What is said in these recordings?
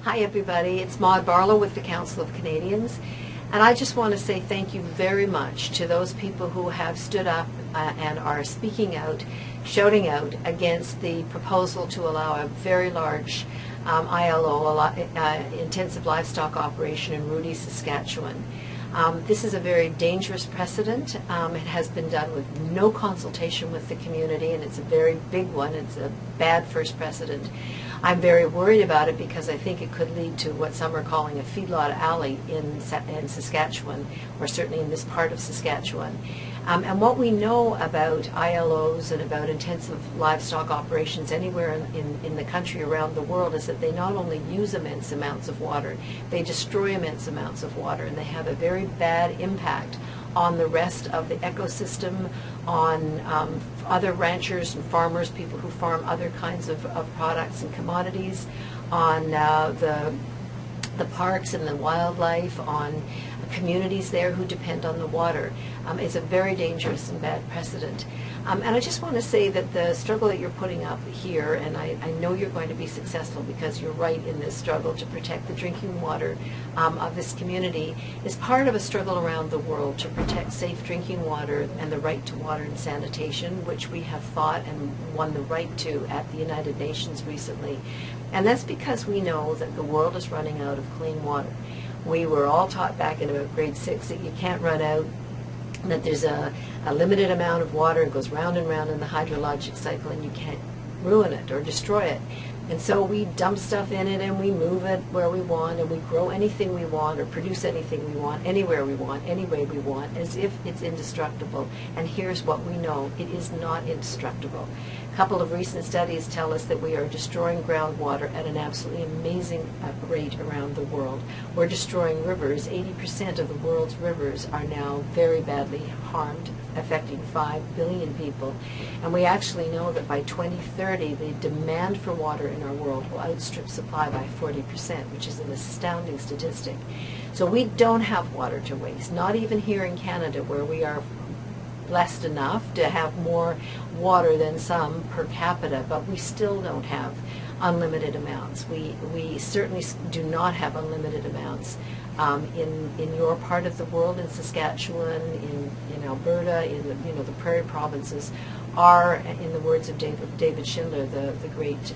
Hi everybody, it's Maude Barlow with the Council of Canadians, and I just want to say thank you very much to those people who have stood up and are speaking out, shouting out against the proposal to allow a very large ILO, intensive livestock operation in Rudy, Saskatchewan. This is a very dangerous precedent. It has been done with no consultation with the community, and it's a very big one. It's a bad first precedent. I'm very worried about it because I think it could lead to what some are calling a feedlot alley in Saskatchewan, or certainly in this part of Saskatchewan. And what we know about ILOs and about intensive livestock operations anywhere in the country around the world is that they not only use immense amounts of water, they destroy immense amounts of water, and they have a very bad impact on the rest of the ecosystem, on other ranchers and farmers, people who farm other kinds of products and commodities, on the parks and the wildlife, on communities there who depend on the water. It's a very dangerous and bad precedent. And I just want to say that the struggle that you're putting up here, and I know you're going to be successful because you're right in this struggle to protect the drinking water of this community, is part of a struggle around the world to protect safe drinking water and the right to water and sanitation, which we have fought and won the right to at the United Nations recently. And that's because we know that the world is running out of clean water. We were all taught back in about grade 6 that you can't run out, that there's a limited amount of water. It goes round and round in the hydrologic cycle, and you can't ruin it or destroy it. And so we dump stuff in it, and we move it where we want, and we grow anything we want or produce anything we want, anywhere we want, any way we want, as if it's indestructible. And here's what we know: it is not indestructible. A couple of recent studies tell us that we are destroying groundwater at an absolutely amazing rate around the world. We're destroying rivers. 80% of the world's rivers are now very badly harmed, affecting 5 billion people. And we actually know that by 2030, the demand for water in our world will outstrip supply by 40%, which is an astounding statistic. So we don't have water to waste, not even here in Canada, where we are blessed enough to have more water than some per capita, but we still don't have unlimited amounts. We certainly do not have unlimited amounts in your part of the world, in Saskatchewan, in Alberta, in the Prairie provinces, are, in the words of David Schindler, the great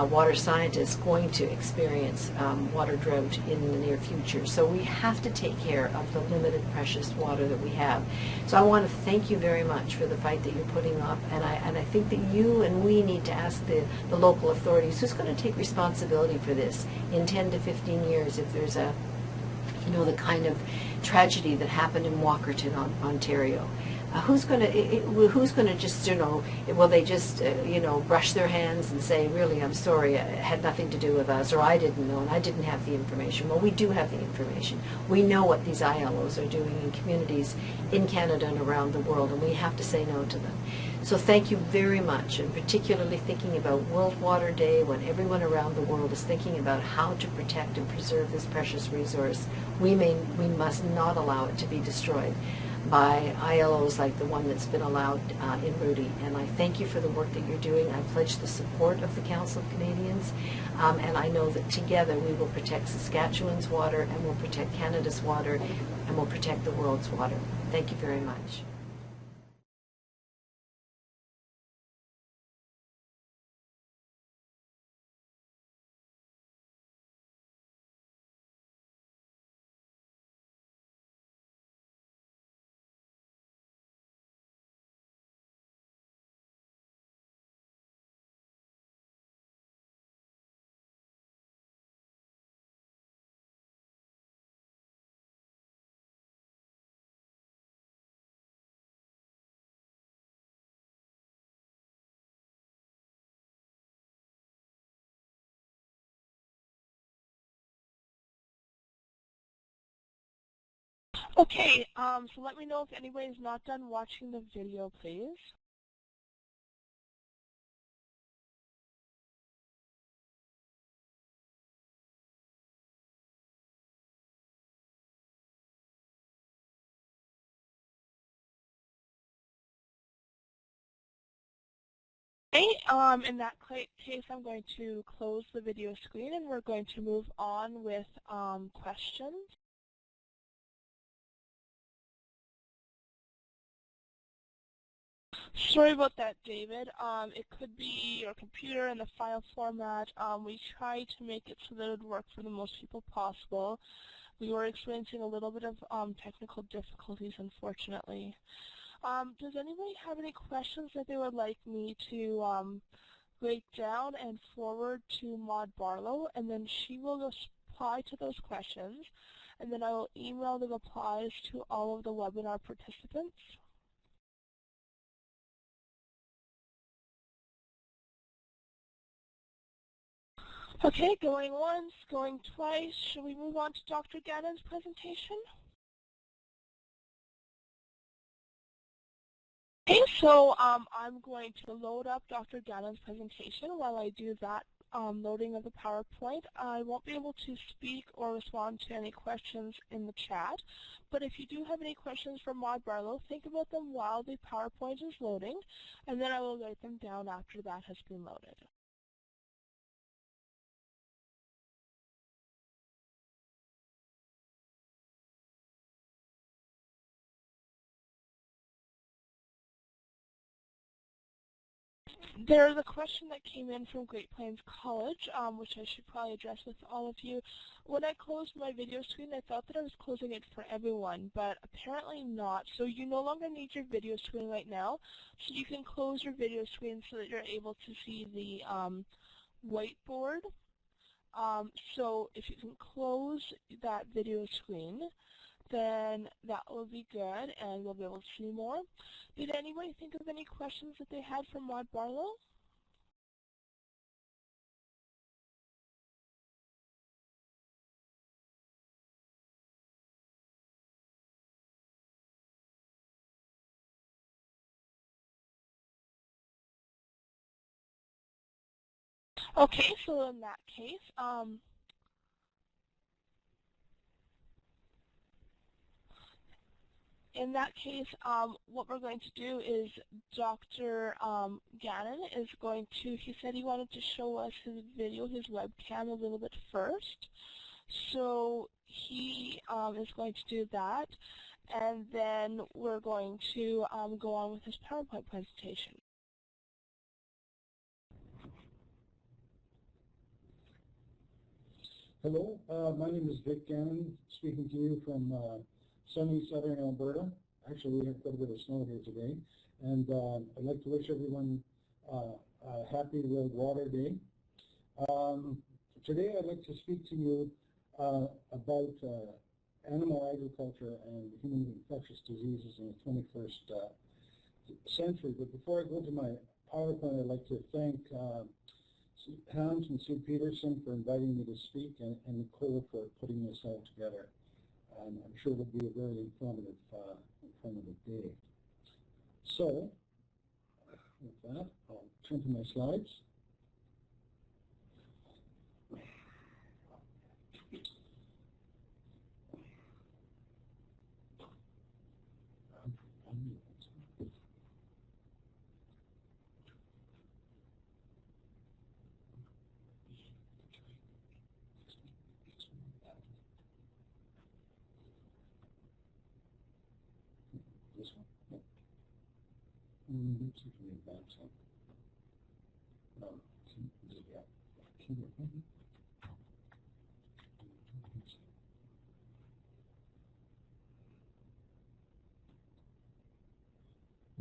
water scientist, going to experience water drought in the near future. So we have to take care of the limited precious water that we have. So I want to thank you very much for the fight that you're putting up, and I think that you and we need to ask the local authorities who's going to take responsibility for this in 10 to 15 years if there's a the kind of tragedy that happened in Walkerton, Ontario. Who's going to just, will they just, brush their hands and say, really, I'm sorry, it had nothing to do with us, or I didn't know, and I didn't have the information. Well, we do have the information. We know what these ILOs are doing in communities in Canada and around the world, and we have to say no to them. So thank you very much, and particularly thinking about World Water Day, when everyone around the world is thinking about how to protect and preserve this precious resource. We must not allow it to be destroyed by ILOs like the one that's been allowed in Rudy. And I thank you for the work that you're doing. I pledge the support of the Council of Canadians, and I know that together we will protect Saskatchewan's water, and we'll protect Canada's water, and we'll protect the world's water. Thank you very much. Okay, so let me know if anybody's not done watching the video, please. Okay, in that case, I'm going to close the video screen and we're going to move on with questions. Sorry about that, David. It could be your computer and the file format. We try to make it so that it would work for the most people possible. We were experiencing a little bit of technical difficulties, unfortunately. Does anybody have any questions that they would like me to break down and forward to Maud Barlow, and then she will reply to those questions, and then I will email the replies to all of the webinar participants. Okay, going once, going twice. Should we move on to Dr. Gannon's presentation? Okay, so I'm going to load up Dr. Gannon's presentation. While I do that loading of the PowerPoint, I won't be able to speak or respond to any questions in the chat, but if you do have any questions for Maud Barlow, think about them while the PowerPoint is loading, and then I will write them down after that has been loaded. There's a question that came in from Great Plains College, which I should probably address with all of you. When I closed my video screen, I thought that I was closing it for everyone, but apparently not. So you no longer need your video screen right now. So you can close your video screen so that you're able to see the whiteboard. So if you can close that video screen, then that will be good and we'll be able to see more. Did anybody think of any questions that they had for Maud Barlow? Okay, so in that case, what we're going to do is Dr. Gannon is going to, he said he wanted to show us his video, his webcam a little bit first. So he is going to do that, and then we're going to go on with his PowerPoint presentation. Hello, my name is Vic Gannon, speaking to you from sunny southern Alberta. Actually, we have quite a bit of snow here today. And I'd like to wish everyone a happy World Water Day. Today I'd like to speak to you about animal agriculture and human infectious diseases in the 21st century. But before I go to my PowerPoint, I'd like to thank Hans and Sue Peterson for inviting me to speak, and Nicole for putting this all together. I'm sure it'll be a very informative day. So, with that, I'll turn to my slides. This one. Let's see if we can advance it.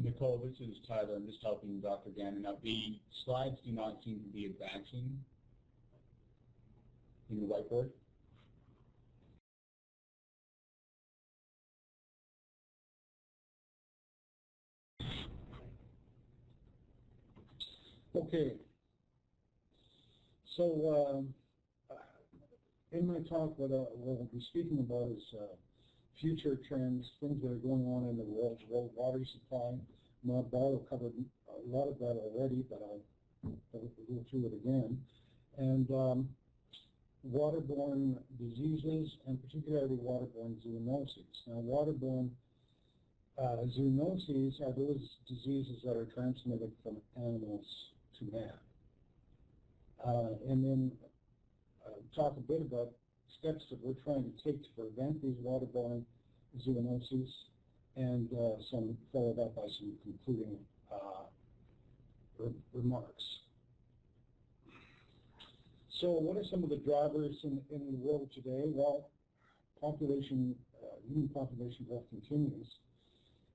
Nicole, this is Tyler. I'm just helping Dr. Gannon out. The slides do not seem to be advancing in the whiteboard. Okay. So in my talk, what I'll be speaking about is future trends, things that are going on in the world water supply. Maud Barlow covered a lot of that already, but I'll go through it again. And waterborne diseases, and particularly waterborne zoonoses. Now, waterborne zoonoses are those diseases that are transmitted from animals to man. And then talk a bit about steps that we're trying to take to prevent these waterborne zoonoses, and followed up by some concluding remarks. So what are some of the drivers in the world today? Well, human population growth continues,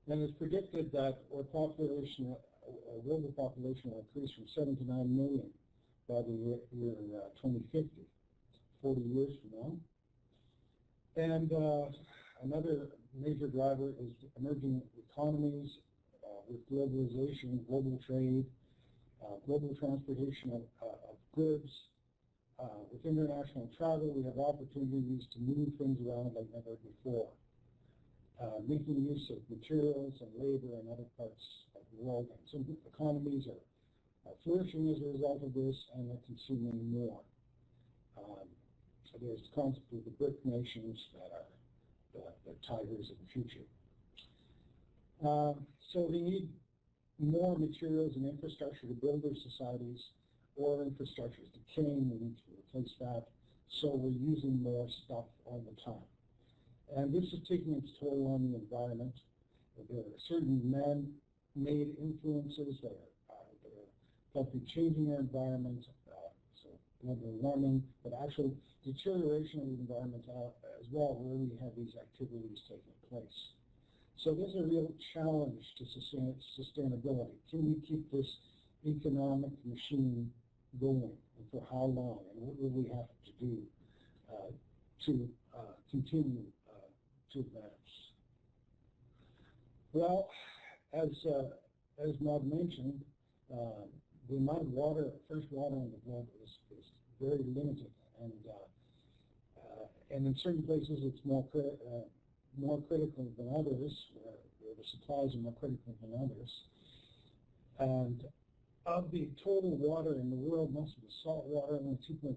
and it's predicted that our global population will increase from 7 to 9 million by the year 2050, 40 years from now. And another major driver is emerging economies with globalization, global trade, global transportation of goods. With international travel, we have opportunities to move things around like never before. Making use of materials and labor in other parts of the world. And some economies are flourishing as a result of this, and they're consuming more. So there's the concept of the brick nations that are the tigers of the future. So we need more materials and infrastructure to build their societies, or infrastructure is decaying, we need to replace that. So we're using more stuff all the time. And this is taking its toll on the environment. There are certain man-made influences that are helping changing our environment, so global warming, but actual deterioration of the environment as well, where we have these activities taking place. So there's a real challenge to sustainability. Can we keep this economic machine going, and for how long, and what will we have to do to continue to advance? Well, as Maud mentioned, the amount of fresh water in the globe is very limited, and in certain places it's more critical than others, where the supplies are more critical than others. And of the total water in the world, most of the salt water, only 2.5%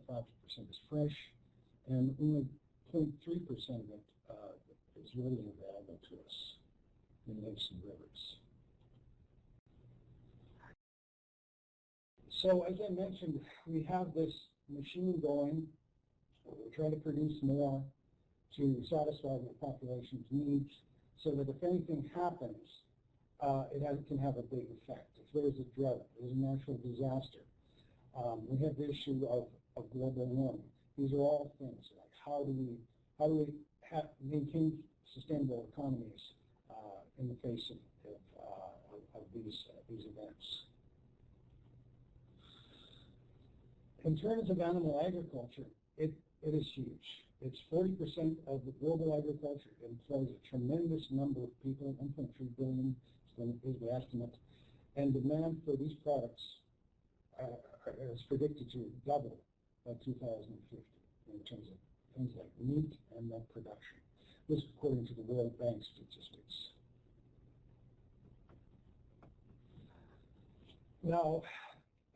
is fresh, and only 0.3% of it is readily available to us in lakes and rivers. So as I mentioned, we have this machine going. We're trying to produce more to satisfy the population's needs, so that if anything happens, it can have a big effect. If there's a drought, there's a natural disaster, we have the issue of global warming. These are all things like how do we maintain sustainable economies in the face of these events. In terms of animal agriculture, it is huge. It's 40% of the global agriculture. It employs a tremendous number of people, 1.3 billion is the estimate, and demand for these products is predicted to double by 2050 in terms of things like meat and milk production. This according to the World Bank statistics. Now,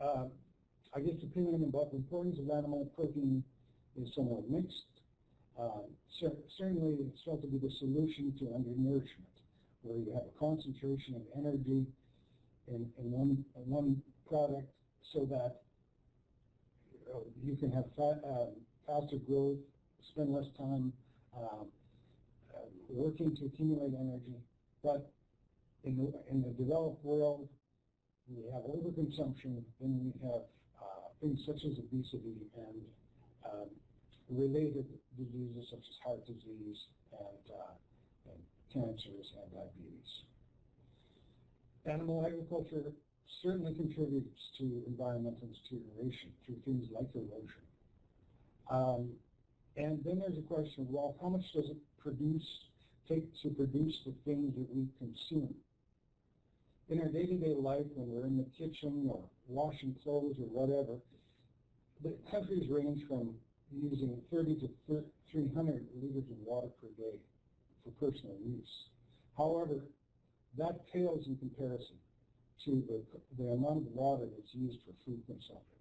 I guess the opinion about the importance of animal protein is somewhat mixed. Certainly, it's felt to be the solution to undernourishment, where you have a concentration of energy in one product, so that you can have faster growth, spend less time working to accumulate energy. But in the developed world, we have overconsumption, and we have things such as obesity and related diseases such as heart disease and cancers and diabetes. Animal agriculture certainly contributes to environmental deterioration through things like erosion. And then there's a question of, well, how much does it take to produce the things that we consume? In our day-to-day life, when we're in the kitchen or washing clothes or whatever, the countries range from using 30 to 300 liters of water per day for personal use. However, that pales in comparison to the amount of water that's used for food consumption.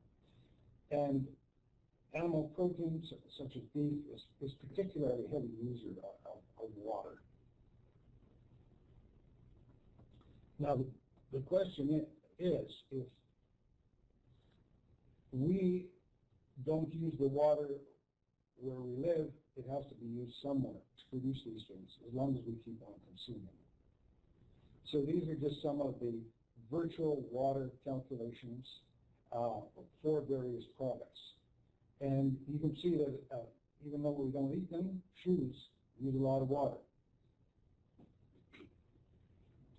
And animal proteins, such as beef, is particularly heavy user of water. Now, the question is, if we don't use the water where we live. It has to be used somewhere to produce these things, as long as we keep on consuming them. So these are just some of the virtual water calculations for various products. And you can see that even though we don't eat them, shoes use a lot of water.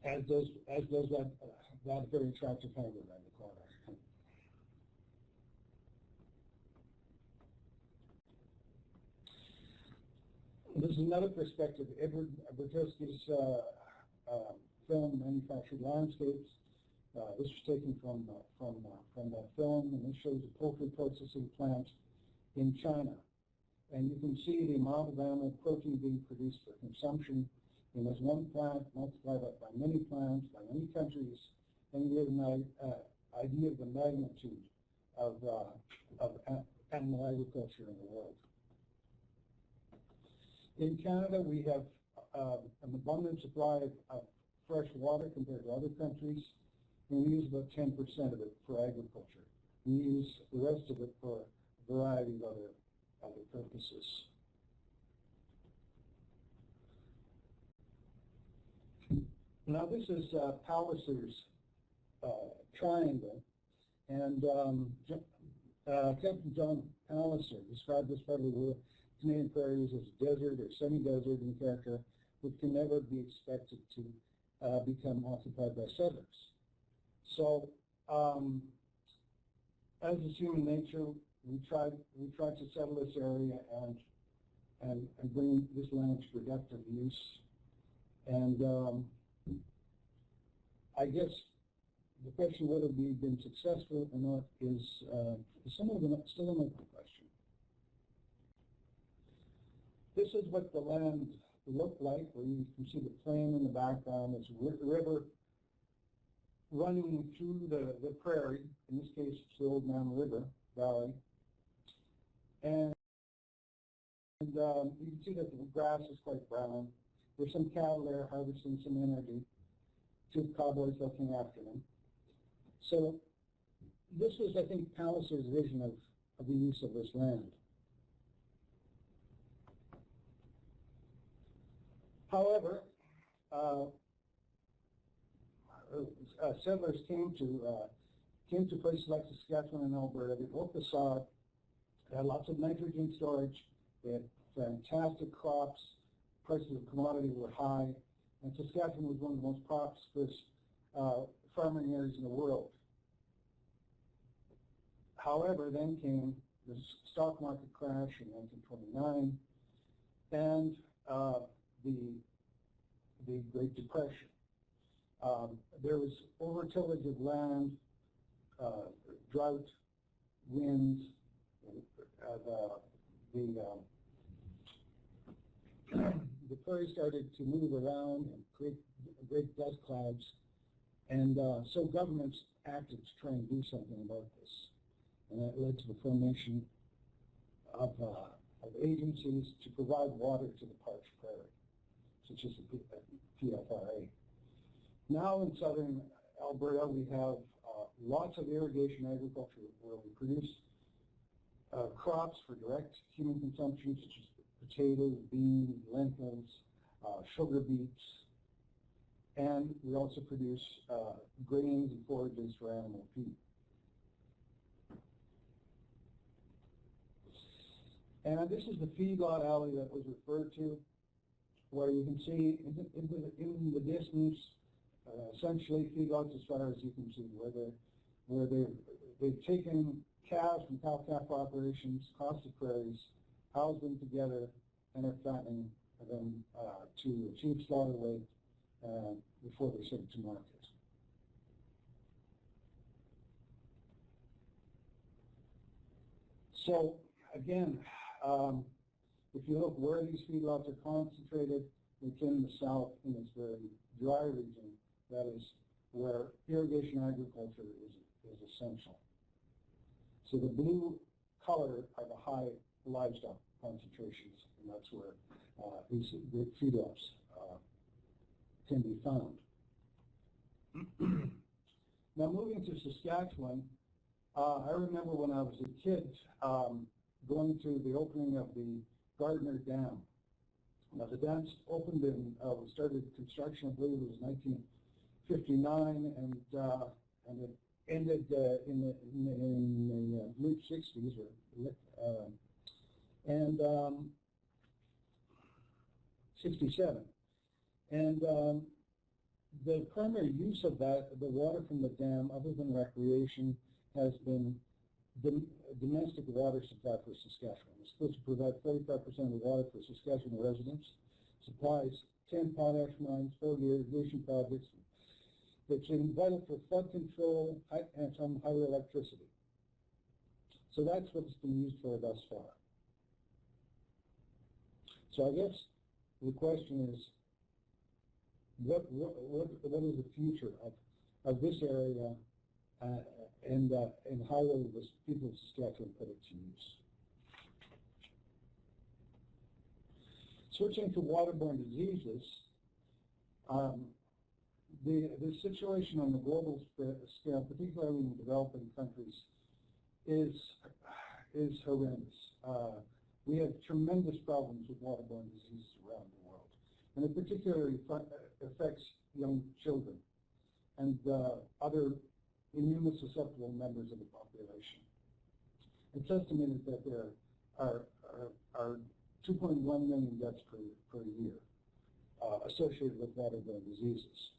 As does that very attractive fiber around the corner. This is another perspective. Edward Bertowski's film, Manufactured Landscapes. This was taken from that film, and this shows a poultry processing plant in China. And you can see the amount of animal protein being produced for consumption in this one plant, multiplied up by many plants, by many countries, and you get an idea of the magnitude of animal agriculture in the world. In Canada, we have an abundant supply of fresh water compared to other countries, and we use about 10% of it for agriculture. We use the rest of it for a variety of other purposes. Now this is Palliser's triangle, and Captain John Palliser described this part of the Canadian prairies as desert or semi-desert in character, which can never be expected to become occupied by settlers. So, as is human nature, we tried to settle this area and bring this land to productive use. And I guess the question whether we've been successful or not is still an open question. This is what the land looked like, where you can see the plain in the background. There's a river running through the prairie. In this case, it's the Old Man River Valley. And you can see that the grass is quite brown. There's some cattle there harvesting some energy. Two cowboys looking after them. So this was, I think, Palliser's vision of the use of this land. However, settlers came to places like Saskatchewan and Alberta. They broke the sod. They had lots of nitrogen storage. They had fantastic crops. Prices of commodity were high, and Saskatchewan was one of the most prosperous farming areas in the world. However, then came the stock market crash in 1929 and the Great Depression. There was over-tillage of land, drought, winds, the prairie started to move around and create great dust clouds, and so governments acted to try and do something about this, and that led to the formation of agencies to provide water to the parched prairie, such as the PFRA. Now in southern Alberta, we have lots of irrigation agriculture where we produce crops for direct human consumption, such as potatoes, beans, lentils, sugar beets, and we also produce grains and forages for animal feed. And this is the feedlot alley that was referred to, where you can see in the distance, essentially feedlots as far as you can see, where they've taken calves from cow-calf operations across the prairies, housed them together, and are fattening them to achieve slaughter weight before they're sent to market. So again, if you look where these feedlots are concentrated, it's in the south, in this very dry region. That is where irrigation agriculture is essential. So the blue color are the high livestock concentrations, and that's where these feedlots can be found. Now moving to Saskatchewan, I remember when I was a kid going to the opening of the Gardner Dam. Now the dam opened in, started construction, I believe it was 1959, and it ended in the mid-60s, and 67. And the primary use of that, the water from the dam, other than recreation, has been domestic water supply for Saskatchewan. It's supposed to provide 45% of the water for Saskatchewan residents, supplies 10 potash mines, 40 irrigation projects. It's vital for flood control and some hydroelectricity. So that's what it's been used for thus far. So I guess the question is, what is the future of this area, and how will the people of Saskatchewan put it to use? Switching to waterborne diseases, the situation on the global scale, particularly in developing countries, is horrendous. We have tremendous problems with waterborne diseases around the world, and it particularly affects young children and other immunosusceptible members of the population. It's estimated that there are 2.1 million deaths per year associated with waterborne diseases.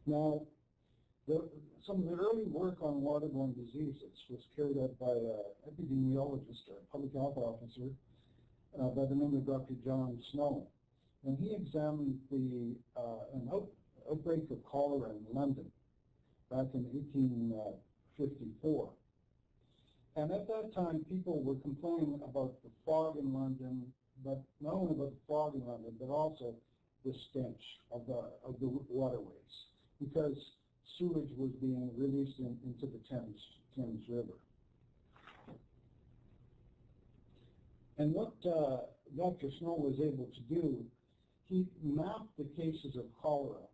Now, some of the early work on waterborne diseases was carried out by an epidemiologist, or a public health officer, by the name of Dr. John Snow. And he examined an outbreak of cholera in London back in 1854. And at that time, people were complaining about the fog in London, but not only about the fog in London, but also the stench of the waterways, because sewage was being released into the Thames River. And what Dr. Snow was able to do, he mapped the cases of cholera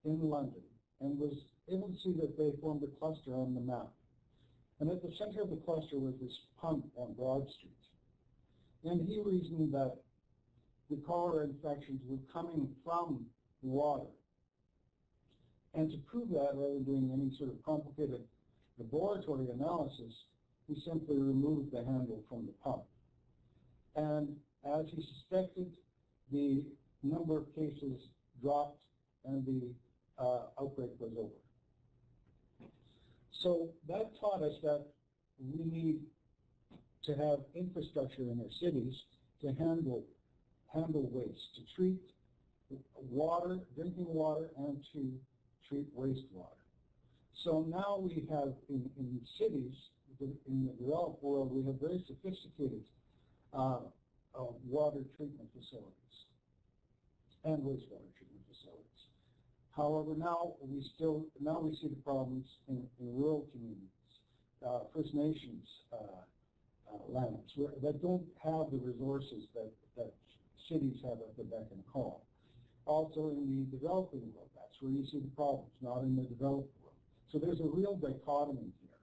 in London and was able to see that they formed a cluster on the map. And at the center of the cluster was this pump on Broad Street. And he reasoned that the cholera infections were coming from the water. And to prove that, rather than doing any sort of complicated laboratory analysis, he simply removed the handle from the pump. And as he suspected, the number of cases dropped and the outbreak was over. So that taught us that we need to have infrastructure in our cities to handle waste, to treat water, drinking water, and to treat wastewater. So now we have in cities, in the developed world, we have very sophisticated water treatment facilities and wastewater treatment facilities. However, now we see the problems in rural communities, First Nations lands that don't have the resources that cities have at their beck and call. Also in the developing world, that's where you see the problems, not in the developed world. So there's a real dichotomy here.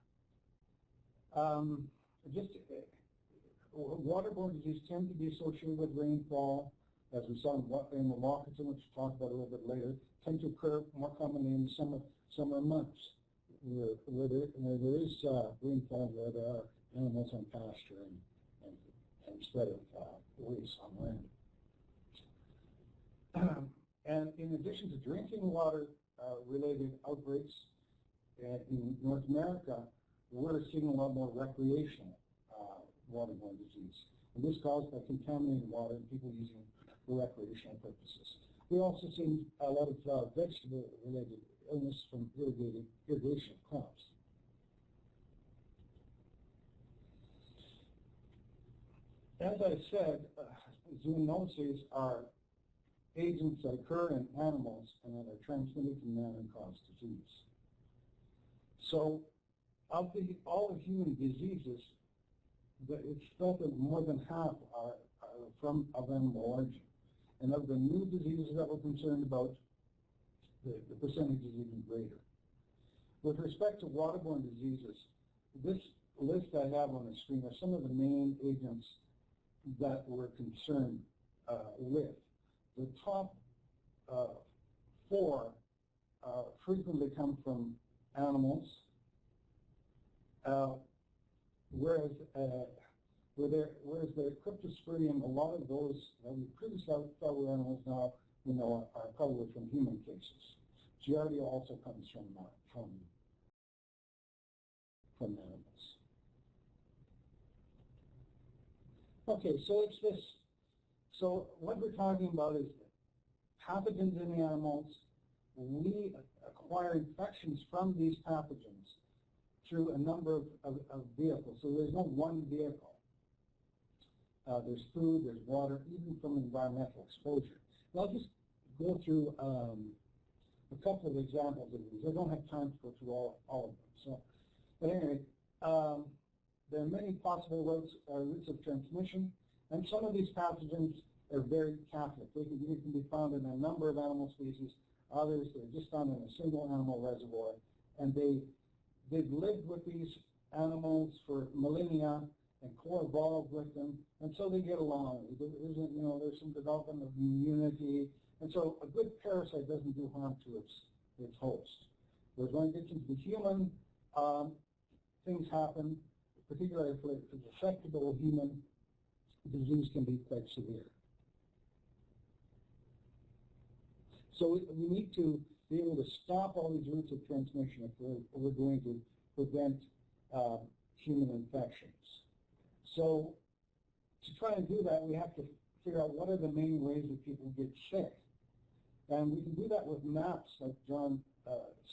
Waterborne disease tend to be associated with rainfall, as we saw in the Walkerton, which we'll talk about a little bit later, tend to occur more commonly in the summer months, where there is rainfall, where there are animals on pasture and spread of waste on land. And in addition to drinking water related outbreaks in North America, we're seeing a lot more recreational waterborne disease. And this is caused by contaminated water and people using it for recreational purposes. We also see a lot of vegetable related illness from irrigation of crops. As I said, zoonoses are agents that occur in animals and that are transmitted to man and cause disease. So of all the human diseases, it's felt that more than half are of animal origin. And of the new diseases that we're concerned about, the percentage is even greater. With respect to waterborne diseases, this list I have on the screen are some of the main agents that we're concerned with. The top 4 frequently come from animals, whereas the cryptosporidium, a lot of those that we previously thought were animals now we know are probably from human cases. Giardia also comes from animals. Okay, so it's this. So what we're talking about is pathogens in the animals. We acquire infections from these pathogens through a number of vehicles. So there's no one vehicle. There's food, there's water, even from environmental exposure. And I'll just go through a couple of examples of these. I don't have time to go through all of them. So, but anyway, there are many possible routes of transmission, and some of these pathogens are very Catholic. They can be found in a number of animal species. Others, they're just found in a single animal reservoir, and they've lived with these animals for millennia and co-evolved with them, and so they get along. There's some development of immunity, and so a good parasite doesn't do harm to its host. Whereas when it gets into the human, things happen, particularly if it's affectable human, disease can be quite severe. So we need to be able to stop all these routes of transmission if we're going to prevent human infections. So to try and do that, we have to figure out what are the main ways that people get sick. And we can do that with maps like John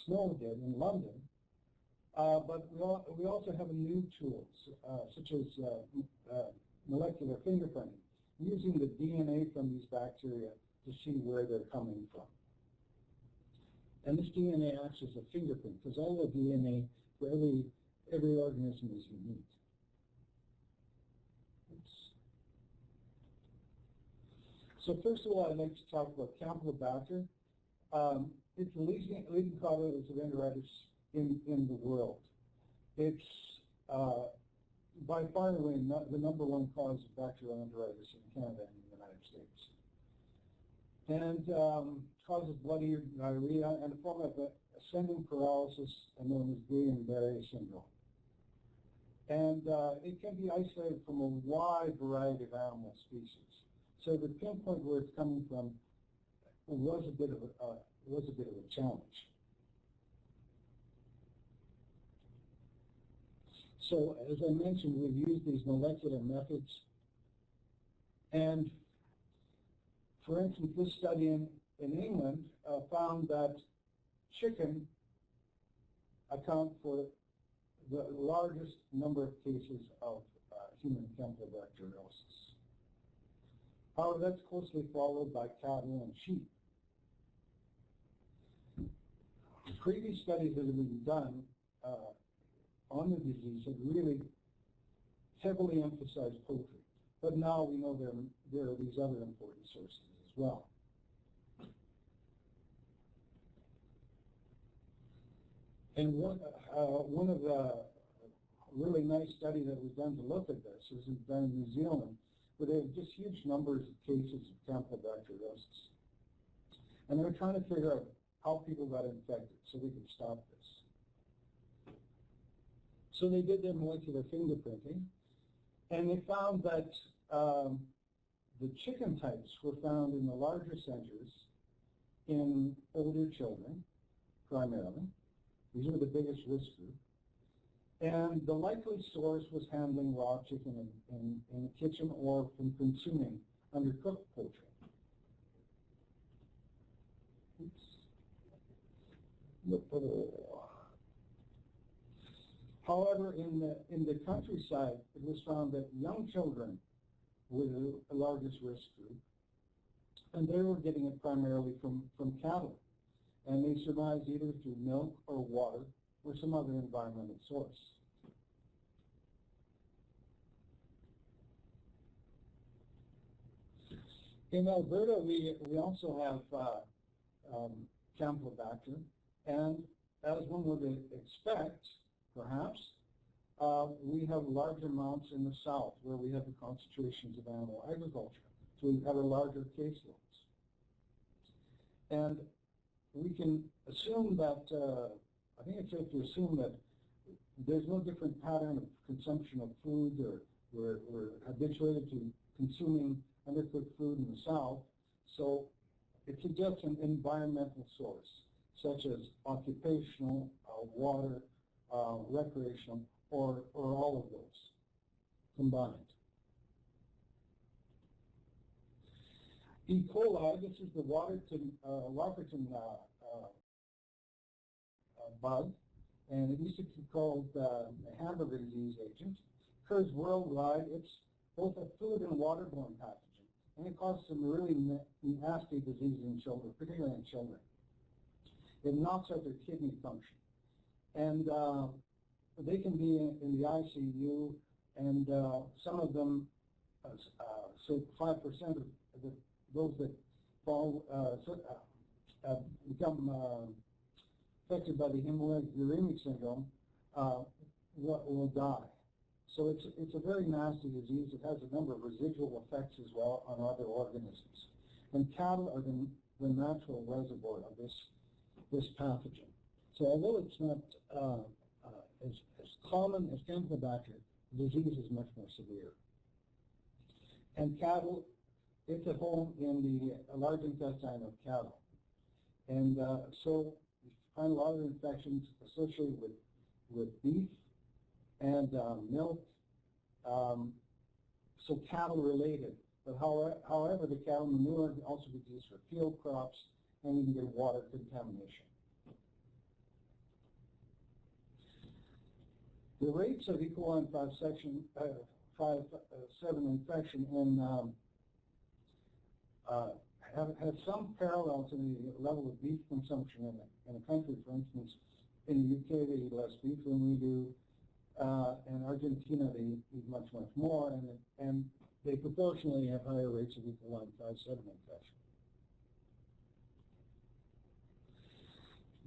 Snow did in London. But we also have new tools, such as molecular fingerprinting, using the DNA from these bacteria to see where they're coming from. And this DNA acts as a fingerprint, because all the DNA for every organism is unique. Oops. So first of all, I'd like to talk about Campylobacter. It's the leading cause of enteritis in the world. It's by far and away the number 1 cause of bacterial enteritis in Canada and the United States. And causes bloody diarrhea and a form of ascending paralysis known as Guillain-Barré syndrome. And it can be isolated from a wide variety of animal species. So to pinpoint where it's coming from was a bit of a challenge. So as I mentioned, we've used these molecular methods. And for instance, this study in England found that chicken account for the largest number of cases of human campylobacteriosis. However, that's closely followed by cattle and sheep. Previous studies that have been done on the disease have really heavily emphasized poultry. But now we know there are these other important sources as well. And one of the really nice studies that was done to look at this was done in New Zealand, where they have just huge numbers of cases of campylobacteriosis. And they were trying to figure out how people got infected so they could stop this. So they did their molecular fingerprinting, and they found that the chicken types were found in the larger centers in older children, primarily. These were the biggest risk group. And the likely source was handling raw chicken in the kitchen or from consuming undercooked poultry. Oops. However, in the countryside, it was found that young children were the largest risk group, and they were getting it primarily from cattle. And they survived either through milk or water or some other environmental source. In Alberta, we also have Campylobacter, and as one would expect, perhaps, we have large amounts in the south where we have the concentrations of animal agriculture. So we have a larger caseloads. And we can assume that, I think it's safe to assume that there's no different pattern of consumption of food, or we're habituated to consuming undercooked food in the south. So it suggests an environmental source, such as occupational, water, recreational, or all of those combined. E. coli, this is the Walkerton bug, and it used to be called hamburger disease agent. Occurs worldwide. It's both a food and waterborne pathogen, and it causes some really nasty diseases in children, particularly in children. It knocks out their kidney function, and they can be in the ICU, and some of them, so 5% of those that fall become affected by the uremic syndrome will die. So it's a very nasty disease. It has a number of residual effects as well on other organisms. And cattle are the natural reservoir of this pathogen. So although it's not as common as Campylobacter, the disease is much more severe. And cattle, it's at home in the large intestine of cattle. And so you find a lot of infections associated with beef and milk, so cattle related. But however, the cattle manure can also be used for field crops, and you can get water contamination. The rates of E. coli 5.7 infection in have some parallel to the level of beef consumption in a country. For instance, in the UK they eat less beef than we do. In Argentina they eat much, much more, and they proportionally have higher rates of E. coli 5.7 infection.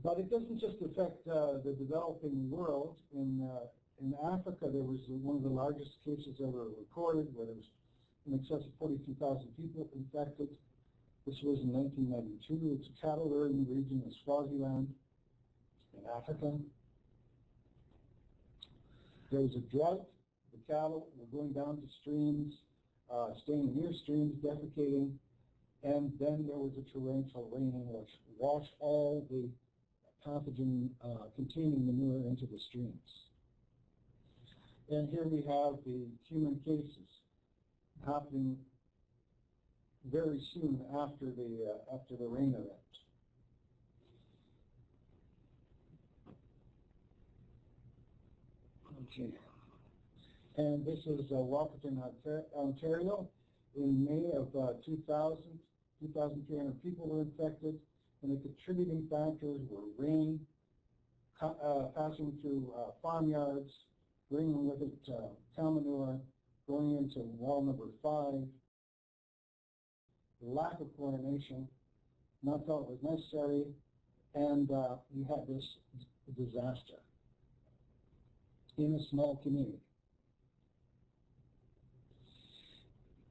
But it doesn't just affect the developing world. In Africa, there was one of the largest cases ever recorded, where there was in excess of 42,000 people infected. This was in 1992. It's a cattle rearing region of Swaziland in Africa. There was a drought. The cattle were going down to streams, staying near streams, defecating, and then there was a torrential raining which washed all the pathogen-containing manure into the streams. And here we have the human cases happening very soon after the rain event. Okay. And this is Walkerton, Ontario. In May of 2000, 2,300 people were infected, and the contributing factors were rain, passing through farmyards, bringing with it cow manure, going into wall number 5, lack of chlorination, not felt was necessary, and you had this disaster in a small community.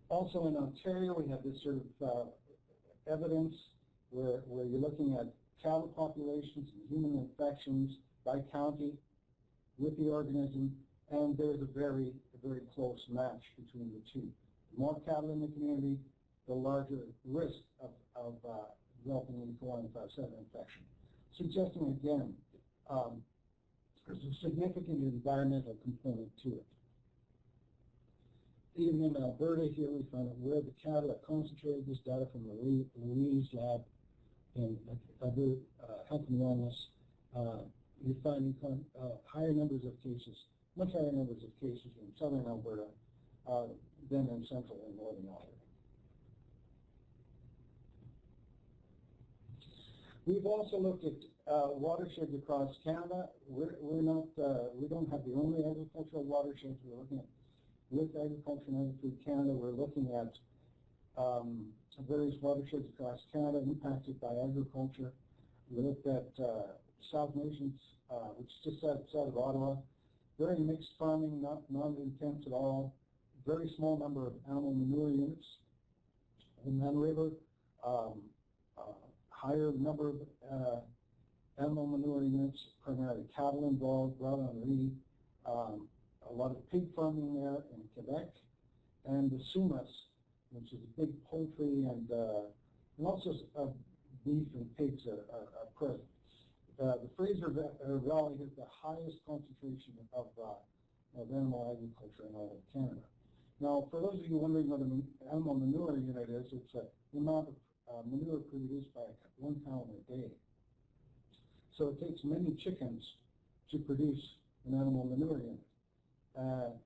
Also in Ontario, we have this sort of evidence where you're looking at cattle populations and human infections by county with the organism, and there's a very close match between the two. The more cattle in the community, the larger risk of developing E. coli 5.7 infection, suggesting again there's a significant environmental component to it. Even in Alberta here, we found out where the cattle are concentrated. This data from the Louise lab in Alberta Health and Wellness. You're finding higher numbers of cases, much higher numbers of cases in southern Alberta than in central and northern Alberta. We've also looked at watersheds across Canada. We don't have the only agricultural watersheds. We're looking at, with Agriculture and Agri-Food Canada, we're looking at various watersheds across Canada impacted by agriculture. We looked at South Nations, which is just outside of Ottawa. Very mixed farming, not intense at all. Very small number of animal manure units. In Man River, higher number of animal manure units, primarily cattle involved, brought on Riz. A lot of pig farming there in Quebec. And the Sumas, which is big poultry and also beef and pigs are present. The Fraser Valley has the highest concentration of animal agriculture in all of Canada. Now, for those of you wondering what an animal manure unit is, it's the amount of manure produced by 1 pound a day. So it takes many chickens to produce an animal manure unit.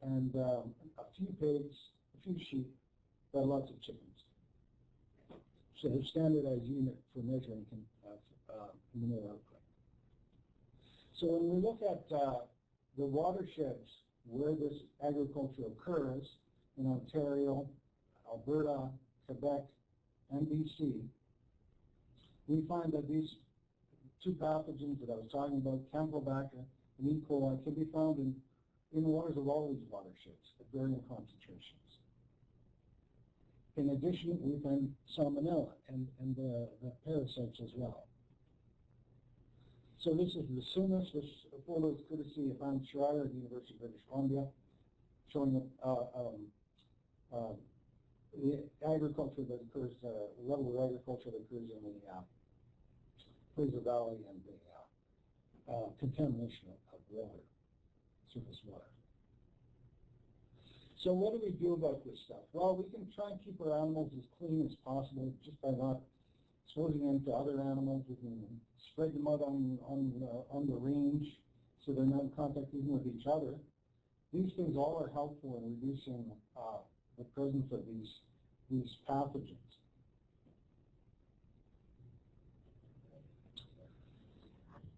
And a few pigs, a few sheep, but lots of chickens. So the standardized unit for measuring manure output. So when we look at the watersheds where this agriculture occurs in Ontario, Alberta, Quebec, and BC, we find that these two pathogens that I was talking about, Campylobacter and E. coli, can be found in waters of all these watersheds at varying concentrations. In addition, we find Salmonella and the parasites as well. So this is the Zoonoses. This photo is courtesy of Anne Schreier at the University of British Columbia, showing the agriculture that occurs, the level of agriculture that occurs in the Fraser Valley and the contamination of water, surface water. So what do we do about this stuff? Well, we can try and keep our animals as clean as possible just by not exposing them to other animals. We can spread them out on the range so they're not in contact even with each other. These things all are helpful in reducing the presence of these pathogens.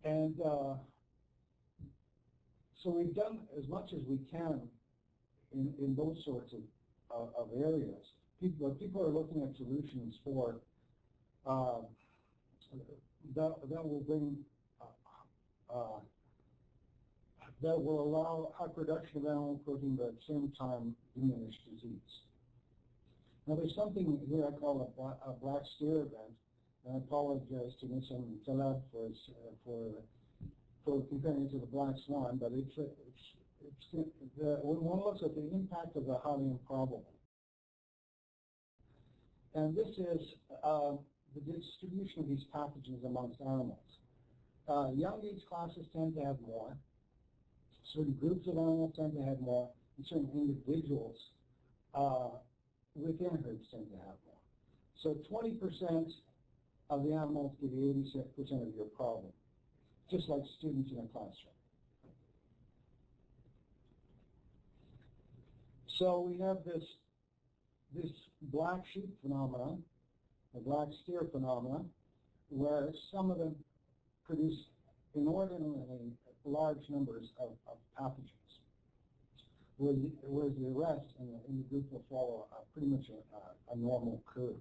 And so we've done as much as we can in those sorts of areas. People are looking at solutions for that will bring that will allow high production of animal protein, but at the same time diminish disease. Now there's something here I call a black steer event, and I apologize to Ms. Talab for comparing it to the black swan, but when one looks at the impact of the highly improbable. And this is the distribution of these pathogens amongst animals. Young age classes tend to have more. Certain groups of animals tend to have more, and certain individuals within herds tend to have more. So 20% of the animals give you 86% of your problem, just like students in a classroom. So we have this black sheep phenomenon, the black steer phenomenon, where some of them produce inordinately large numbers of pathogens, whereas the rest in the group will follow pretty much a normal curve.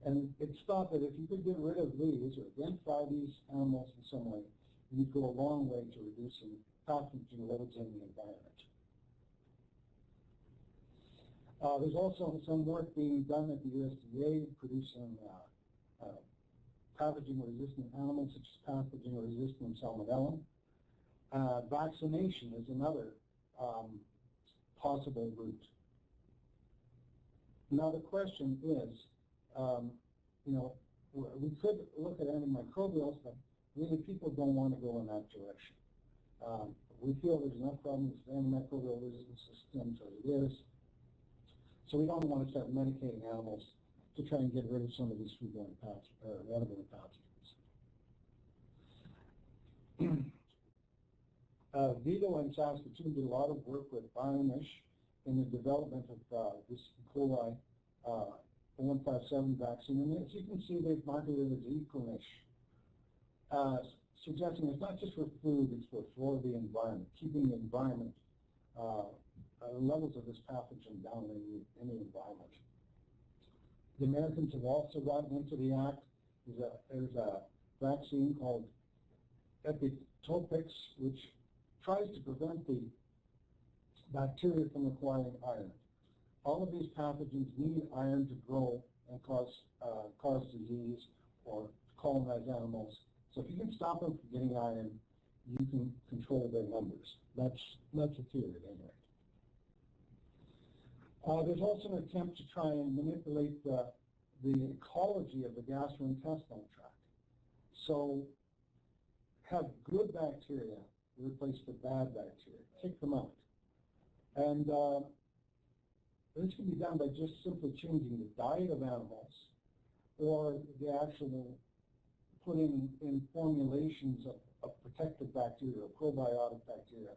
And it's thought that if you could get rid of these or identify these animals in some way, you'd go a long way to reducing pathogen levels in the environment. There's also some work being done at the USDA producing pathogen-resistant animals, such as pathogen-resistant Salmonella. Vaccination is another possible route. Now the question is, we could look at antimicrobials, but really people don't want to go in that direction. We feel there's enough problems with antimicrobial resistance systems as it is. So we don't want to start medicating animals to try and get rid of some of these foodborne pathogens, or waterborne pathogens. Vito and Saskatchewan did a lot of work with Bionish in the development of this E. coli 157 vaccine. And as you can see, they've marketed it as Econish, suggesting it's not just for food, it's for the environment, keeping the environment levels of this pathogen down in the environment. The Americans have also gotten into the act. There's a vaccine called Epitopix, which tries to prevent the bacteria from acquiring iron. All of these pathogens need iron to grow and cause disease or colonize animals. So if you can stop them from getting iron, you can control their numbers. That's a theory at any rate. There's also an attempt to try and manipulate the ecology of the gastrointestinal tract. So have good bacteria replace the bad bacteria, kick them out. And this can be done by just simply changing the diet of animals or the actual putting in formulations of protective bacteria, or probiotic bacteria,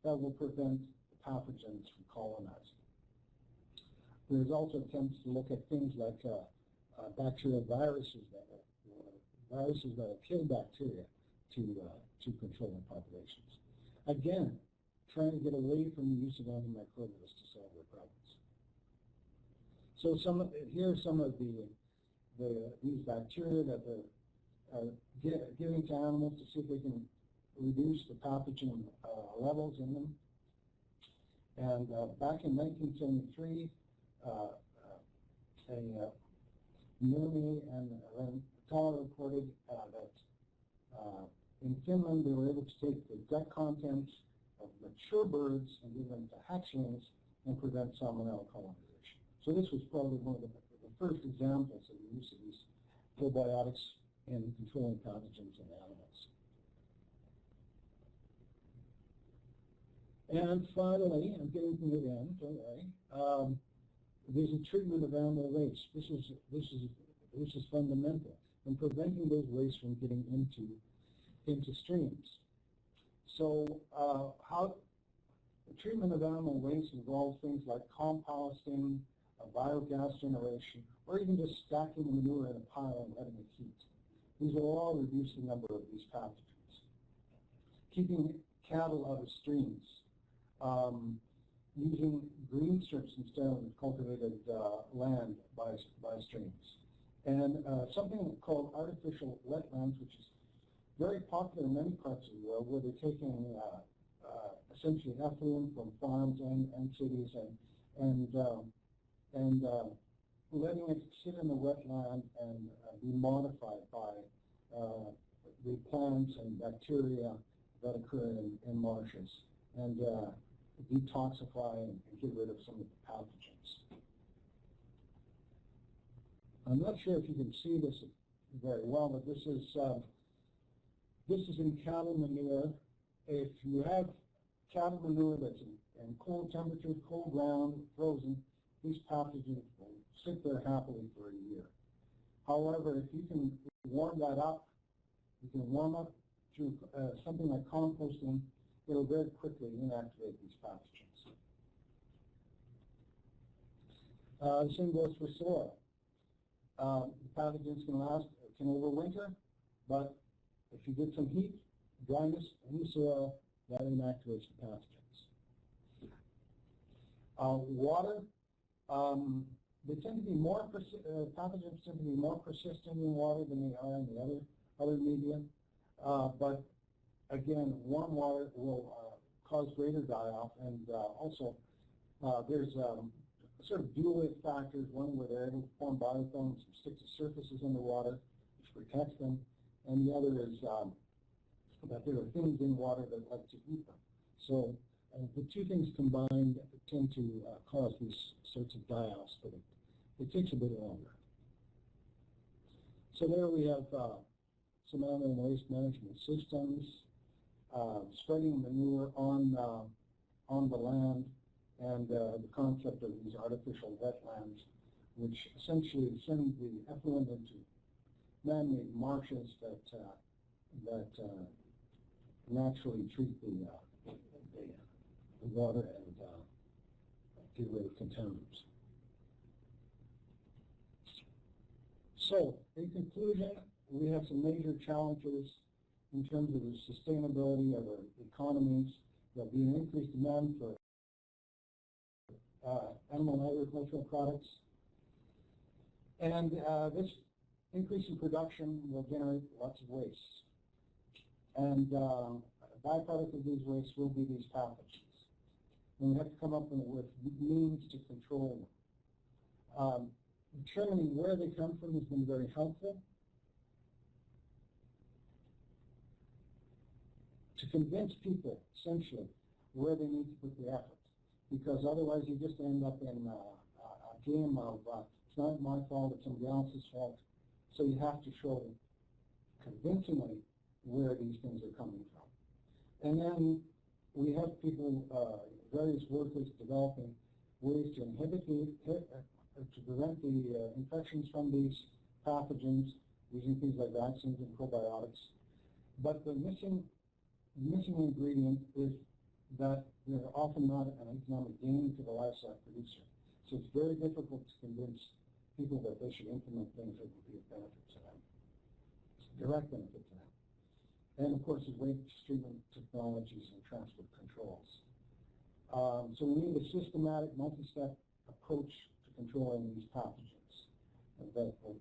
that will prevent the pathogens from colonizing. There's also attempts to look at things like bacterial viruses that kill bacteria to control the populations. Again, trying to get away from the use of antimicrobials to solve their problems. So here are some of these bacteria that they're giving to animals to see if they can reduce the pathogen levels in them. And back in 1973, Manure and Cholera reported that in Finland they were able to take the gut contents of mature birds and give them to hatchlings and prevent salmonella colonization. So this was probably one of the first examples of the use of these probiotics in controlling pathogens in animals. And finally, I'm getting to the end, don't worry. There's a treatment of animal waste. This is fundamental in preventing those wastes from getting into streams. So the treatment of animal waste involves things like composting, biogas generation, or even just stacking manure in a pile and letting it heat. These will all reduce the number of these pathogens. Keeping cattle out of streams. Using green strips instead of cultivated land by streams. And something called artificial wetlands, which is very popular in many parts of the world, where they're taking essentially effluent from farms and cities and letting it sit in the wetland and be modified by the plants and bacteria that occur in marshes, and detoxify and get rid of some of the pathogens. I'm not sure if you can see this very well, but this is in cattle manure. If you have cattle manure that's in cold temperatures, cold ground, frozen, these pathogens will sit there happily for a year. However, if you can warm that up, you can warm up through something like composting, it'll very quickly inactivate these pathogens. The same goes for soil. The pathogens can overwinter, but if you get some heat, dryness in the soil, that inactivates the pathogens. Water, they tend to be more pathogens tend to be more persistent in water than they are in the other media, but again, warm water will cause greater die-off, and also there's sort of dual factors, one where they're able to form biofilms and stick to surfaces in the water, which protects them, and the other is that there are things in water that like to eat them. So the two things combined tend to cause these sorts of die-offs, but it takes a bit longer. So there we have some animal waste management systems, spreading manure on the land, and the concept of these artificial wetlands, which essentially send the effluent into man-made marshes that naturally treat the water and get rid of contaminants. So, in conclusion, we have some major challenges in terms of the sustainability of our economies. There'll be an increased demand for animal and agricultural products, And this increase in production will generate lots of waste. And a byproduct of these wastes will be these pathogens. And we have to come up with means to control them. Determining where they come from has been very helpful. To convince people, essentially, where they need to put the effort. Because otherwise you just end up in a game of, it's not my fault, it's somebody else's fault. So you have to show convincingly where these things are coming from. And then we have people, various workers developing ways to inhibit to prevent the infections from these pathogens using things like vaccines and probiotics. But the missing ingredient is that they're often not an economic gain to the livestock producer. So it's very difficult to convince people that they should implement things that would be of benefit to them. It's a direct benefit to them. And of course, there's waste treatment technologies and transport controls. So we need a systematic, multi-step approach to controlling these pathogens that will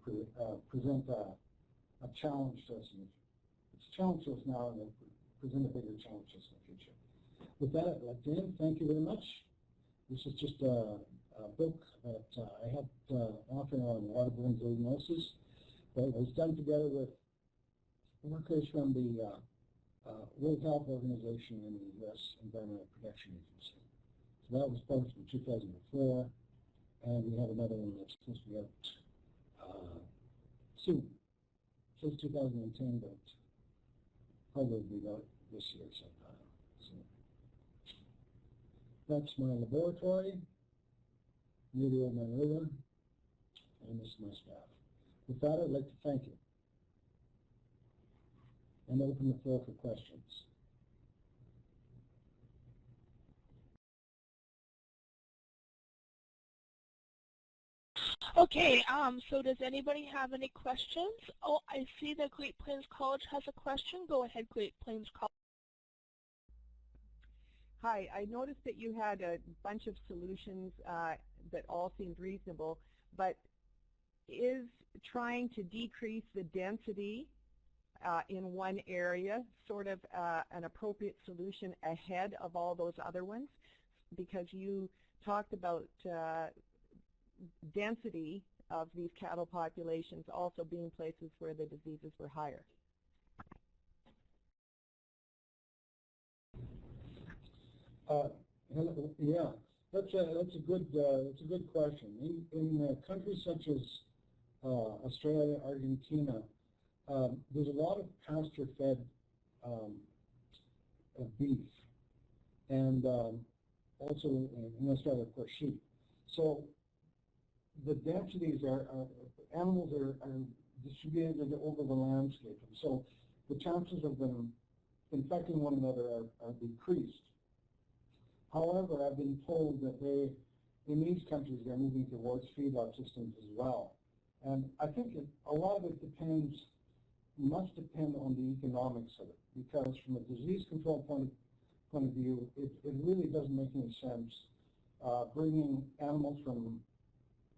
present a challenge to us. It's a challenge to us now, and they'll present a bigger challenge to us in the future. With that, Dan, thank you very much. This is just a book that I helped author on Waterborne Zoonoses that was done together with workers from the World Health Organization and the U.S. Environmental Protection Agency. So that was published in 2004, and we have another one that's supposed to be out soon. It says 2010, but probably will be out this year sometime. So that's my laboratory, Microbial Manure, and this is my staff. With that, I'd like to thank you and open the floor for questions. Okay, so does anybody have any questions? Oh, I see that Great Plains College has a question. Go ahead, Great Plains College. Hi, I noticed that you had a bunch of solutions that all seemed reasonable, but is trying to decrease the density in one area sort of an appropriate solution ahead of all those other ones? Because you talked about density of these cattle populations also being places where the diseases were higher. Yeah, that's a good question. In countries such as Australia, Argentina, there's a lot of pasture-fed beef, and also in Australia, of course, sheep. So the densities animals are distributed over the landscape, and so the chances of them infecting one another are decreased. However, I've been told that in these countries, they're moving towards feedlot systems as well. And I think a lot of it must depend on the economics of it, because from a disease control point of view, it really doesn't make any sense bringing animals from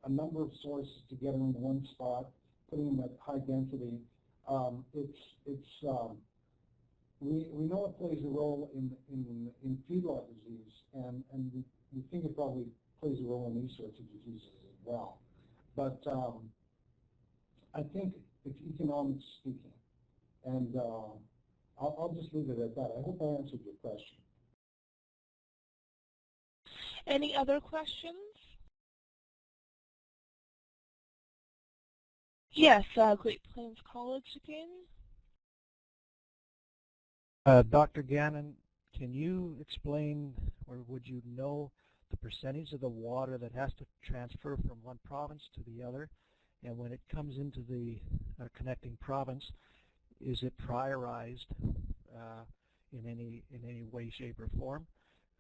a number of sources together in one spot, putting them at high density. We know it plays a role in feedlot disease, and we think it probably plays a role in these sorts of diseases as well. But I think it's economics speaking, and I'll just leave it at that. I hope I answered your question. Any other questions? Yes, Great Plains College again. Dr. Gannon, can you explain, or would you know, the percentage of the water that has to transfer from one province to the other, and when it comes into the connecting province, is it priorized in any way, shape, or form?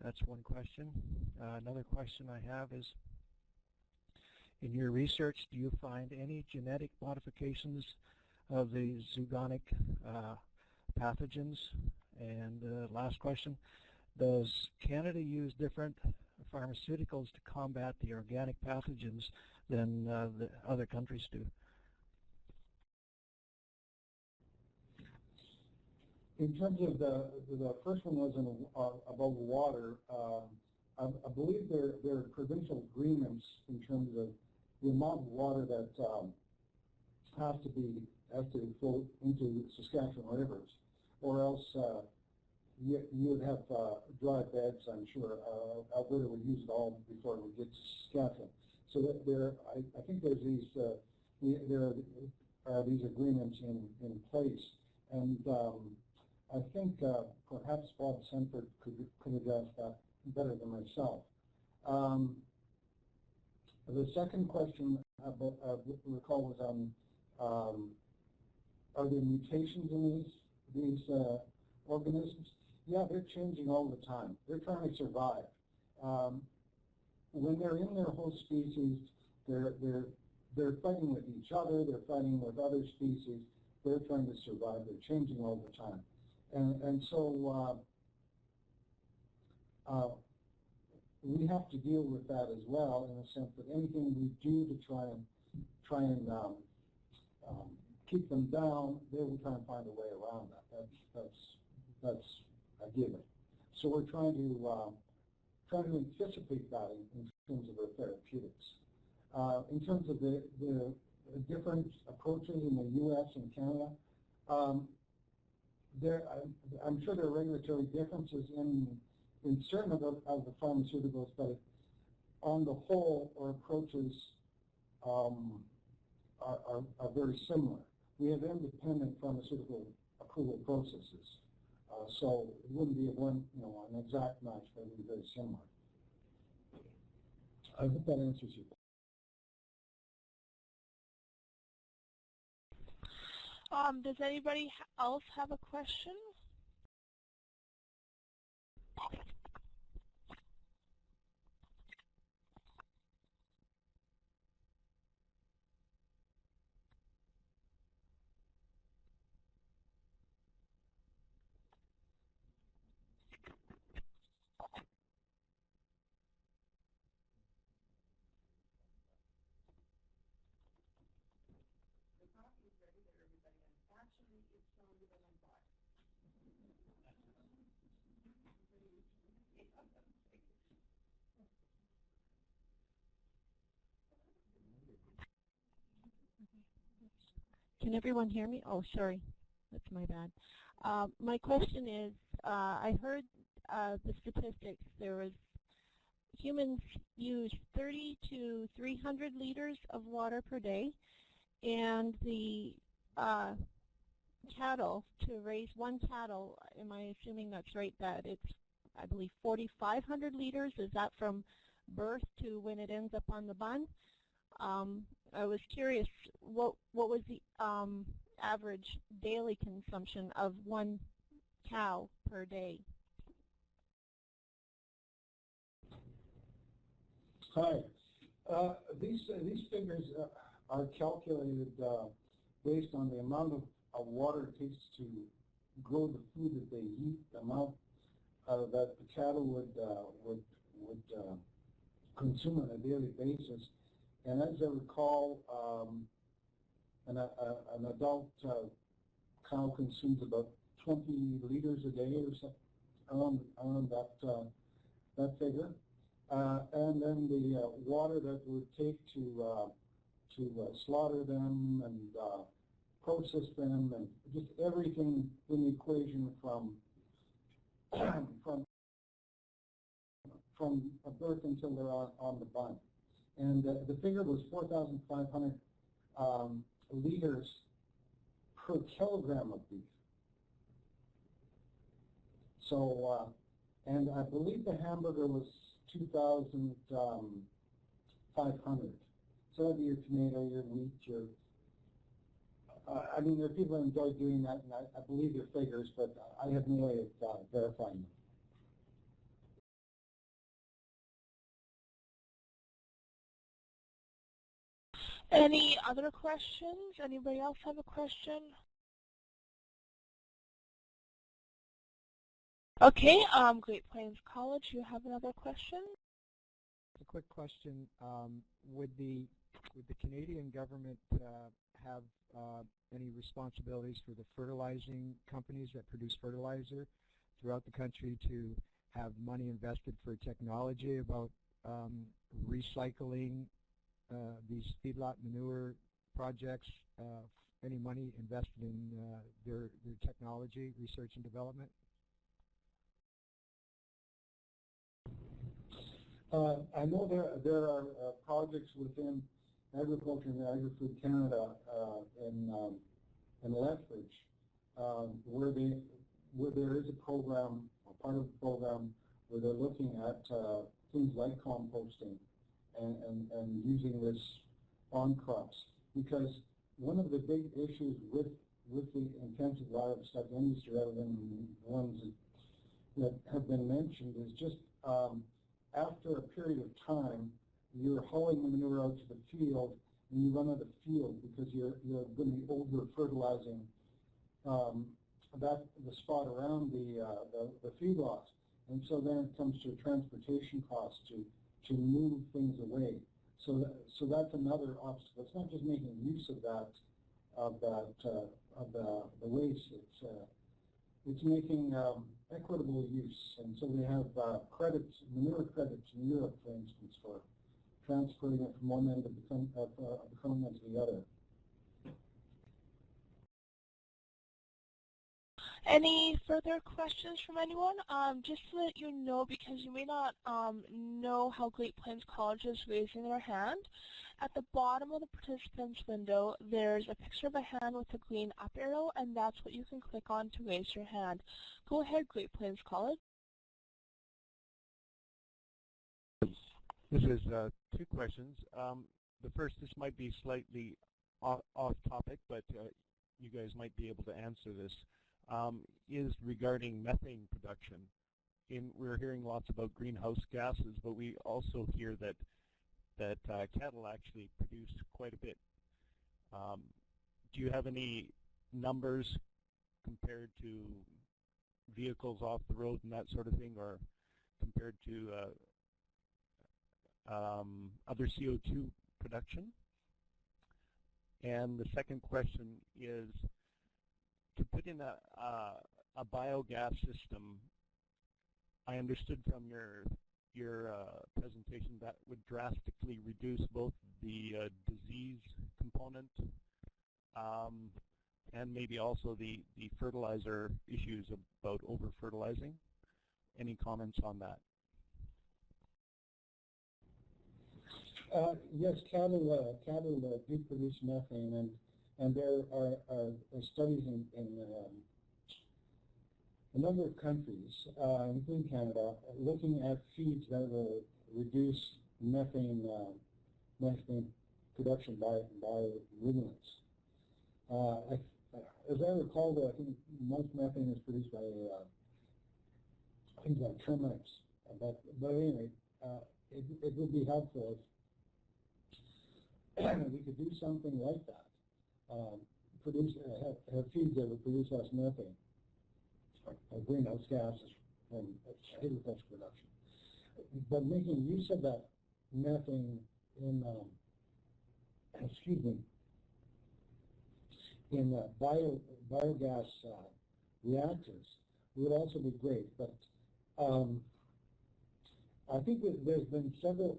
That's one question. Another question I have is, in your research, do you find any genetic modifications of the zoonotic pathogens? And last question, does Canada use different pharmaceuticals to combat the organic pathogens than the other countries do? In terms of the first one was about water, I believe there are provincial agreements in terms of the amount of water that has to flow into Saskatchewan rivers, or else you would have dry beds. I'm sure Alberta would use it all before it would get to Saskatchewan. So that I think there's there are these agreements in place, and I think perhaps Bob Senford could address that better than myself. The second question I recall was on are there mutations in these organisms? Yeah, they're changing all the time. They're trying to survive. When they're in their host species, they're fighting with each other. They're fighting with other species. They're trying to survive. They're changing all the time, and so we have to deal with that as well, in the sense that anything we do to try and keep them down, they will try and find a way around that. That's a given. So we're trying to anticipate that in terms of our therapeutics. In terms of the different approaches in the U.S. and Canada, I'm sure there are regulatory differences in certain of the pharmaceuticals, but on the whole, our approaches are very similar. We have independent pharmaceutical approval processes, so it wouldn't be an exact match, but it would be very similar. I hope that answers you. Does anybody else have a question? Can everyone hear me? Oh, sorry. That's my bad. My question is, I heard the statistics. There was humans use 30 to 300 liters of water per day, and the cattle, to raise one cattle, am I assuming that's right, that it's, I believe, 4,500 liters? Is that from birth to when it ends up on the bun? I was curious, what was the average daily consumption of one cow per day? Hi. These figures are calculated based on the amount of water it takes to grow the food that they eat, the amount that the cattle would consume on a daily basis. And as I recall, an adult cow consumes about 20 liters a day or something, around that figure. And then the water that it would take to slaughter them and process them, and just everything in the equation from birth until they're on the bun. And the figure was 4,500 liters per kilogram of beef. So, and I believe the hamburger was 2,500. So that'd be your tomato, your wheat, your. I mean, there are people who enjoy doing that, and I believe your figures, but I have no way of verifying them. Any other questions? Anybody else have a question? Okay, Great Plains College, you have another question? A quick question. Would the would the Canadian government have any responsibilities for the fertilizing companies that produce fertilizer throughout the country to have money invested for technology about recycling these feedlot manure projects, any money invested in their technology, research and development? I know there are projects within Agriculture and Agri-Food Canada in Lethbridge where there is a program, or part of the program, where they're looking at things like composting and using this on crops. Because one of the big issues with the intensive livestock industry, other than the ones that have been mentioned, is just after a period of time, you're hauling the manure out to the field, and you run out of field because you're going to be over-fertilizing the spot around the feedlots. And so then it comes to transportation costs to move things away. So that's another obstacle. It's not just making use of the waste. It's making equitable use. And so we have credits, manure credits in Europe, for instance, for transferring it from one end of the continent to the other. Any further questions from anyone? Just to let you know, because you may not know how Great Plains College is raising their hand, at the bottom of the participants window, there's a picture of a hand with a green up arrow, and that's what you can click on to raise your hand. Go ahead, Great Plains College. This is two questions. The first, this might be slightly off topic, but you guys might be able to answer this. Is regarding methane production. We're hearing lots about greenhouse gases, but we also hear that cattle actually produce quite a bit. Do you have any numbers compared to vehicles off the road and that sort of thing, or compared to other CO2 production? And the second question is, to put in a biogas system, I understood from your presentation that would drastically reduce both the disease component and maybe also the fertilizer issues about over-fertilizing. Any comments on that? Yes, cattle do produce methane, and there are studies in a number of countries, including Canada, looking at feeds that will reduce methane production by ruminants. As I recall, I think most methane is produced by things like termites. But anyway, it would be helpful if we could do something like that. Have feeds that would produce less methane, or greenhouse gases from agricultural production. But making use of that methane in biogas reactors would also be great. But I think that there's been several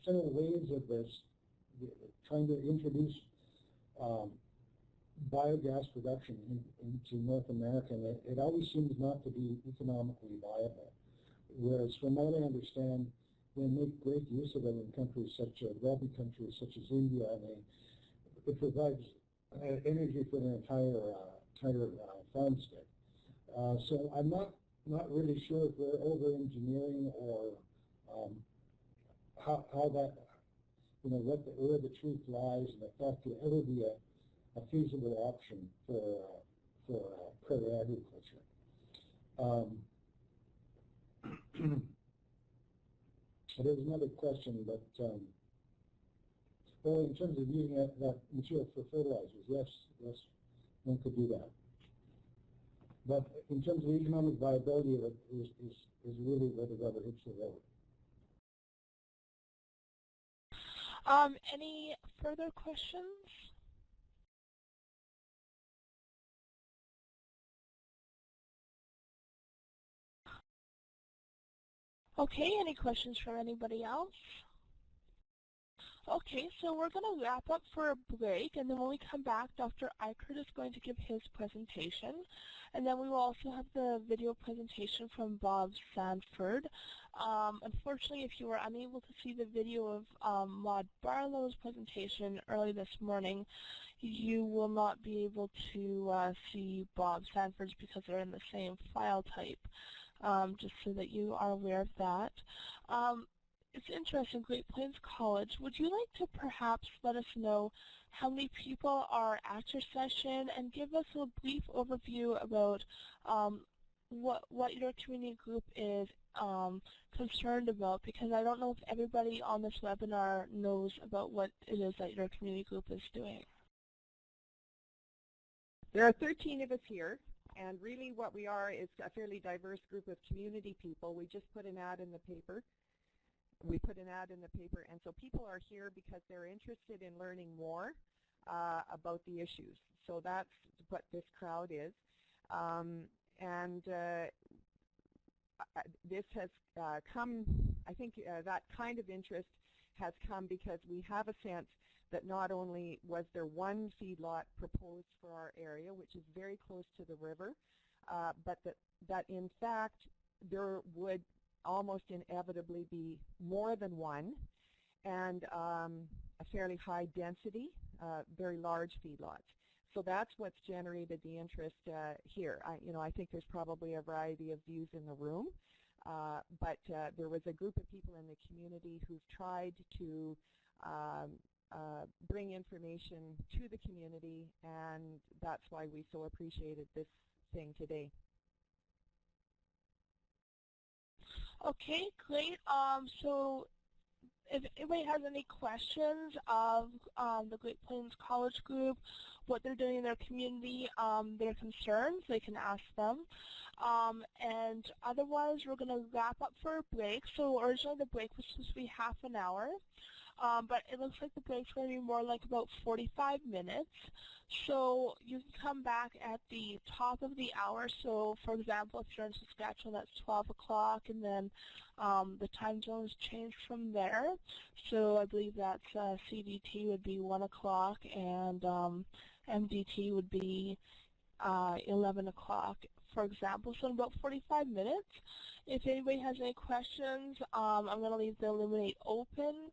waves of this, trying to introduce biogas production into North America, and it always seems not to be economically viable. Whereas from what I understand, they make great use of it in countries wealthy countries such as India, and it provides energy for their entire farmstead. So I'm not really sure if we're over-engineering or how that, where the truth lies, and if that could ever be a feasible option for prairie agriculture. There's another question, but well, in terms of using that material for fertilizers, yes, one could do that. But in terms of the economic viability of it is really where the rubber hits the road. Any further questions? Okay, any questions from anybody else? Okay, so we're going to wrap up for a break, and then when we come back, Dr. Eichert is going to give his presentation, and then we will also have the video presentation from Bob Sanford. Unfortunately, if you were unable to see the video of Maud Barlow's presentation early this morning, you will not be able to see Bob Sanford's because they're in the same file type, just so that you are aware of that. It's interesting, Great Plains College, would you like to perhaps let us know how many people are at your session and give us a brief overview about what your community group is concerned about, because I don't know if everybody on this webinar knows about what it is that your community group is doing. There are 13 of us here, and really what we are is a fairly diverse group of community people. We just put an ad in the paper. And so people are here because they're interested in learning more about the issues. So that's what this crowd is. This has come, I think that kind of interest has come because we have a sense that not only was there one feedlot proposed for our area, which is very close to the river, but that in fact there would almost inevitably be more than one, and a fairly high density, very large feedlots. So that's what's generated the interest here. I think there's probably a variety of views in the room, but there was a group of people in the community who've tried to bring information to the community, and that's why we so appreciated this thing today. Okay, great. So if anybody has any questions of the Great Plains College group, what they're doing in their community, their concerns, they can ask them. And otherwise, we're going to wrap up for a break. So originally the break was supposed to be half an hour, but it looks like the break's going to be more like about 45 minutes. So you can come back at the top of the hour. So for example, if you're in Saskatchewan, that's 12 o'clock, and then the time zones change from there. So I believe that's CDT would be 1 o'clock, and MDT would be 11 o'clock, for example. So in about 45 minutes. If anybody has any questions, I'm going to leave the Illuminate open.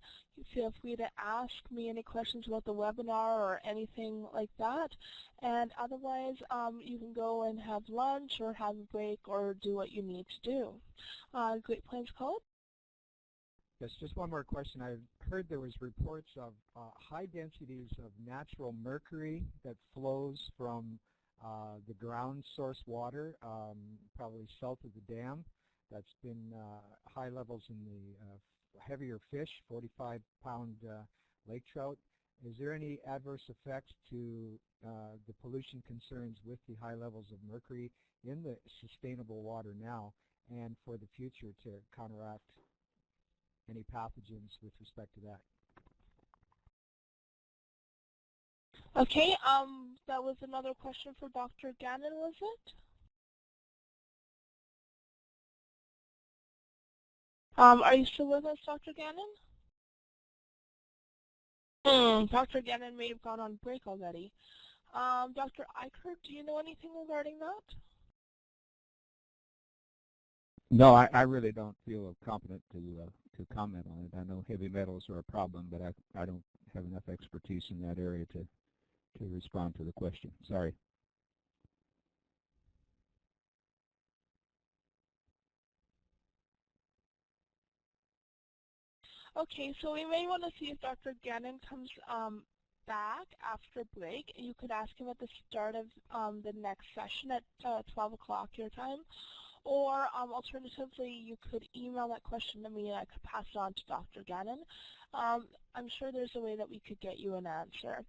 Feel free to ask me any questions about the webinar or anything like that. And otherwise, you can go and have lunch or have a break or do what you need to do. Great Plains College? Yes, just one more question. I heard there was reports of high densities of natural mercury that flows from the ground source water, probably south of the dam. That's been high levels in the heavier fish, 45-pound lake trout. Is there any adverse effects to the pollution concerns with the high levels of mercury in the sustainable water now and for the future to counteract any pathogens with respect to that? Okay, that was another question for Dr. Gannon, was it? Are you still with us, Dr. Gannon? Dr. Gannon may have gone on break already. Dr. Eichert, do you know anything regarding that? No, I really don't feel competent to comment on it. I know heavy metals are a problem, but I don't have enough expertise in that area to respond to the question. Sorry. Okay, so we may want to see if Dr. Gannon comes back after break. You could ask him at the start of the next session at 12 o'clock your time. Or alternatively, you could email that question to me and I could pass it on to Dr. Gannon. I'm sure there's a way that we could get you an answer.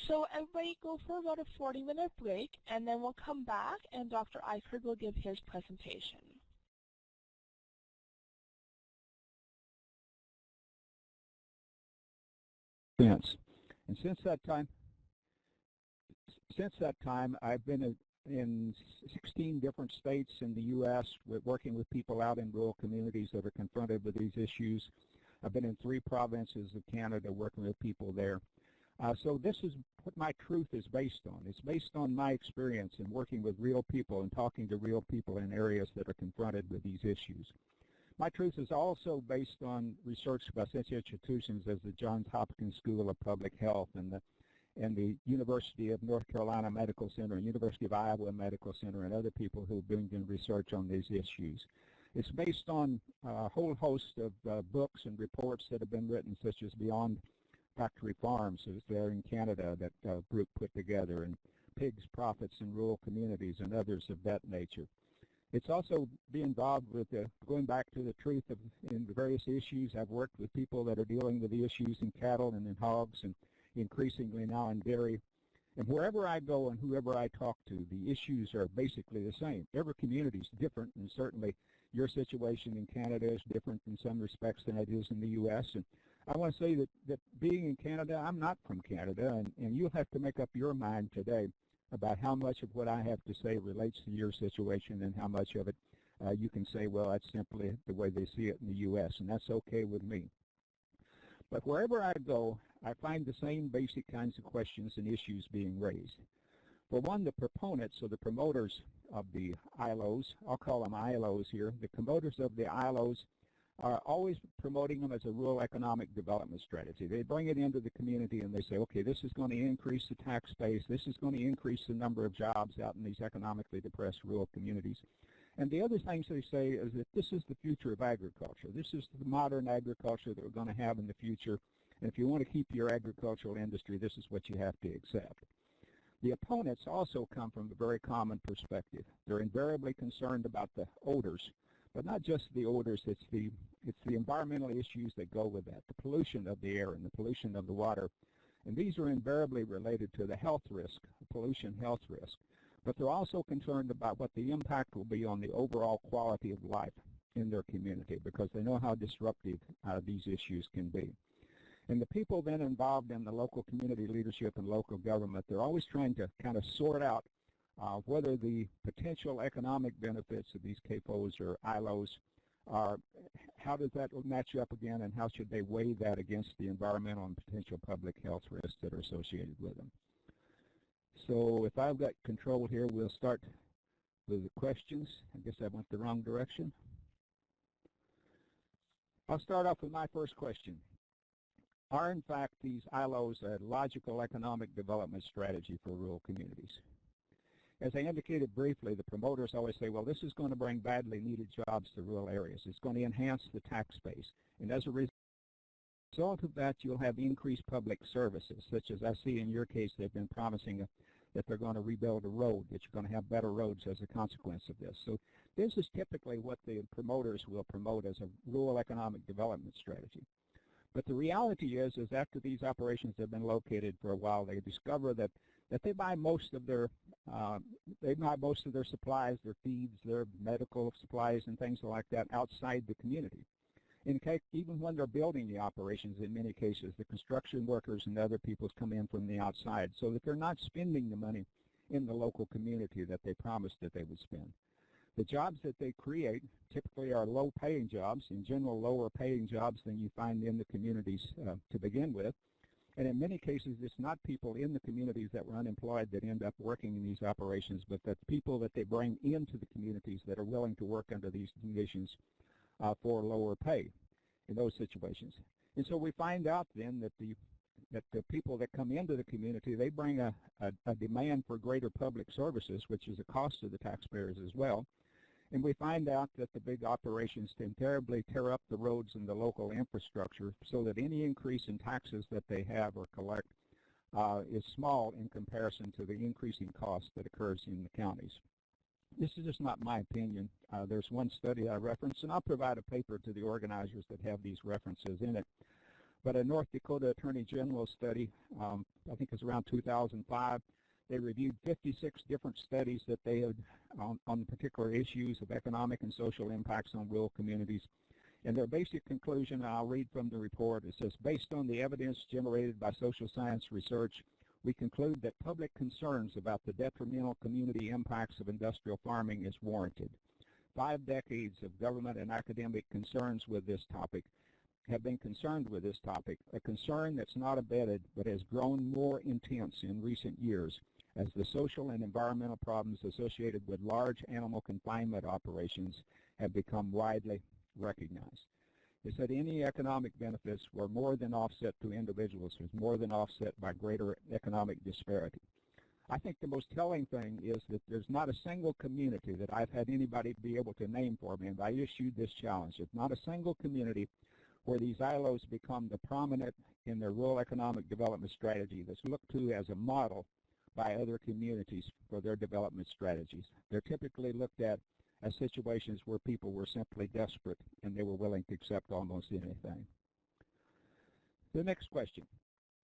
So everybody go for about a 40-minute break, and then we'll come back and Dr. Eichert will give his presentation. fence. And since that time, I've been in 16 different states in the U.S. working with people out in rural communities that are confronted with these issues. I've been in 3 provinces of Canada working with people there. So this is what my truth is based on. It's based on my experience in working with real people and talking to real people in areas that are confronted with these issues. My truth is also based on research by such institutions as the Johns Hopkins School of Public Health and the University of North Carolina Medical Center and University of Iowa Medical Center and other people who have been doing research on these issues. It's based on a whole host of books and reports that have been written, such as Beyond Factory Farms, that was there in Canada, that group put together, and Pigs, Profits in Rural Communities, and others of that nature. It's also be involved with going back to the truth in the various issues. I've worked with people that are dealing with the issues in cattle and in hogs and increasingly now in dairy. And wherever I go and whoever I talk to, the issues are basically the same. Every community is different, and certainly your situation in Canada is different in some respects than it is in the U.S. And I want to say that being in Canada, I'm not from Canada, and you'll have to make up your mind today about how much of what I have to say relates to your situation and how much of it you can say, well, that's simply the way they see it in the U.S., and that's okay with me. But wherever I go, I find the same basic kinds of questions and issues being raised. For one, the proponents or the promoters of the ILOs, I'll call them ILOs here, the promoters of the ILOs are always promoting them as a rural economic development strategy. They bring it into the community and they say, okay, this is going to increase the tax base, this is going to increase the number of jobs out in these economically depressed rural communities. And the other things they say is that this is the future of agriculture. This is the modern agriculture that we're going to have in the future. And if you want to keep your agricultural industry, this is what you have to accept. The opponents also come from a very common perspective. They're invariably concerned about the odors, but not just the odors, it's the environmental issues that go with that, the pollution of the air and the pollution of the water. And these are invariably related to the health risk, the pollution health risk. But they're also concerned about what the impact will be on the overall quality of life in their community, because they know how disruptive these issues can be. And the people then involved in the local community leadership and local government, they're always trying to kind of sort out whether the potential economic benefits of these CAFOs or ILOs are, how does that match up again, and how should they weigh that against the environmental and potential public health risks that are associated with them. So if I've got control here, we'll start with the questions. I guess I went the wrong direction. I'll start off with my first question. Are, in fact, these ILOs a logical economic development strategy for rural communities? As I indicated briefly, the promoters always say, well, this is going to bring badly needed jobs to rural areas. It's going to enhance the tax base. And as a result of that, you'll have increased public services, such as I see in your case, they've been promising that they're going to rebuild a road, that you're going to have better roads as a consequence of this. So this is typically what the promoters will promote as a rural economic development strategy. But the reality is after these operations have been located for a while, they discover that they buy most of their supplies, their feeds, their medical supplies, and things like that outside the community. In fact, even when they're building the operations, in many cases, the construction workers and other people come in from the outside, so that they're not spending the money in the local community that they promised that they would spend. The jobs that they create typically are low-paying jobs, in general lower-paying jobs than you find in the communities to begin with. And in many cases, it's not people in the communities that were unemployed that end up working in these operations, but that's people that they bring into the communities that are willing to work under these conditions for lower pay in those situations. And so we find out then that the people that come into the community, they bring a demand for greater public services, which is a cost to the taxpayers as well. And we find out that the big operations can terribly tear up the roads and the local infrastructure, so that any increase in taxes that they have or collect is small in comparison to the increasing cost that occurs in the counties. This is just not my opinion. There's one study I referenced, and I'll provide a paper to the organizers that have these references in it. But a North Dakota Attorney General study, I think it's around 2005, they reviewed 56 different studies that they had on particular issues of economic and social impacts on rural communities. In their basic conclusion, I'll read from the report, it says, based on the evidence generated by social science research, we conclude that public concerns about the detrimental community impacts of industrial farming is warranted. 5 decades of government and academic concerns with this topic have been concerned with this topic, a concern that's not abated but has grown more intense in recent years as the social and environmental problems associated with large animal confinement operations have become widely recognized. It said any economic benefits were more than offset to individuals, was more than offset by greater economic disparity. I think the most telling thing is that there's not a single community that I've had anybody be able to name for me, and I issued this challenge. There's not a single community where these ILOs become the prominent in their rural economic development strategy that's looked to as a model by other communities for their development strategies. They're typically looked at as situations where people were simply desperate and they were willing to accept almost anything. The next question.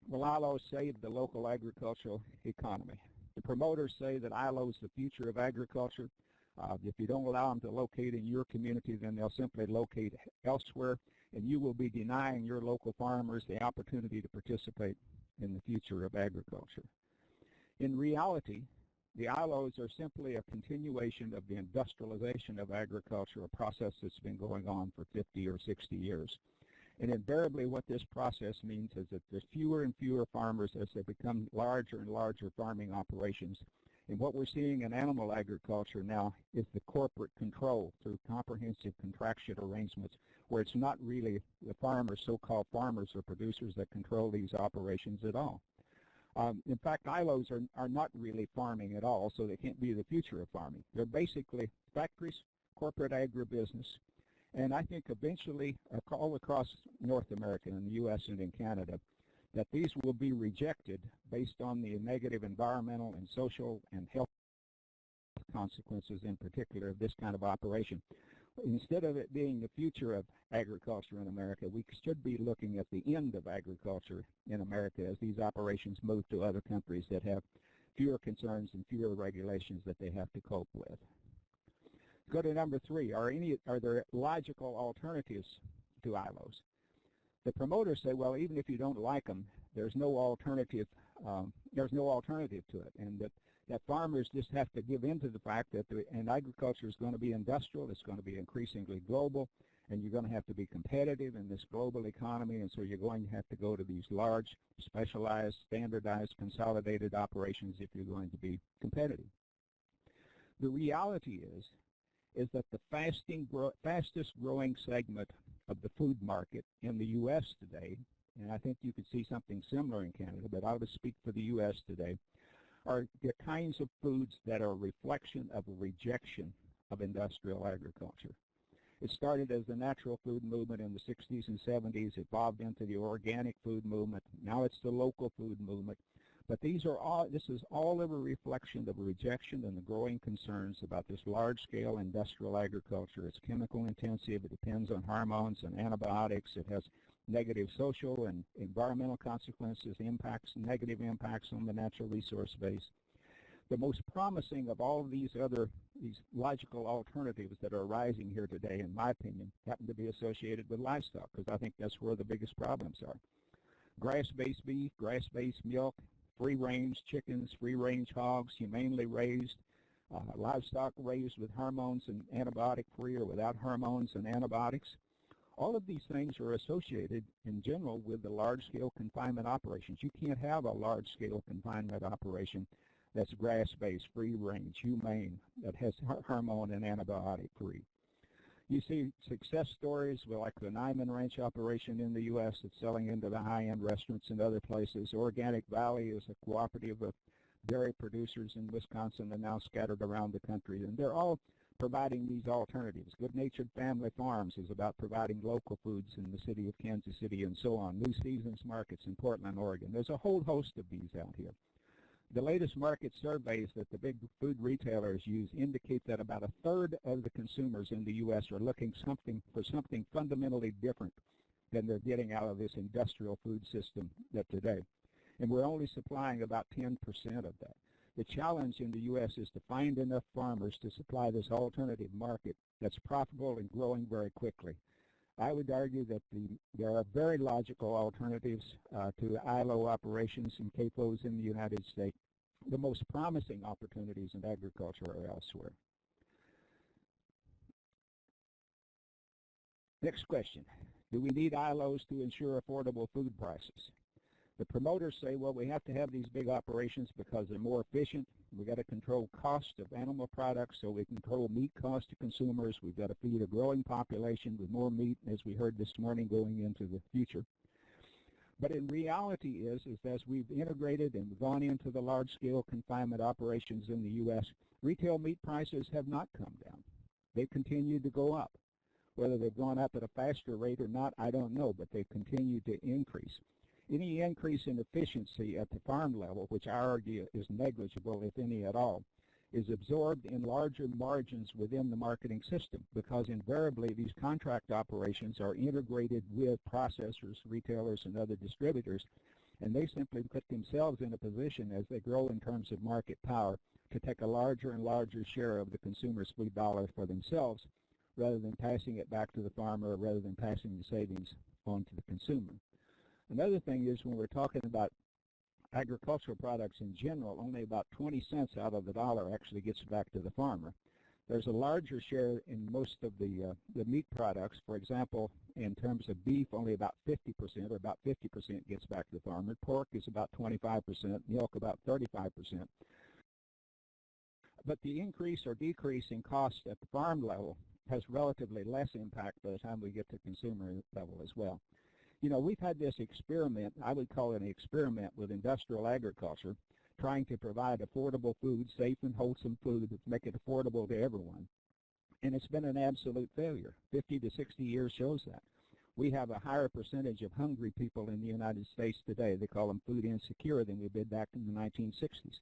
Will ILOs save the local agricultural economy? The promoters say that ILO is the future of agriculture. If you don't allow them to locate in your community, then they'll simply locate elsewhere, and you will be denying your local farmers the opportunity to participate in the future of agriculture. In reality, the ILOs are simply a continuation of the industrialization of agriculture, a process that's been going on for 50 or 60 years. And invariably what this process means is that there's fewer and fewer farmers as they become larger and larger farming operations. And what we're seeing in animal agriculture now is the corporate control through comprehensive contraction arrangements where it's not really the farmers, so-called farmers or producers that control these operations at all. In fact, ILOs are not really farming at all, so they can't be the future of farming. They're basically factories, corporate agribusiness, and I think eventually all across North America, in the U.S. and in Canada, that these will be rejected based on the negative environmental and social and health consequences in particular of this kind of operation. Instead of it being the future of agriculture in America, we should be looking at the end of agriculture in America as these operations move to other countries that have fewer concerns and fewer regulations that they have to cope with. Go to number 3. Are there logical alternatives to ILOs? The promoters say, well, even if you don't like them, there's no alternative. There's no alternative to it, and that farmers just have to give in to the fact that and agriculture is going to be industrial, it's going to be increasingly global, and you're going to have to be competitive in this global economy, and so you're going to have to go to these large, specialized, standardized, consolidated operations if you're going to be competitive. The reality is that the fastest growing segment of the food market in the U.S. today, and I think you could see something similar in Canada, but I would speak for the U.S. today, are the kinds of foods that are a reflection of a rejection of industrial agriculture. It started as the natural food movement in the 60s and 70s, evolved into the organic food movement. Now it's the local food movement. But this is all of a reflection of a rejection and the growing concerns about this large-scale industrial agriculture. It's chemical intensive. It depends on hormones and antibiotics. It has negative social and environmental consequences, negative impacts on the natural resource base. The most promising of all of these logical alternatives that are arising here today, in my opinion, happen to be associated with livestock, because I think that's where the biggest problems are. Grass-based beef, grass-based milk, free-range chickens, free-range hogs, humanely raised, livestock raised with hormones and antibiotic-free or without hormones and antibiotics. All of these things are associated in general with the large-scale confinement operations. You can't have a large-scale confinement operation that's grass-based, free-range, humane, that has hormone and antibiotic-free. You see success stories like the Nyman Ranch operation in the U.S. that's selling into the high-end restaurants and other places. Organic Valley is a cooperative of dairy producers in Wisconsin and now scattered around the country. And they're all providing these alternatives. Good-Natured Family Farms is about providing local foods in the city of Kansas City and so on. New Seasons Markets in Portland, Oregon. There's a whole host of these out here. The latest market surveys that the big food retailers use indicate that about a third of the consumers in the U.S. are looking for something fundamentally different than they're getting out of this industrial food system today. And we're only supplying about 10% of that. The challenge in the U.S. is to find enough farmers to supply this alternative market that's profitable and growing very quickly. I would argue that there are very logical alternatives to ILO operations and CAFOs in the United States. The most promising opportunities in agriculture are elsewhere. Next question. Do we need ILOs to ensure affordable food prices? The promoters say, well, we have to have these big operations because they're more efficient. We've got to control cost of animal products so we control meat cost to consumers. We've got to feed a growing population with more meat, as we heard this morning, going into the future. But in reality is as we've integrated and gone into the large-scale confinement operations in the U.S., retail meat prices have not come down. They've continued to go up. Whether they've gone up at a faster rate or not, I don't know, but they've continued to increase. Any increase in efficiency at the farm level, which I argue is negligible, if any at all, is absorbed in larger margins within the marketing system because invariably these contract operations are integrated with processors, retailers, and other distributors, and they simply put themselves in a position as they grow in terms of market power to take a larger and larger share of the consumer's food dollar for themselves rather than passing it back to the farmer, rather than passing the savings on to the consumer. Another thing is when we're talking about agricultural products in general, only about 20 cents out of the dollar actually gets back to the farmer. There's a larger share in most of the meat products. For example, in terms of beef, only about 50% or about 50% gets back to the farmer. Pork is about 25%, milk about 35%. But the increase or decrease in cost at the farm level has relatively less impact by the time we get to consumer level as well. You know, we've had this experiment, I would call it an experiment with industrial agriculture, trying to provide affordable food, safe and wholesome food, to make it affordable to everyone. And it's been an absolute failure. 50 to 60 years shows that. We have a higher percentage of hungry people in the United States today. They call them food insecure than we did back in the 1960s.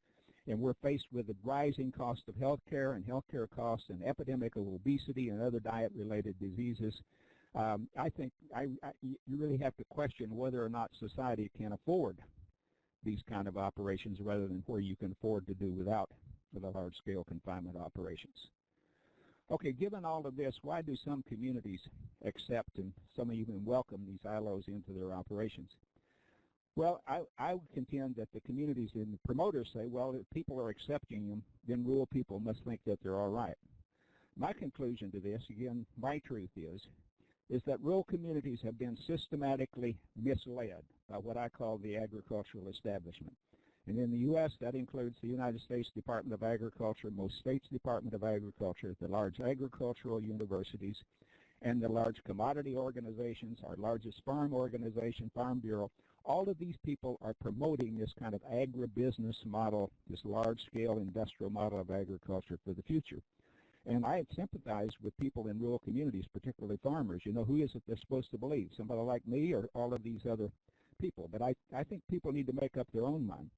And we're faced with the rising cost of health care and healthcare costs and epidemic of obesity and other diet-related diseases. I think you really have to question whether or not society can afford these kind of operations rather than where you can afford to do without the large-scale confinement operations. Okay, given all of this, why do some communities accept and some even welcome these ILOs into their operations? Well, I would contend that the communities and the promoters say, well, if people are accepting them, then rural people must think that they're all right. My conclusion to this, again, my truth is that rural communities have been systematically misled by what I call the agricultural establishment. And in the U.S., that includes the United States Department of Agriculture, most states' Department of Agriculture, the large agricultural universities, and the large commodity organizations, our largest farm organization, Farm Bureau. All of these people are promoting this kind of agribusiness model, this large-scale industrial model of agriculture for the future. And I sympathize with people in rural communities, particularly farmers. You know, who is it they're supposed to believe? Somebody like me or all of these other people? But I think people need to make up their own mind.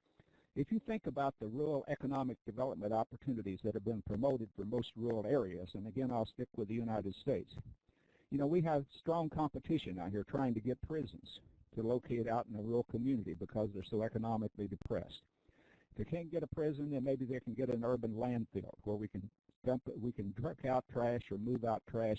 If you think about the rural economic development opportunities that have been promoted for most rural areas, and again, I'll stick with the United States, you know, we have strong competition out here trying to get prisons to locate out in a rural community because they're so economically depressed. If they can't get a prison, then maybe they can get an urban landfill where we can truck out trash or move out trash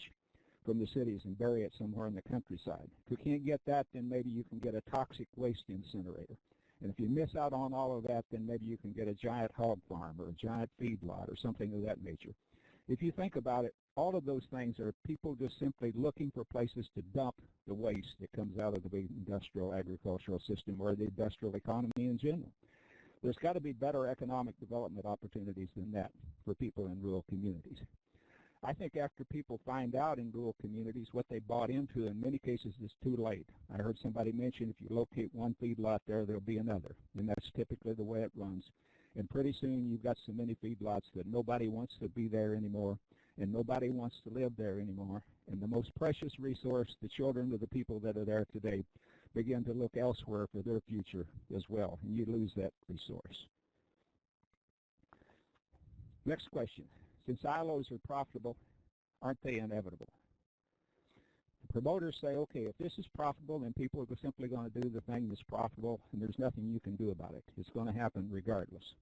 from the cities and bury it somewhere in the countryside. If you can't get that, then maybe you can get a toxic waste incinerator. And if you miss out on all of that, then maybe you can get a giant hog farm or a giant feedlot or something of that nature. If you think about it, all of those things are people just simply looking for places to dump the waste that comes out of the big industrial agricultural system or the industrial economy in general. There's got to be better economic development opportunities than that for people in rural communities. I think after people find out in rural communities what they bought into, in many cases it's too late. I heard somebody mention if you locate one feedlot there, there'll be another. And that's typically the way it runs. And pretty soon you've got so many feedlots that nobody wants to be there anymore and nobody wants to live there anymore. And the most precious resource, the children of the people that are there today, begin to look elsewhere for their future as well, and you lose that resource. Next question. Since ILOs are profitable, aren't they inevitable? The promoters say, okay, if this is profitable, then people are simply going to do the thing that's profitable, and there's nothing you can do about it. It's going to happen regardless.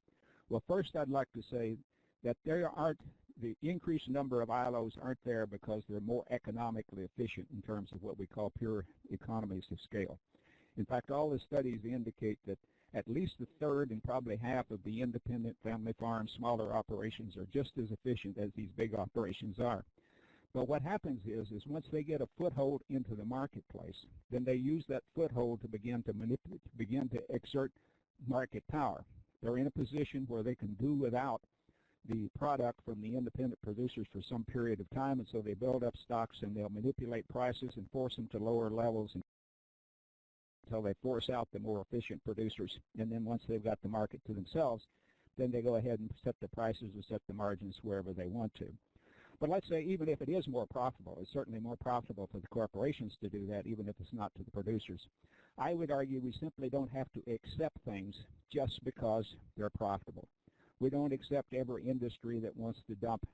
Well, first I'd like to say that there aren't the increased number of ILOs aren't there because they're more economically efficient in terms of what we call pure economies of scale. In fact, all the studies indicate that at least a third and probably half of the independent family farms, smaller operations, are just as efficient as these big operations are. But what happens is once they get a foothold into the marketplace, then they use that foothold to begin to manipulate, begin to exert market power. They're in a position where they can do without the product from the independent producers for some period of time, and so they build up stocks and they'll manipulate prices and force them to lower levels until they force out the more efficient producers. And then once they've got the market to themselves, then they go ahead and set the prices or set the margins wherever they want to. But let's say even if it is more profitable, it's certainly more profitable for the corporations to do that, even if it's not to the producers. I would argue we simply don't have to accept things just because they're profitable. We don't accept every industry that wants to dump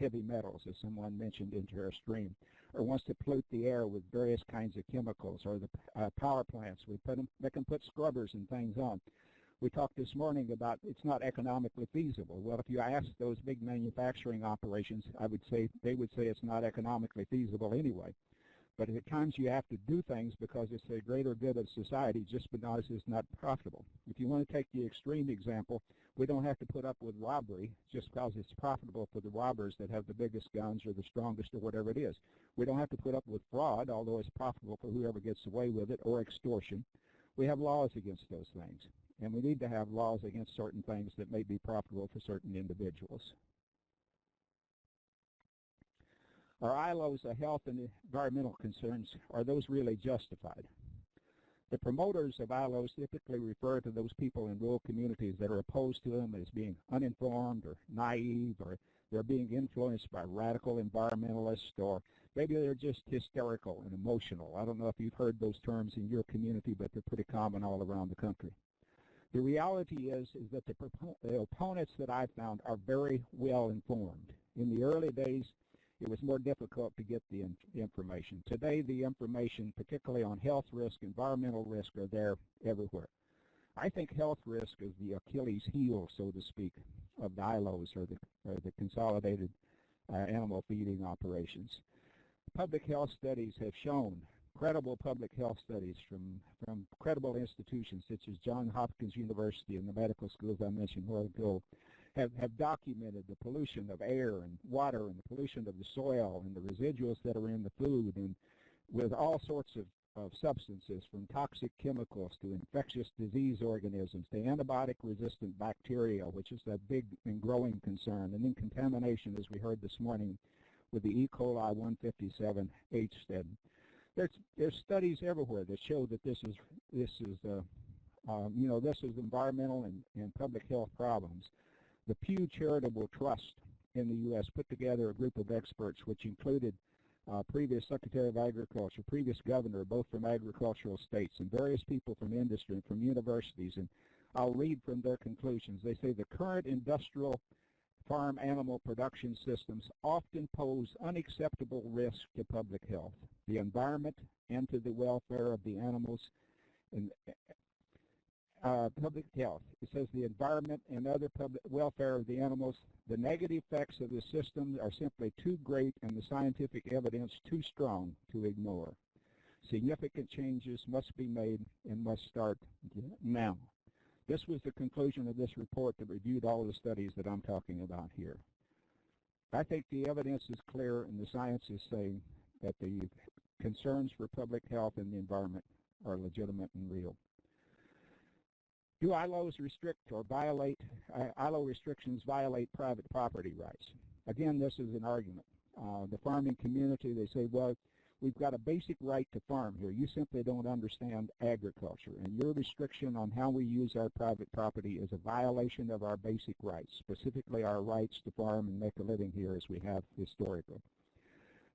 heavy metals, as someone mentioned, into our stream, or wants to pollute the air with various kinds of chemicals, or the power plants. They can put scrubbers and things on. We talked this morning about it's not economically feasible. Well, if you ask those big manufacturing operations, they would say it's not economically feasible anyway. But at times you have to do things because it's the greater good of society just because it's not profitable. If you want to take the extreme example, we don't have to put up with robbery just because it's profitable for the robbers that have the biggest guns or the strongest or whatever it is. We don't have to put up with fraud, although it's profitable for whoever gets away with it, or extortion. We have laws against those things. And we need to have laws against certain things that may be profitable for certain individuals. Are ILO's health and environmental concerns, are those really justified? The promoters of ILOs typically refer to those people in rural communities that are opposed to them as being uninformed or naive, or they're being influenced by radical environmentalists, or maybe they're just hysterical and emotional. I don't know if you've heard those terms in your community, but they're pretty common all around the country. The reality is that the opponents that I've found are very well informed. In the early days, it was more difficult to get the information. Today, the information, particularly on health risk, environmental risk, are there everywhere. I think health risk is the Achilles heel, so to speak, of the ILOs, or the consolidated animal feeding operations. Public health studies have shown, credible public health studies from credible institutions such as Johns Hopkins University and the medical schools I mentioned a while ago, have documented the pollution of air and water and the pollution of the soil and the residuals that are in the food, and with all sorts of substances, from toxic chemicals to infectious disease organisms to antibiotic-resistant bacteria, which is a big and growing concern, and then contamination, as we heard this morning, with the E. coli 157H. There's studies everywhere that show that this is environmental and public health problems. The Pew Charitable Trust in the U.S. put together a group of experts which included previous Secretary of Agriculture, previous governor, both from agricultural states, and various people from industry and from universities. And I'll read from their conclusions. They say the current industrial farm animal production systems often pose unacceptable risk to public health, the environment, and to the welfare of the animals. And public health. It says the environment and other public welfare of the animals. The negative effects of the system are simply too great and the scientific evidence too strong to ignore. Significant changes must be made and must start now. This was the conclusion of this report that reviewed all the studies that I'm talking about here. I think the evidence is clear and the science is saying that the concerns for public health and the environment are legitimate and real. Do ILOs restrict or violate, ILO restrictions violate private property rights? Again, this is an argument. The farming community, they say, well, we've got a basic right to farm here. You simply don't understand agriculture, and your restriction on how we use our private property is a violation of our basic rights, specifically our rights to farm and make a living here as we have historically.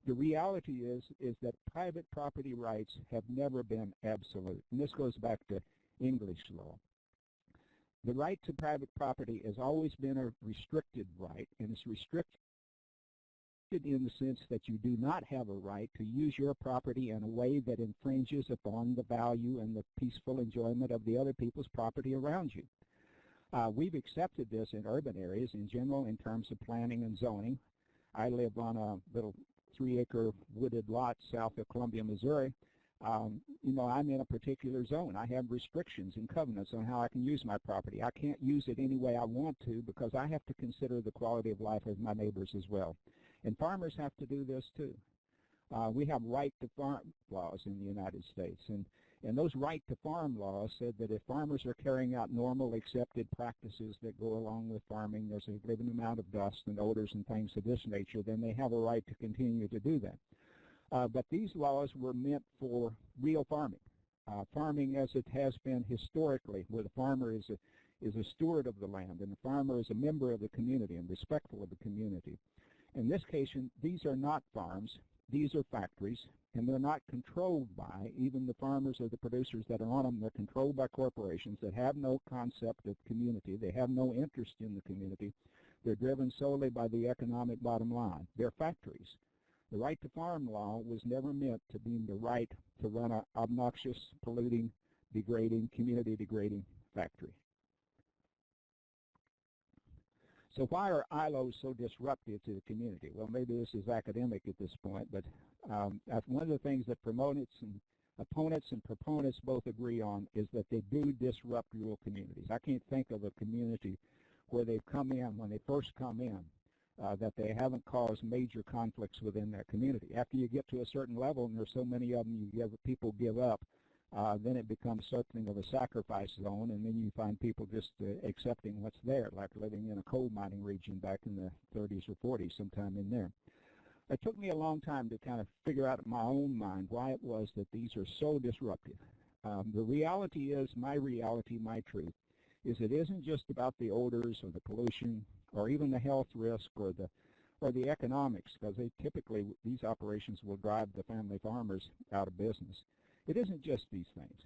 The reality is that private property rights have never been absolute, and this goes back to English law. The right to private property has always been a restricted right, and it's restricted in the sense that you do not have a right to use your property in a way that infringes upon the value and the peaceful enjoyment of the other people's property around you. We've accepted this in urban areas in general in terms of planning and zoning. I live on a little 3-acre wooded lot south of Columbia, Missouri. You know, I'm in a particular zone. I have restrictions and covenants on how I can use my property. I can't use it any way I want to because I have to consider the quality of life of my neighbors as well. And farmers have to do this too. We have right to farm laws in the United States, and those right to farm laws said that if farmers are carrying out normal accepted practices that go along with farming, there's a given amount of dust and odors and things of this nature, then they have a right to continue to do that. But these laws were meant for real farming, farming as it has been historically, where the farmer is a steward of the land and the farmer is a member of the community and respectful of the community. In this case, these are not farms. These are factories, and they're not controlled by even the farmers or the producers that are on them. They're controlled by corporations that have no concept of community. They have no interest in the community. They're driven solely by the economic bottom line. They're factories. The right to farm law was never meant to be the right to run an obnoxious, polluting, degrading, community-degrading factory. So why are ILOs so disruptive to the community? Well, maybe this is academic at this point, but one of the things that opponents and proponents both agree on is that they do disrupt rural communities. I can't think of a community where they've come in, when they first come in, that they haven't caused major conflicts within that community. After you get to a certain level, and there's so many of them, people give up, then it becomes something of a sacrifice zone, and then you find people just accepting what's there, like living in a coal mining region back in the 30s or 40s, sometime in there. It took me a long time to kind of figure out in my own mind why it was that these are so disruptive. The reality is, my reality, my truth, is it isn't just about the odors or the pollution or even the health risk or the economics, because these operations will drive the family farmers out of business. It isn't just these things.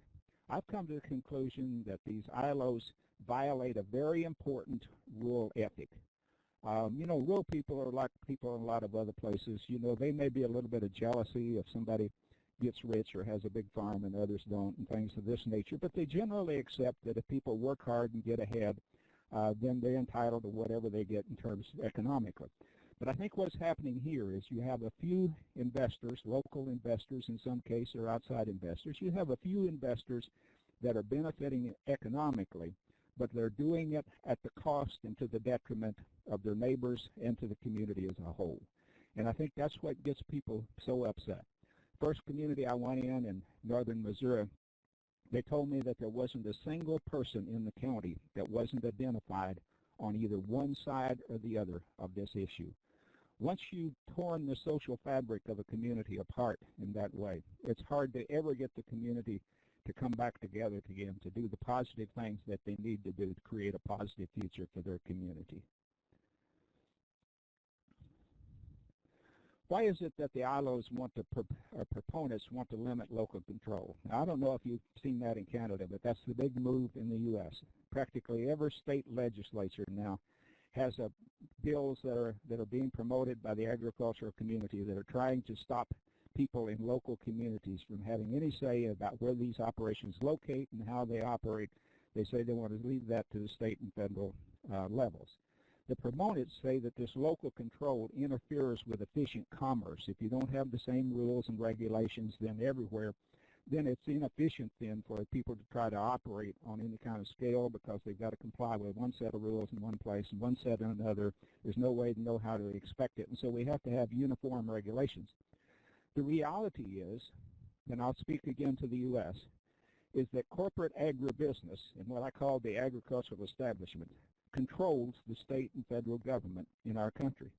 I've come to the conclusion that these ILOs violate a very important rural ethic. You know, rural people are like people in a lot of other places. You know, they may be a little bit of jealousy if somebody gets rich or has a big farm and others don't and things of this nature, but they generally accept that if people work hard and get ahead, then they're entitled to whatever they get in terms of economically. But I think what's happening here is you have a few investors, local investors in some case, or outside investors. You have a few investors that are benefiting economically, but they're doing it at the cost and to the detriment of their neighbors and to the community as a whole. And I think that's what gets people so upset. First community I went in northern Missouri, they told me that there wasn't a single person in the county that wasn't identified on either one side or the other of this issue. Once you've torn the social fabric of a community apart in that way, it's hard to ever get the community to come back together again to do the positive things that they need to do to create a positive future for their community. Why is it that the ILOs proponents want to limit local control? Now, I don't know if you've seen that in Canada, but that's the big move in the U.S. Practically every state legislature now has bills that are being promoted by the agricultural community that are trying to stop people in local communities from having any say about where these operations locate and how they operate. They say they want to leave that to the state and federal levels. The proponents say that this local control interferes with efficient commerce. If you don't have the same rules and regulations then everywhere, then it's inefficient then for people to try to operate on any kind of scale because they've got to comply with one set of rules in one place and one set in another. There's no way to know how to expect it, and so we have to have uniform regulations. The reality is, and I'll speak again to the U.S., is that corporate agribusiness, and what I call the agricultural establishment, controls the state and federal government in our country.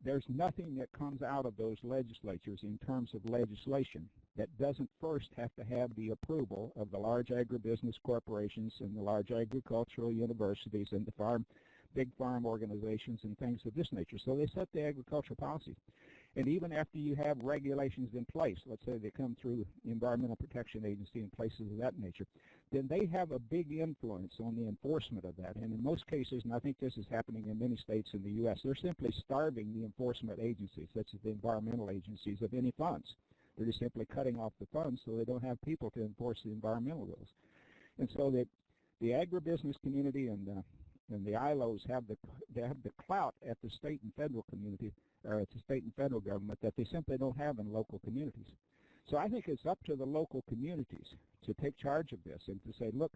There's nothing that comes out of those legislatures in terms of legislation that doesn't first have to have the approval of the large agribusiness corporations and the large agricultural universities and the big farm organizations and things of this nature. So they set the agricultural policy. And even after you have regulations in place, let's say they come through the Environmental Protection Agency and places of that nature, then they have a big influence on the enforcement of that. And in most cases, and I think this is happening in many states in the U.S., they're simply starving the enforcement agencies, such as the environmental agencies, of any funds. They're just simply cutting off the funds so they don't have people to enforce the environmental rules. And so that The agribusiness community and the ILOs have the clout at the state and federal community, or at the state and federal government, that they simply don't have in local communities. So I think it's up to the local communities to take charge of this and to say, look,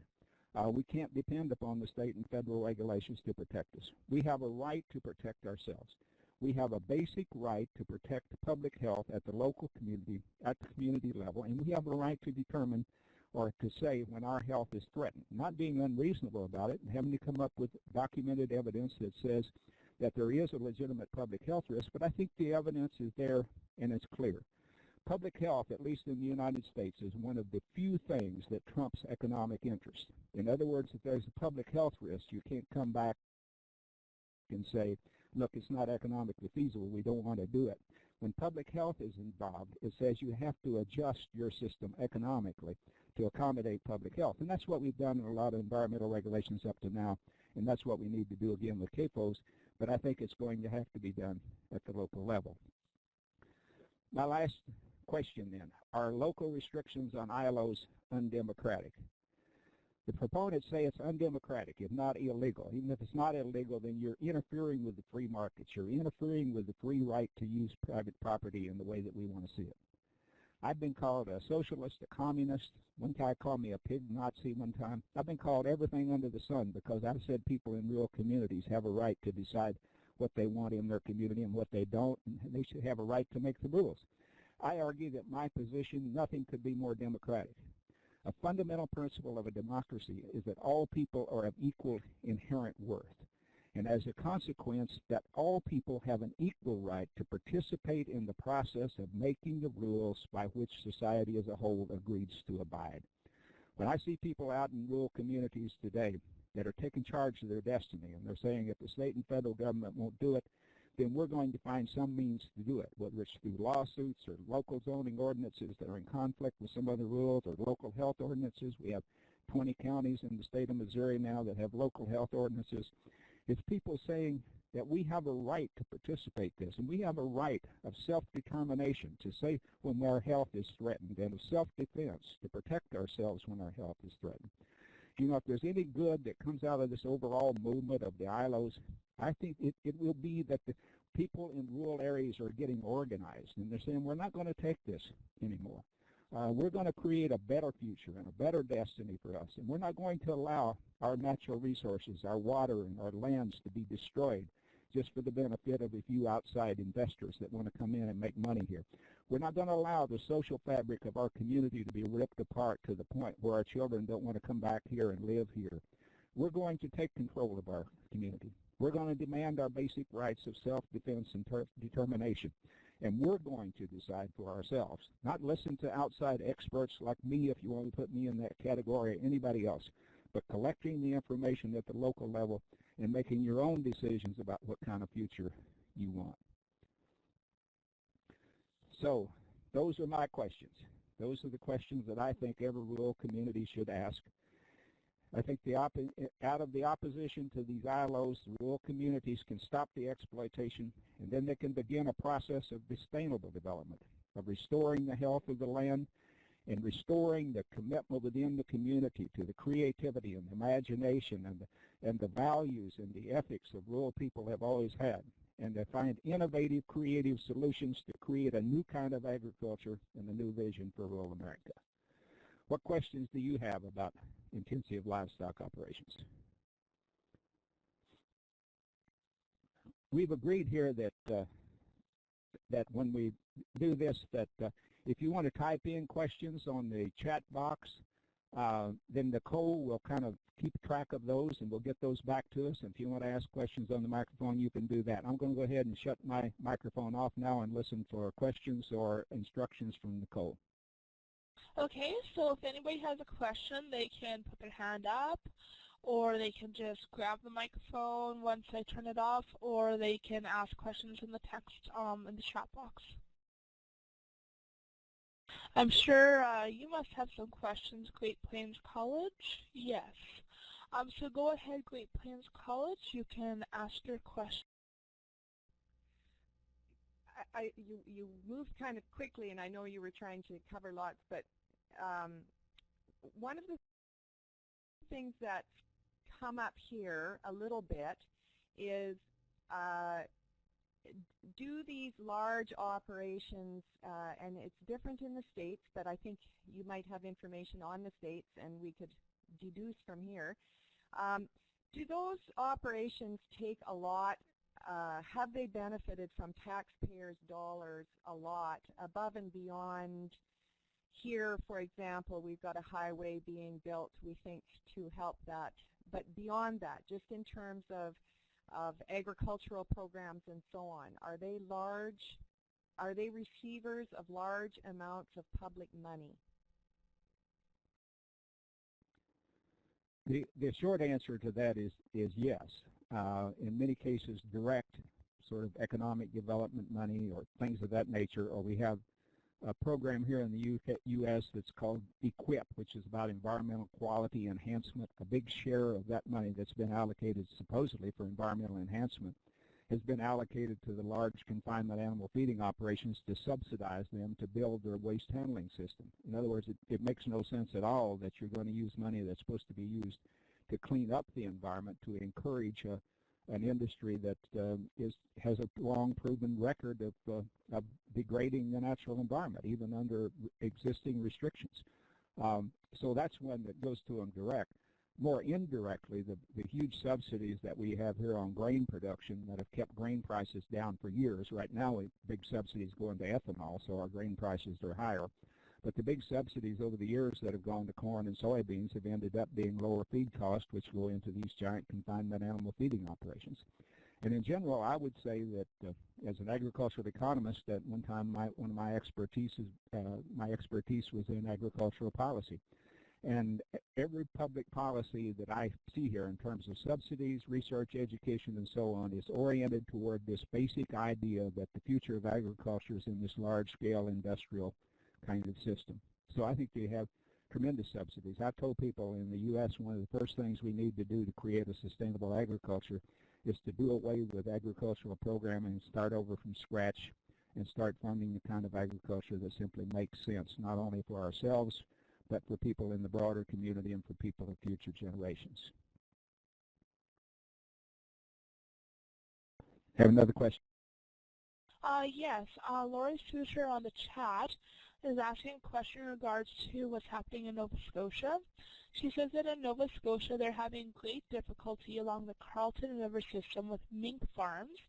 we can't depend upon the state and federal regulations to protect us. We have a right to protect ourselves. We have a basic right to protect public health at the local community, at the community level, and we have a right to determine or to say when our health is threatened, not being unreasonable about it and having to come up with documented evidence that says that there is a legitimate public health risk, but I think the evidence is there and it's clear. Public health, at least in the United States, is one of the few things that trumps economic interest. In other words, if there's a public health risk, you can't come back and say, look, it's not economically feasible, we don't want to do it. When public health is involved, it says you have to adjust your system economically to accommodate public health. And that's what we've done in a lot of environmental regulations up to now, and that's what we need to do again with CAFOs, but I think it's going to have to be done at the local level. My last question then, are local restrictions on ILOs undemocratic? The proponents say it's undemocratic, if not illegal. Even if it's not illegal, then you're interfering with the free markets. You're interfering with the free right to use private property in the way that we want to see it. I've been called a socialist, a communist. One guy called me a pig Nazi one time. I've been called everything under the sun because I've said people in rural communities have a right to decide what they want in their community and what they don't, and they should have a right to make the rules. I argue that my position, nothing could be more democratic. A fundamental principle of a democracy is that all people are of equal inherent worth, and as a consequence that all people have an equal right to participate in the process of making the rules by which society as a whole agrees to abide. When I see people out in rural communities today that are taking charge of their destiny and they're saying if the state and federal government won't do it, then we're going to find some means to do it, whether it's through lawsuits or local zoning ordinances that are in conflict with some other rules or local health ordinances. We have 20 counties in the state of Missouri now that have local health ordinances. It's people saying that we have a right to participate in this, and we have a right of self-determination to say when our health is threatened and of self-defense to protect ourselves when our health is threatened. You know, if there's any good that comes out of this overall movement of the ILOs, I think it will be that the people in rural areas are getting organized, and they're saying we're not going to take this anymore. We're going to create a better future and a better destiny for us, and we're not going to allow our natural resources, our water and our lands to be destroyed just for the benefit of a few outside investors that want to come in and make money here. We're not going to allow the social fabric of our community to be ripped apart to the point where our children don't want to come back here and live here. We're going to take control of our community. We're going to demand our basic rights of self-defense and determination. And we're going to decide for ourselves, not listen to outside experts like me, if you want to put me in that category, or anybody else, but collecting the information at the local level and making your own decisions about what kind of future you want. So those are my questions. Those are the questions that I think every rural community should ask. I think out of the opposition to these ILOs, the rural communities can stop the exploitation, and then they can begin a process of sustainable development, of restoring the health of the land and restoring the commitment within the community to the creativity and imagination and the values and the ethics of rural people have always had, and to find innovative, creative solutions to create a new kind of agriculture and a new vision for rural America. What questions do you have about intensive livestock operations? We've agreed here that that when we do this, that if you want to type in questions on the chat box, then Nicole will kind of keep track of those and we'll get those back to us. And if you want to ask questions on the microphone, you can do that. I'm going to go ahead and shut my microphone off now and listen for questions or instructions from Nicole. Okay, so if anybody has a question, they can put their hand up, or they can just grab the microphone once I turn it off, or they can ask questions in the text in the chat box. I'm sure you must have some questions, Great Plains College. Yes. So go ahead, Great Plains College. You can ask your question. You moved kind of quickly, and I know you were trying to cover lots, but one of the things that come up here a little bit is do these large operations, and it's different in the States, but I think you might have information on the States and we could deduce from here. Do those operations take a lot, have they benefited from taxpayers' dollars a lot above and beyond? Here, for example, we've got a highway being built, we think, to help that. But beyond that, just in terms of agricultural programs and so on, are they large? Are they receivers of large amounts of public money? The short answer to that is yes. In many cases, direct sort of economic development money or things of that nature, or we have a program here in the U.S. that's called EQIP, which is about environmental quality enhancement. A big share of that money that's been allocated supposedly for environmental enhancement has been allocated to the large confinement animal feeding operations to subsidize them to build their waste handling system. In other words, it makes no sense at all that you're going to use money that's supposed to be used to clean up the environment to encourage an industry that has a long proven record of degrading the natural environment, even under existing restrictions. So that's one that goes to them direct. More indirectly, the huge subsidies that we have here on grain production that have kept grain prices down for years. Right now, big subsidies go into ethanol, so our grain prices are higher. But the big subsidies over the years that have gone to corn and soybeans have ended up being lower feed costs, which go into these giant confinement animal feeding operations. And in general, I would say that as an agricultural economist, at one time one of my expertise was in agricultural policy. And every public policy that I see here in terms of subsidies, research, education, and so on is oriented toward this basic idea that the future of agriculture is in this large-scale industrial kind of system. So I think they have tremendous subsidies. I've told people in the U.S. one of the first things we need to do to create a sustainable agriculture is to do away with agricultural programming and start over from scratch and start funding the kind of agriculture that simply makes sense, not only for ourselves, but for people in the broader community and for people of future generations. Have another question? Yes, Lori Souter on the chat is asking a question in regards to what's happening in Nova Scotia. She says that in Nova Scotia they're having great difficulty along the Carleton River system with mink farms,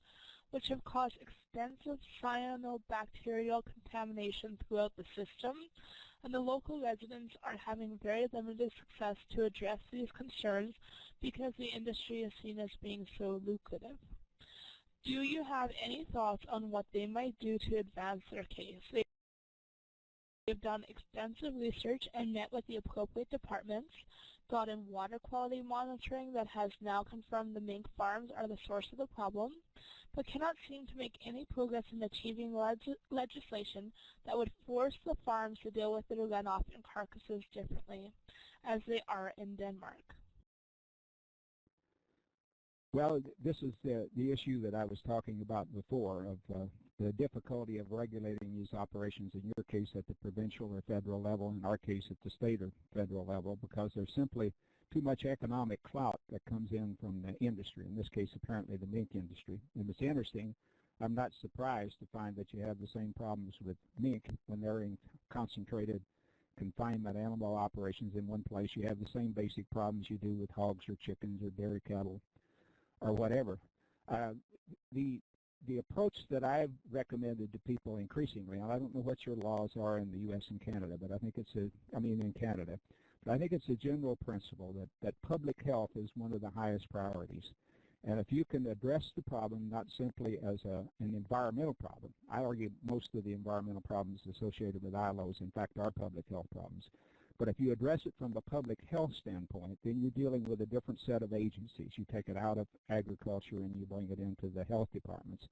which have caused extensive cyanobacterial contamination throughout the system, and the local residents are having very limited success to address these concerns because the industry is seen as being so lucrative. Do you have any thoughts on what they might do to advance their case? They've done extensive research and met with the appropriate departments, gotten water quality monitoring that has now confirmed the mink farms are the source of the problem, but cannot seem to make any progress in achieving legislation that would force the farms to deal with their runoff and carcasses differently, as they are in Denmark. Well, this is the issue that I was talking about before of the difficulty of regulating these operations, in your case at the provincial or federal level, in our case at the state or federal level, because there's simply too much economic clout that comes in from the industry, in this case apparently the mink industry. And it's interesting, I'm not surprised to find that you have the same problems with mink when they're in concentrated confinement animal operations in one place. You have the same basic problems you do with hogs or chickens or dairy cattle or whatever. The approach that I've recommended to people increasingly, and I don't know what your laws are in the U.S. and Canada, but I think it's in Canada, but I think it's a general principle that public health is one of the highest priorities. And if you can address the problem not simply as an environmental problem, I argue most of the environmental problems associated with ILOs, in fact, are public health problems. But if you address it from a public health standpoint, then you're dealing with a different set of agencies. You take it out of agriculture and you bring it into the health departments.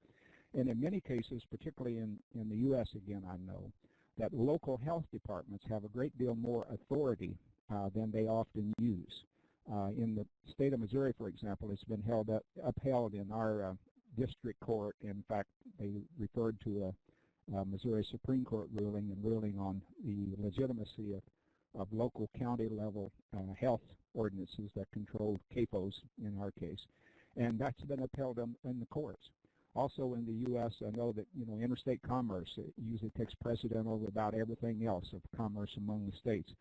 And in many cases, particularly in the U.S., again, I know that local health departments have a great deal more authority than they often use. In the state of Missouri, for example, it's been upheld in our district court. In fact, they referred to a Missouri Supreme Court ruling and ruling on the legitimacy of local county level health ordinances that control CAFOs in our case, and that's been upheld in the courts. Also in the U.S., I know that interstate commerce usually takes precedent over about everything else of commerce among the states.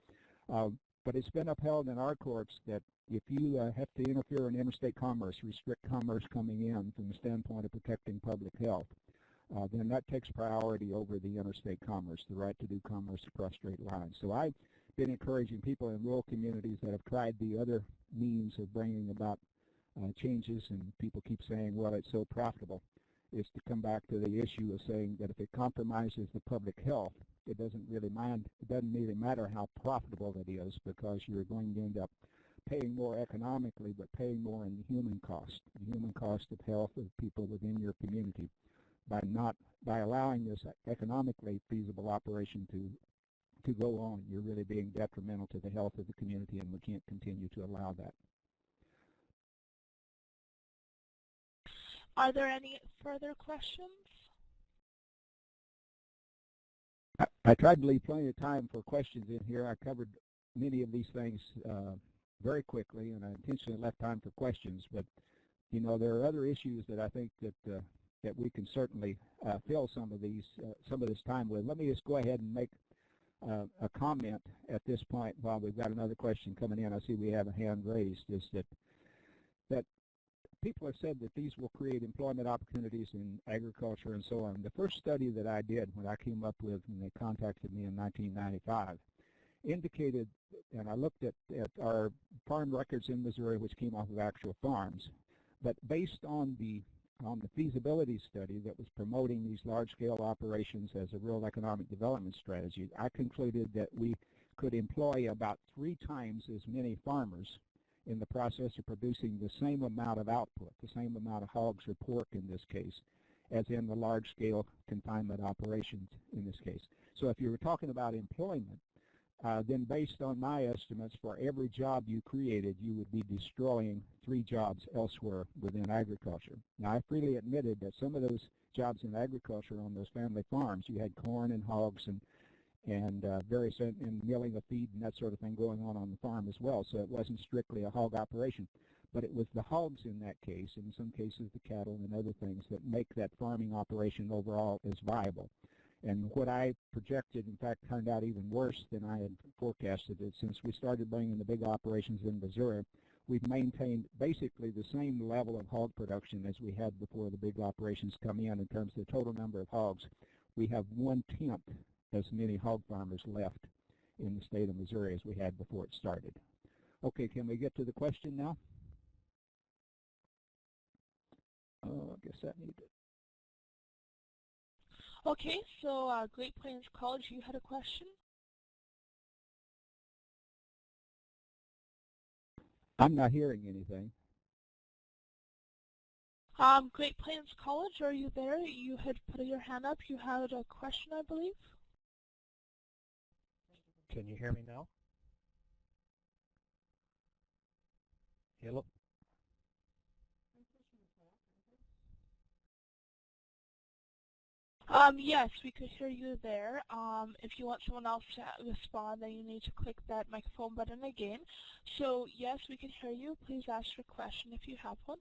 But it's been upheld in our courts that if you have to interfere in interstate commerce, restrict commerce coming in from the standpoint of protecting public health, then that takes priority over the interstate commerce, the right to do commerce across straight lines. So I've been encouraging people in rural communities that have tried the other means of bringing about changes, and people keep saying, well, it's so profitable, is to come back to the issue of saying that if it compromises the public health, it doesn't really matter how profitable it is, because you're going to end up paying more economically, but paying more in the human cost of health of people within your community. By allowing this economically feasible operation to go on, you're really being detrimental to the health of the community, and we can't continue to allow that. Are there any further questions? I tried to leave plenty of time for questions in here. I covered many of these things very quickly, and I intentionally left time for questions. But there are other issues that I think that we can certainly fill some of this time with. Let me just go ahead and make a comment at this point while we've got another question coming in. I see we have a hand raised. Is that people have said that these will create employment opportunities in agriculture and so on. The first study that I did when I came up with, and they contacted me in 1995, indicated, and I looked at our farm records in Missouri, which came off of actual farms, but based on the feasibility study that was promoting these large-scale operations as a real economic development strategy, I concluded that we could employ about 3 times as many farmers in the process of producing the same amount of output, the same amount of hogs or pork in this case, as in the large-scale confinement operations in this case. So if you were talking about employment, then based on my estimates, for every job you created, you would be destroying 3 jobs elsewhere within agriculture. Now, I freely admitted that some of those jobs in agriculture on those family farms, you had corn and hogs and various and milling of feed and that sort of thing going on the farm as well. So it wasn't strictly a hog operation, but it was the hogs in that case, in some cases the cattle and other things, that make that farming operation overall as viable. And what I projected, in fact, turned out even worse than I had forecasted it. Since we started bringing the big operations in Missouri, we've maintained basically the same level of hog production as we had before the big operations come in terms of the total number of hogs. We have 1/10 as many hog farmers left in the state of Missouri as we had before it started. Okay, can we get to the question now? Oh, I guess that needed it. Okay, so Great Plains College, you had a question? I'm not hearing anything. Great Plains College, are you there? You had put your hand up. You had a question, I believe. Can you hear me now? Hello? Yes, we could hear you there. If you want someone else to respond, then you need to click that microphone button again. So, yes, we can hear you. Please ask your question if you have one.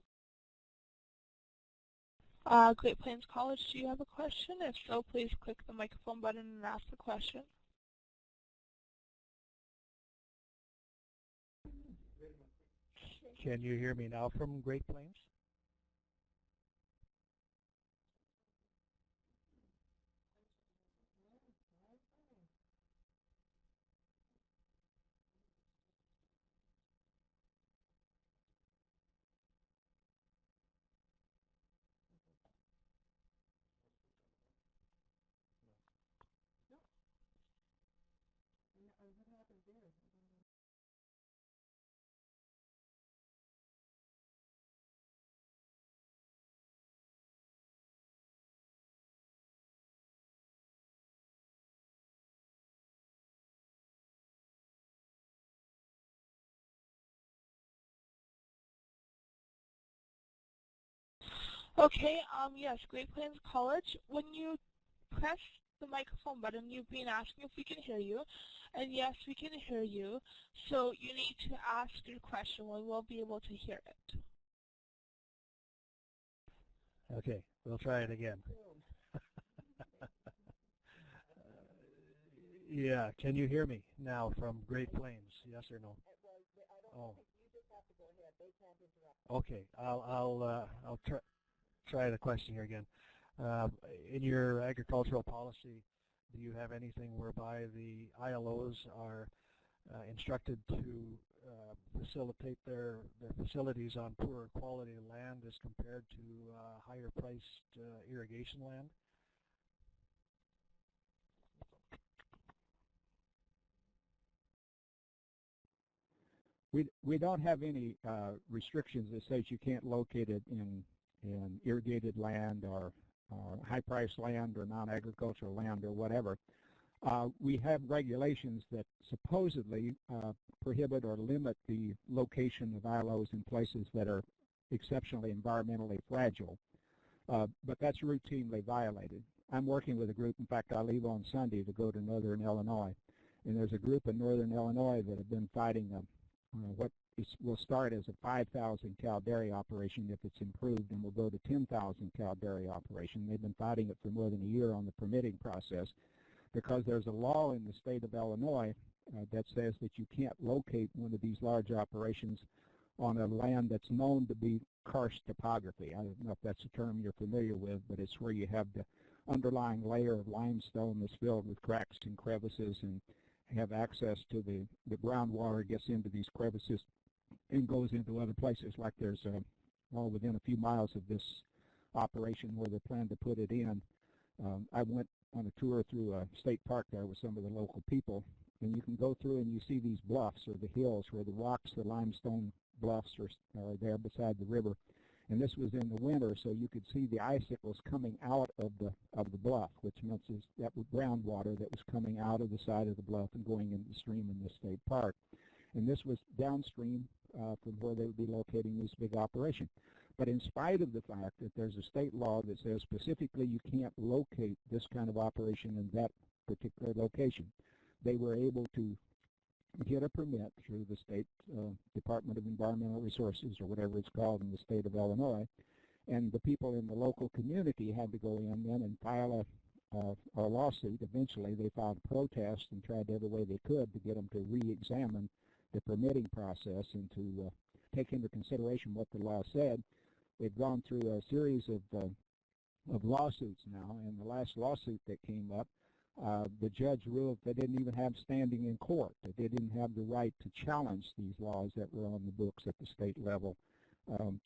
Great Plains College, do you have a question? If so, please click the microphone button and ask the question. Can you hear me now from Great Plains? Okay, yes, Great Plains College, when you press the microphone button. You've been asking if we can hear you, and yes, we can hear you. So you need to ask your question when we'll be able to hear it. Okay, we'll try it again. Yeah, can you hear me now from Great Plains? Yes or no? Oh. Okay, I'll try the question here again. In your agricultural policy, do you have anything whereby the ILOs are instructed to facilitate their facilities on poorer quality land as compared to higher priced irrigation land? We don't have any restrictions that says you can't locate it in irrigated land or high-priced land or non-agricultural land or whatever. We have regulations that supposedly prohibit or limit the location of ILOs in places that are exceptionally environmentally fragile, but that's routinely violated. I'm working with a group, in fact I leave on Sunday to go to northern Illinois, and there's a group in northern Illinois that have been fighting what will start as a 5,000 cow dairy operation if it's improved, and will go to 10,000 cow dairy operation. They've been fighting it for more than a year on the permitting process because there's a law in the state of Illinois that says that you can't locate one of these large operations on a land that's known to be karst topography. I don't know if that's a term you're familiar with, but it's where you have the underlying layer of limestone that's filled with cracks and crevices and have access to the groundwater, gets into these crevices and goes into other places. Like there's within a few miles of this operation where they plan to put it in. I went on a tour through a state park there with some of the local people, and you can go through and you see these bluffs or the hills where the rocks, the limestone bluffs are there beside the river. And this was in the winter, so you could see the icicles coming out of the bluff, which meant that was groundwater that was coming out of the side of the bluff and going into the stream in the state park. And this was downstream from where they would be locating this big operation. But in spite of the fact that there's a state law that says specifically you can't locate this kind of operation in that particular location, they were able to get a permit through the state Department of Environmental Resources, or whatever it's called in the state of Illinois, and the people in the local community had to go in then and file a lawsuit. Eventually they filed a protest and tried every way they could to get them to re-examine the permitting process and to take into consideration what the law said. They've gone through a series of lawsuits now, and the last lawsuit that came up, the judge ruled they didn't even have standing in court, that they didn't have the right to challenge these laws that were on the books at the state level.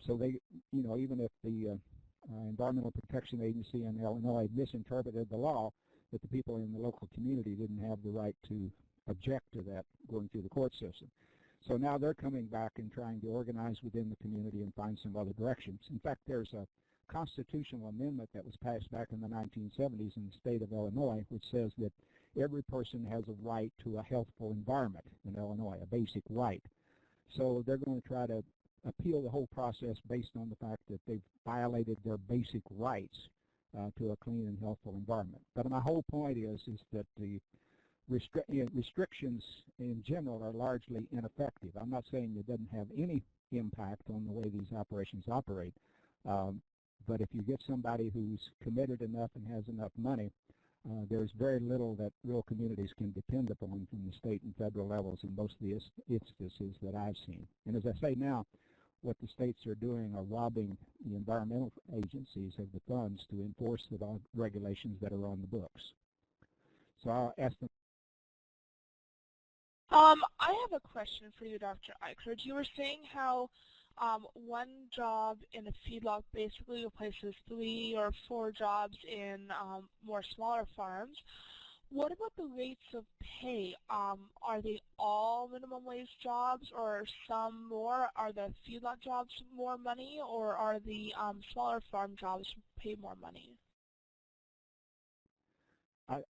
So they, even if the Environmental Protection Agency in Illinois misinterpreted the law, that the people in the local community didn't have the right to object to that going through the court system. So now they're coming back and trying to organize within the community and find some other directions. In fact, there's a constitutional amendment that was passed back in the 1970s in the state of Illinois, which says that every person has a right to a healthful environment in Illinois, a basic right. So they're going to try to appeal the whole process based on the fact that they've violated their basic rights to a clean and healthful environment. But my whole point is that the restrictions in general are largely ineffective. I'm not saying it doesn't have any impact on the way these operations operate, but if you get somebody who's committed enough and has enough money, there's very little that rural communities can depend upon from the state and federal levels in most of the instances that I've seen. And as I say now, what the states are doing are robbing the environmental agencies of the funds to enforce the regulations that are on the books. So I'll ask them. I have a question for you, Dr. Eichert. You were saying how one job in a feedlot basically replaces 3 or 4 jobs in more smaller farms. What about the rates of pay? Are they all minimum wage jobs, or some more? Are the feedlot jobs more money, or are the smaller farm jobs pay more money?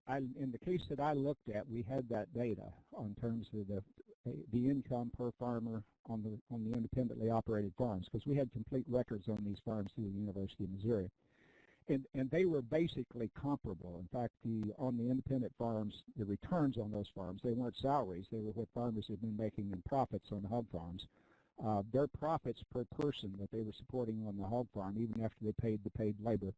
In the case that I looked at, we had that data on terms of the income per farmer on the independently operated farms, because we had complete records on these farms through the University of Missouri. And they were basically comparable. In fact, on the independent farms, the returns on those farms, they weren't salaries. They were what farmers had been making in profits on the hog farms. Their profits per person that they were supporting on the hog farm, even after they paid the paid labor,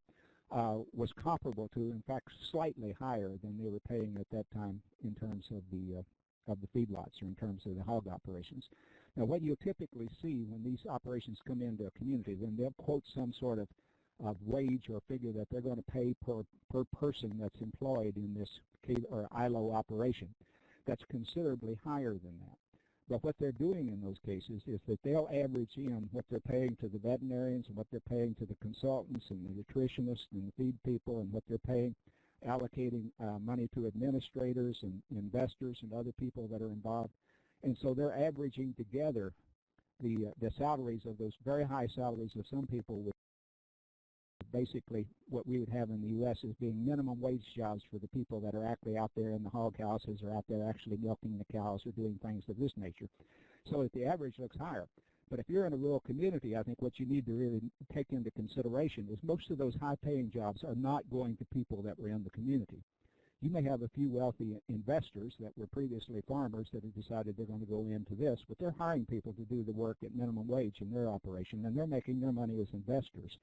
was comparable to, in fact, slightly higher than they were paying at that time in terms of the feedlots or in terms of the hog operations. Now, what you typically see when these operations come into a community, then they'll quote some sort of wage or figure that they're going to pay per person that's employed in this or ILO operation. That's considerably higher than that. But what they're doing in those cases is that they'll average in what they're paying to the veterinarians and what they're paying to the consultants and the nutritionists and the feed people and what they're paying, allocating money to administrators and investors and other people that are involved. And so they're averaging together the salaries of those very high salaries of some people with basically what we would have in the U.S. as being minimum wage jobs for the people that are actually out there in the hog houses or out there actually milking the cows or doing things of this nature. So that the average looks higher. But if you're in a rural community, I think what you need to really take into consideration is most of those high-paying jobs are not going to people that were in the community. You may have a few wealthy investors that were previously farmers that have decided they're going to go into this, but they're hiring people to do the work at minimum wage in their operation, and they're making their money as investors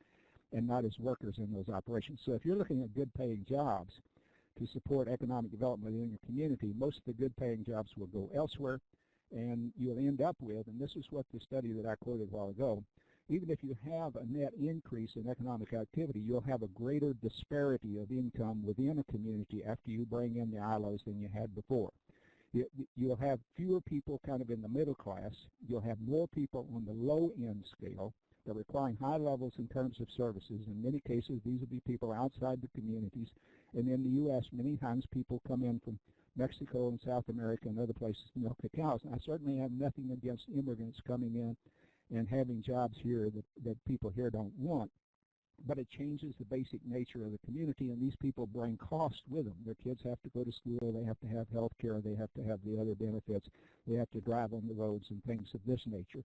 and not as workers in those operations. So if you're looking at good-paying jobs to support economic development within your community, most of the good-paying jobs will go elsewhere, and you'll end up with, and this is what the study that I quoted a while ago, even if you have a net increase in economic activity, you'll have a greater disparity of income within a community after you bring in the ILOs than you had before. You'll have fewer people kind of in the middle class. You'll have more people on the low-end scale. They're requiring high levels in terms of services. In many cases, these will be people outside the communities. And in the U.S., many times people come in from Mexico and South America and other places to milk the cows. And I certainly have nothing against immigrants coming in and having jobs here that people here don't want. But it changes the basic nature of the community, and these people bring cost with them. Their kids have to go to school, they have to have health care, they have to have the other benefits, they have to drive on the roads and things of this nature.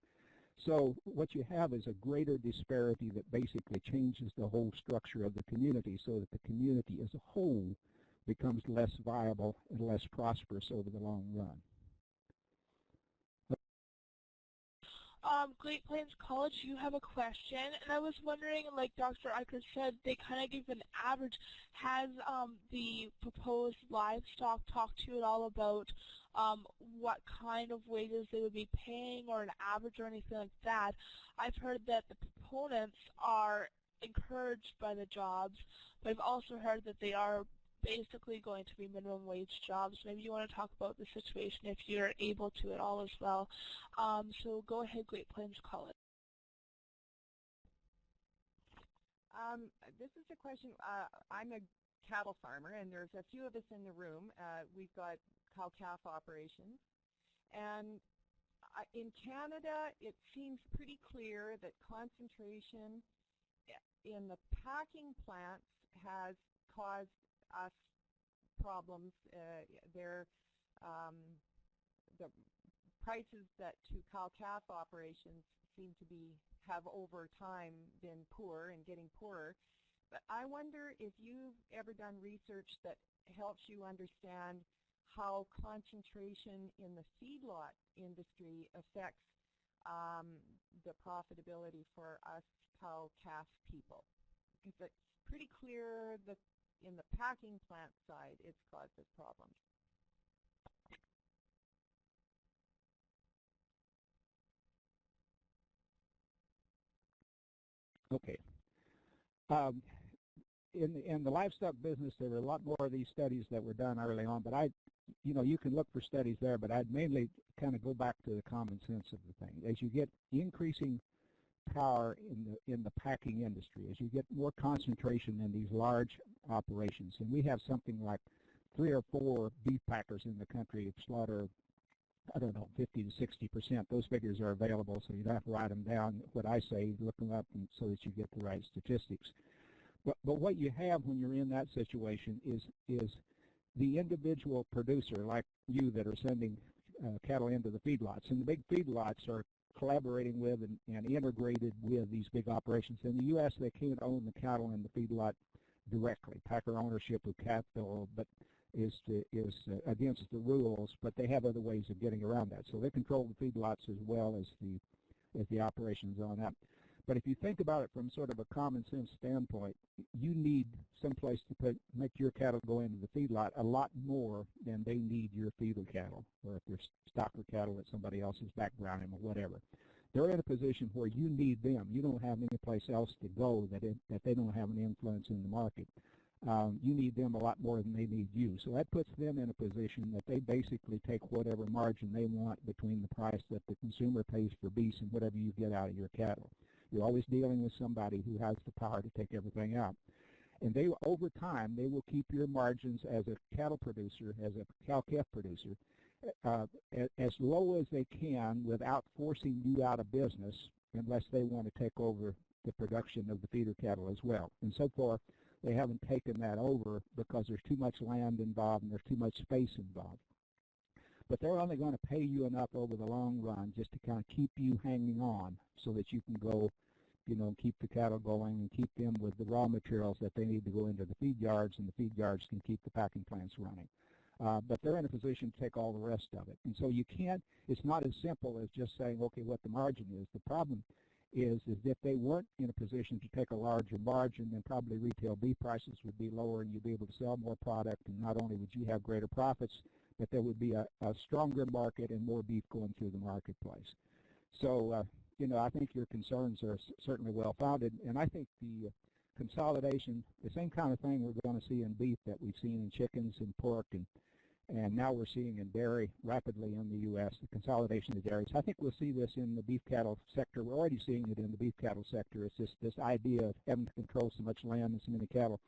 So what you have is a greater disparity that basically changes the whole structure of the community so that the community as a whole becomes less viable and less prosperous over the long run. Great Plains College, you have a question, and I was wondering, like Dr. Eichert said, they kind of give an average. Has the proposed livestock talked to you at all about what kind of wages they would be paying or an average or anything like that? I've heard that the proponents are encouraged by the jobs, but I've also heard that they are basically going to be minimum wage jobs. Maybe you want to talk about the situation if you're able to at all as well. So go ahead, Great Plains College. This is a question. I'm a cattle farmer, and there's a few of us in the room. We've got cow-calf operations. And in Canada, it seems pretty clear that concentration in the packing plants has caused us problems. The prices that to cow-calf operations seem to have over time been poor and getting poorer. But I wonder if you've ever done research that helps you understand how concentration in the feedlot industry affects the profitability for us cow-calf people. Because it's pretty clear that in the packing plant side, it's caused us problems. Okay. In the livestock business, there were a lot more of these studies that were done early on, but you can look for studies there, but I'd mainly kind of go back to the common sense of the thing. As you get increasing power in the packing industry, as you get more concentration in these large operations, and we have something like 3 or 4 beef packers in the country that slaughter, I don't know, 50 to 60%. Those figures are available, so you don't have to write them down. What I say, look them up so that you get the right statistics. But what you have when you're in that situation is the individual producer, like you, that are sending cattle into the feedlots. And the big feedlots are collaborating with and integrated with these big operations. In the U.S., they can't own the cattle in the feedlot directly. Packer ownership of cattle is against the rules, but they have other ways of getting around that. So they control the feedlots as well as the operations on that. But if you think about it from sort of a common sense standpoint, you need someplace to make your cattle go into the feedlot a lot more than they need your feeder cattle, or if they're stocker cattle that somebody else is backgrounding or whatever. They're in a position where you need them. You don't have any place else to go that they don't have an influence in the market. You need them a lot more than they need you. So that puts them in a position that they basically take whatever margin they want between the price that the consumer pays for beef and whatever you get out of your cattle. You're always dealing with somebody who has the power to take everything out. And they, over time, they will keep your margins as a cattle producer, as a cow-calf producer, as low as they can without forcing you out of business unless they want to take over the production of the feeder cattle as well. And so far, they haven't taken that over because there's too much land involved and there's too much space involved. But they're only going to pay you enough over the long run just to kind of keep you hanging on so that you can go, keep the cattle going and keep them with the raw materials that they need to go into the feed yards, and the feed yards can keep the packing plants running. But they're in a position to take all the rest of it. And so you can't, it's not as simple as just saying, okay, what the margin is. The problem is if they weren't in a position to take a larger margin, then probably retail beef prices would be lower and you'd be able to sell more product, and not only would you have greater profits, but there would be a stronger market and more beef going through the marketplace. So, I think your concerns are certainly well-founded, and I think the consolidation, the same kind of thing we're going to see in beef that we've seen in chickens and pork, and now we're seeing in dairy rapidly in the U.S., the consolidation of dairies. I think we'll see this in the beef cattle sector. We're already seeing it in the beef cattle sector. It's just this idea of having to control so much land and so many cattle.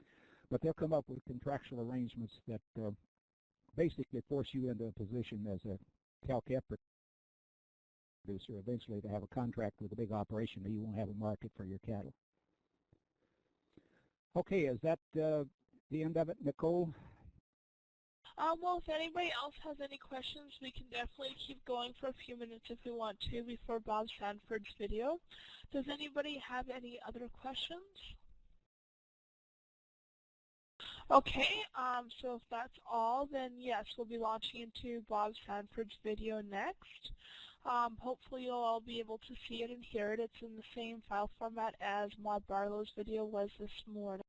But they'll come up with contractual arrangements that basically force you into a position as a cow-calf producer eventually to have a contract with a big operation, or you won't have a market for your cattle. Okay, is that the end of it, Nicole? Well, if anybody else has any questions, we can definitely keep going for a few minutes if we want to before Bob Sanford's video. Does anybody have any other questions? Okay, so if that's all, then yes, we'll be launching into Bob Sanford's video next. Hopefully you'll all be able to see it and hear it. It's in the same file format as Maud Barlow's video was this morning.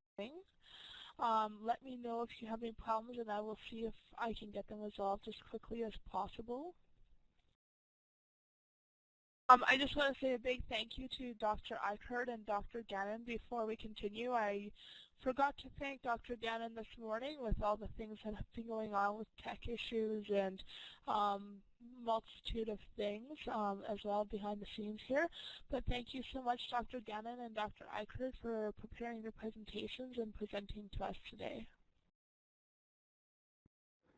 Let me know if you have any problems, and I will see if I can get them resolved as quickly as possible. I just want to say a big thank you to Dr. Eichert and Dr. Gannon before we continue. I forgot to thank Dr. Gannon this morning with all the things that have been going on with tech issues and multitude of things as well behind the scenes here. But thank you so much, Dr. Gannon and Dr. Eichert, for preparing your presentations and presenting to us today.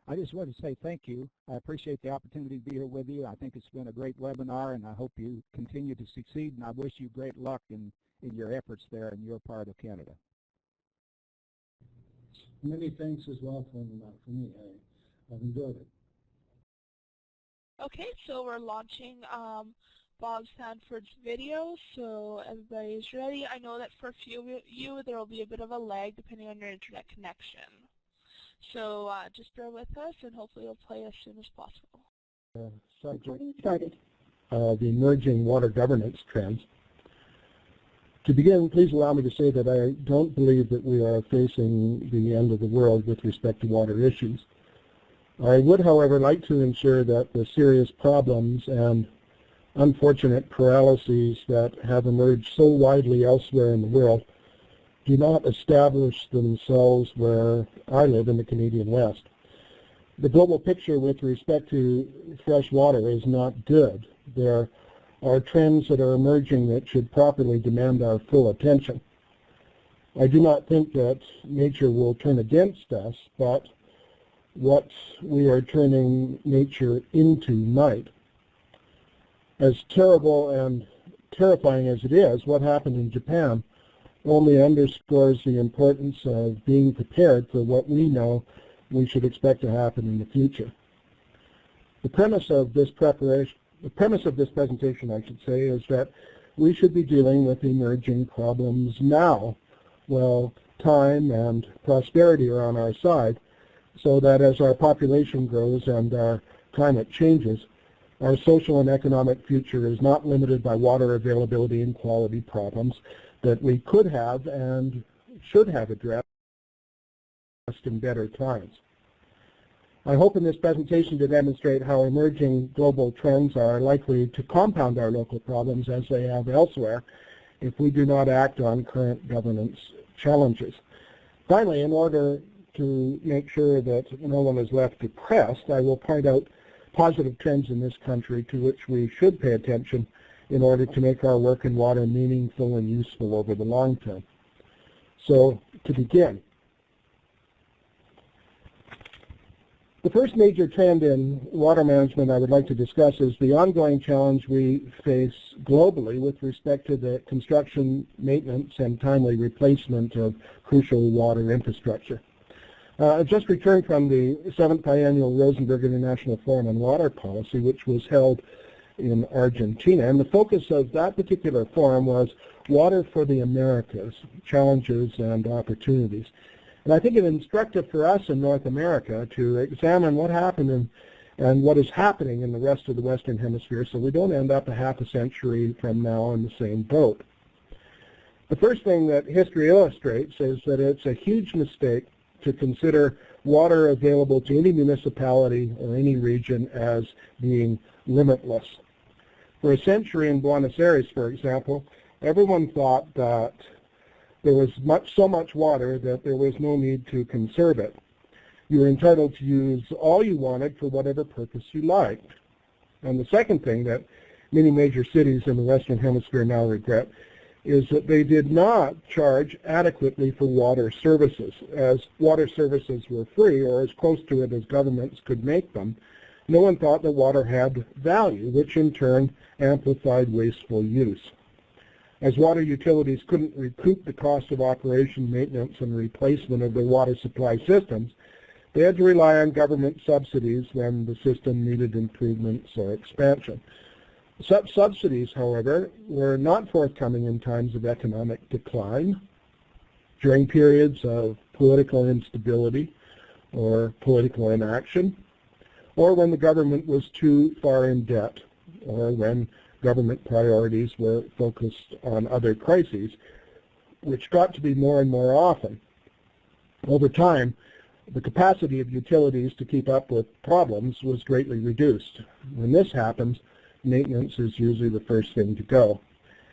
I just want to say thank you. I appreciate the opportunity to be here with you. I think it's been a great webinar, and I hope you continue to succeed, and I wish you great luck in your efforts there in your part of Canada. Many thanks as well from me. I've enjoyed it. Okay, so we're launching Bob Sanford's video, so everybody's ready. I know that for a few of you there will be a bit of a lag depending on your internet connection. So just bear with us, and hopefully it'll play as soon as possible. Started. The emerging water governance trends. To begin, please allow me to say that I don't believe that we are facing the end of the world with respect to water issues. I would, however, like to ensure that the serious problems and unfortunate paralyses that have emerged so widely elsewhere in the world do not establish themselves where I live in the Canadian West. The global picture with respect to fresh water is not good. There are trends that are emerging that should properly demand our full attention. I do not think that nature will turn against us, but what we are turning nature into might. As terrible and terrifying as it is, what happened in Japan only underscores the importance of being prepared for what we know we should expect to happen in the future. The premise of this preparation The premise of this presentation, I should say, is that we should be dealing with emerging problems now, while time and prosperity are on our side, so that as our population grows and our climate changes, our social and economic future is not limited by water availability and quality problems that we could have and should have addressed in better times. I hope in this presentation to demonstrate how emerging global trends are likely to compound our local problems as they have elsewhere if we do not act on current governance challenges. Finally, in order to make sure that no one is left depressed, I will point out positive trends in this country to which we should pay attention in order to make our work in water meaningful and useful over the long term. So, to begin, the first major trend in water management I would like to discuss is the ongoing challenge we face globally with respect to the construction, maintenance, and timely replacement of crucial water infrastructure. I just returned from the 7th Biennial Rosenberg International Forum on Water Policy, which was held in Argentina, and the focus of that particular forum was Water for the Americas, Challenges and Opportunities. And I think it's instructive for us in North America to examine what happened and what is happening in the rest of the Western Hemisphere so we don't end up a half a century from now in the same boat. The first thing that history illustrates is that it's a huge mistake to consider water available to any municipality or any region as being limitless. For a century in Buenos Aires, for example, everyone thought that there was so much water that there was no need to conserve it. You were entitled to use all you wanted for whatever purpose you liked. And the second thing that many major cities in the Western Hemisphere now regret is that they did not charge adequately for water services. As water services were free, or as close to it as governments could make them, no one thought that water had value, which in turn amplified wasteful use. As water utilities couldn't recoup the cost of operation, maintenance, and replacement of their water supply systems, they had to rely on government subsidies when the system needed improvements or expansion. Such subsidies, however, were not forthcoming in times of economic decline, during periods of political instability or political inaction, or when the government was too far in debt, or when government priorities were focused on other crises, which got to be more and more often. Over time, the capacity of utilities to keep up with problems was greatly reduced. When this happens, maintenance is usually the first thing to go.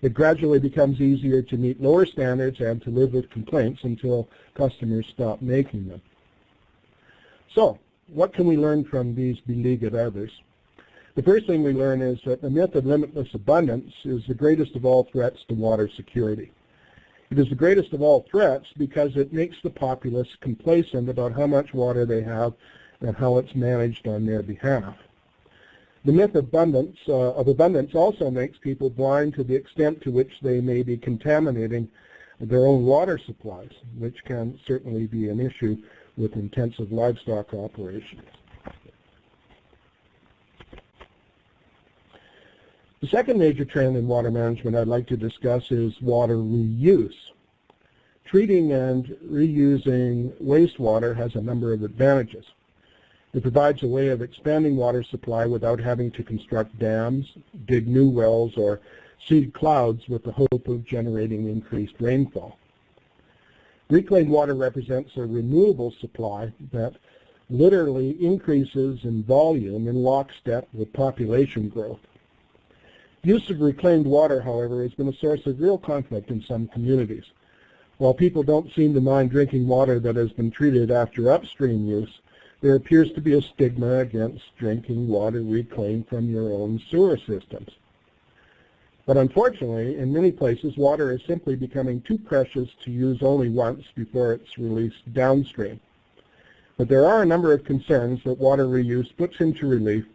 It gradually becomes easier to meet lower standards and to live with complaints until customers stop making them. So, what can we learn from these beleaguered others? The first thing we learn is that the myth of limitless abundance is the greatest of all threats to water security. It is the greatest of all threats because it makes the populace complacent about how much water they have and how it's managed on their behalf. The myth of abundance also makes people blind to the extent to which they may be contaminating their own water supplies, which can certainly be an issue with intensive livestock operations. The second major trend in water management I'd like to discuss is water reuse. Treating and reusing wastewater has a number of advantages. It provides a way of expanding water supply without having to construct dams, dig new wells, or seed clouds with the hope of generating increased rainfall. Reclaimed water represents a renewable supply that literally increases in volume in lockstep with population growth. Use of reclaimed water, however, has been a source of real conflict in some communities. While people don't seem to mind drinking water that has been treated after upstream use, there appears to be a stigma against drinking water reclaimed from your own sewer systems. But unfortunately, in many places, water is simply becoming too precious to use only once before it's released downstream. But there are a number of concerns that water reuse puts into relief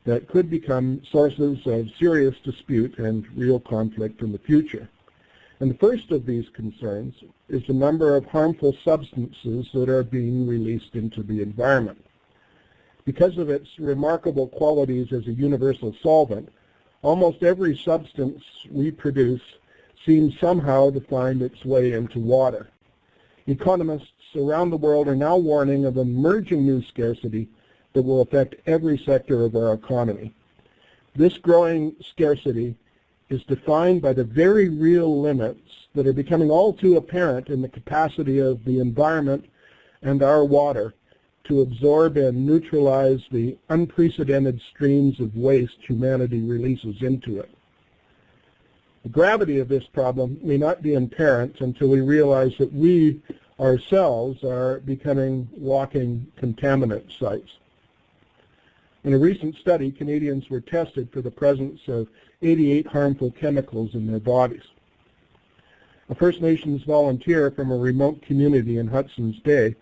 that could become sources of serious dispute and real conflict in the future. And the first of these concerns is the number of harmful substances that are being released into the environment. Because of its remarkable qualities as a universal solvent, almost every substance we produce seems somehow to find its way into water. Economists around the world are now warning of emerging new scarcity that will affect every sector of our economy. This growing scarcity is defined by the very real limits that are becoming all too apparent in the capacity of the environment and our water to absorb and neutralize the unprecedented streams of waste humanity releases into it. The gravity of this problem may not be apparent until we realize that we ourselves are becoming walking contaminant sites. In a recent study, Canadians were tested for the presence of 88 harmful chemicals in their bodies. A First Nations volunteer from a remote community in Hudson's Bay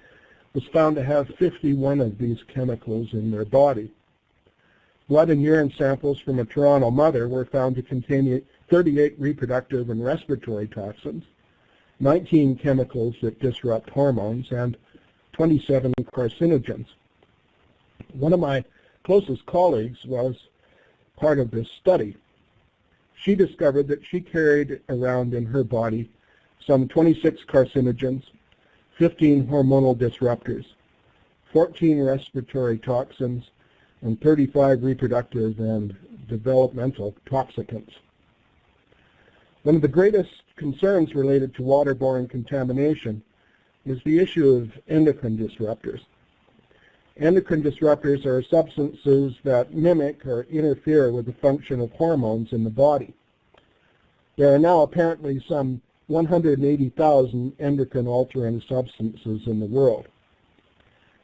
was found to have 51 of these chemicals in their body. Blood and urine samples from a Toronto mother were found to contain 38 reproductive and respiratory toxins, 19 chemicals that disrupt hormones, and 27 carcinogens. One of my closest colleagues was part of this study. She discovered that she carried around in her body some 26 carcinogens, 15 hormonal disruptors, 14 respiratory toxins, and 35 reproductive and developmental toxicants. One of the greatest concerns related to waterborne contamination is the issue of endocrine disruptors. Endocrine disruptors are substances that mimic or interfere with the function of hormones in the body. There are now apparently some 180,000 endocrine-altering substances in the world.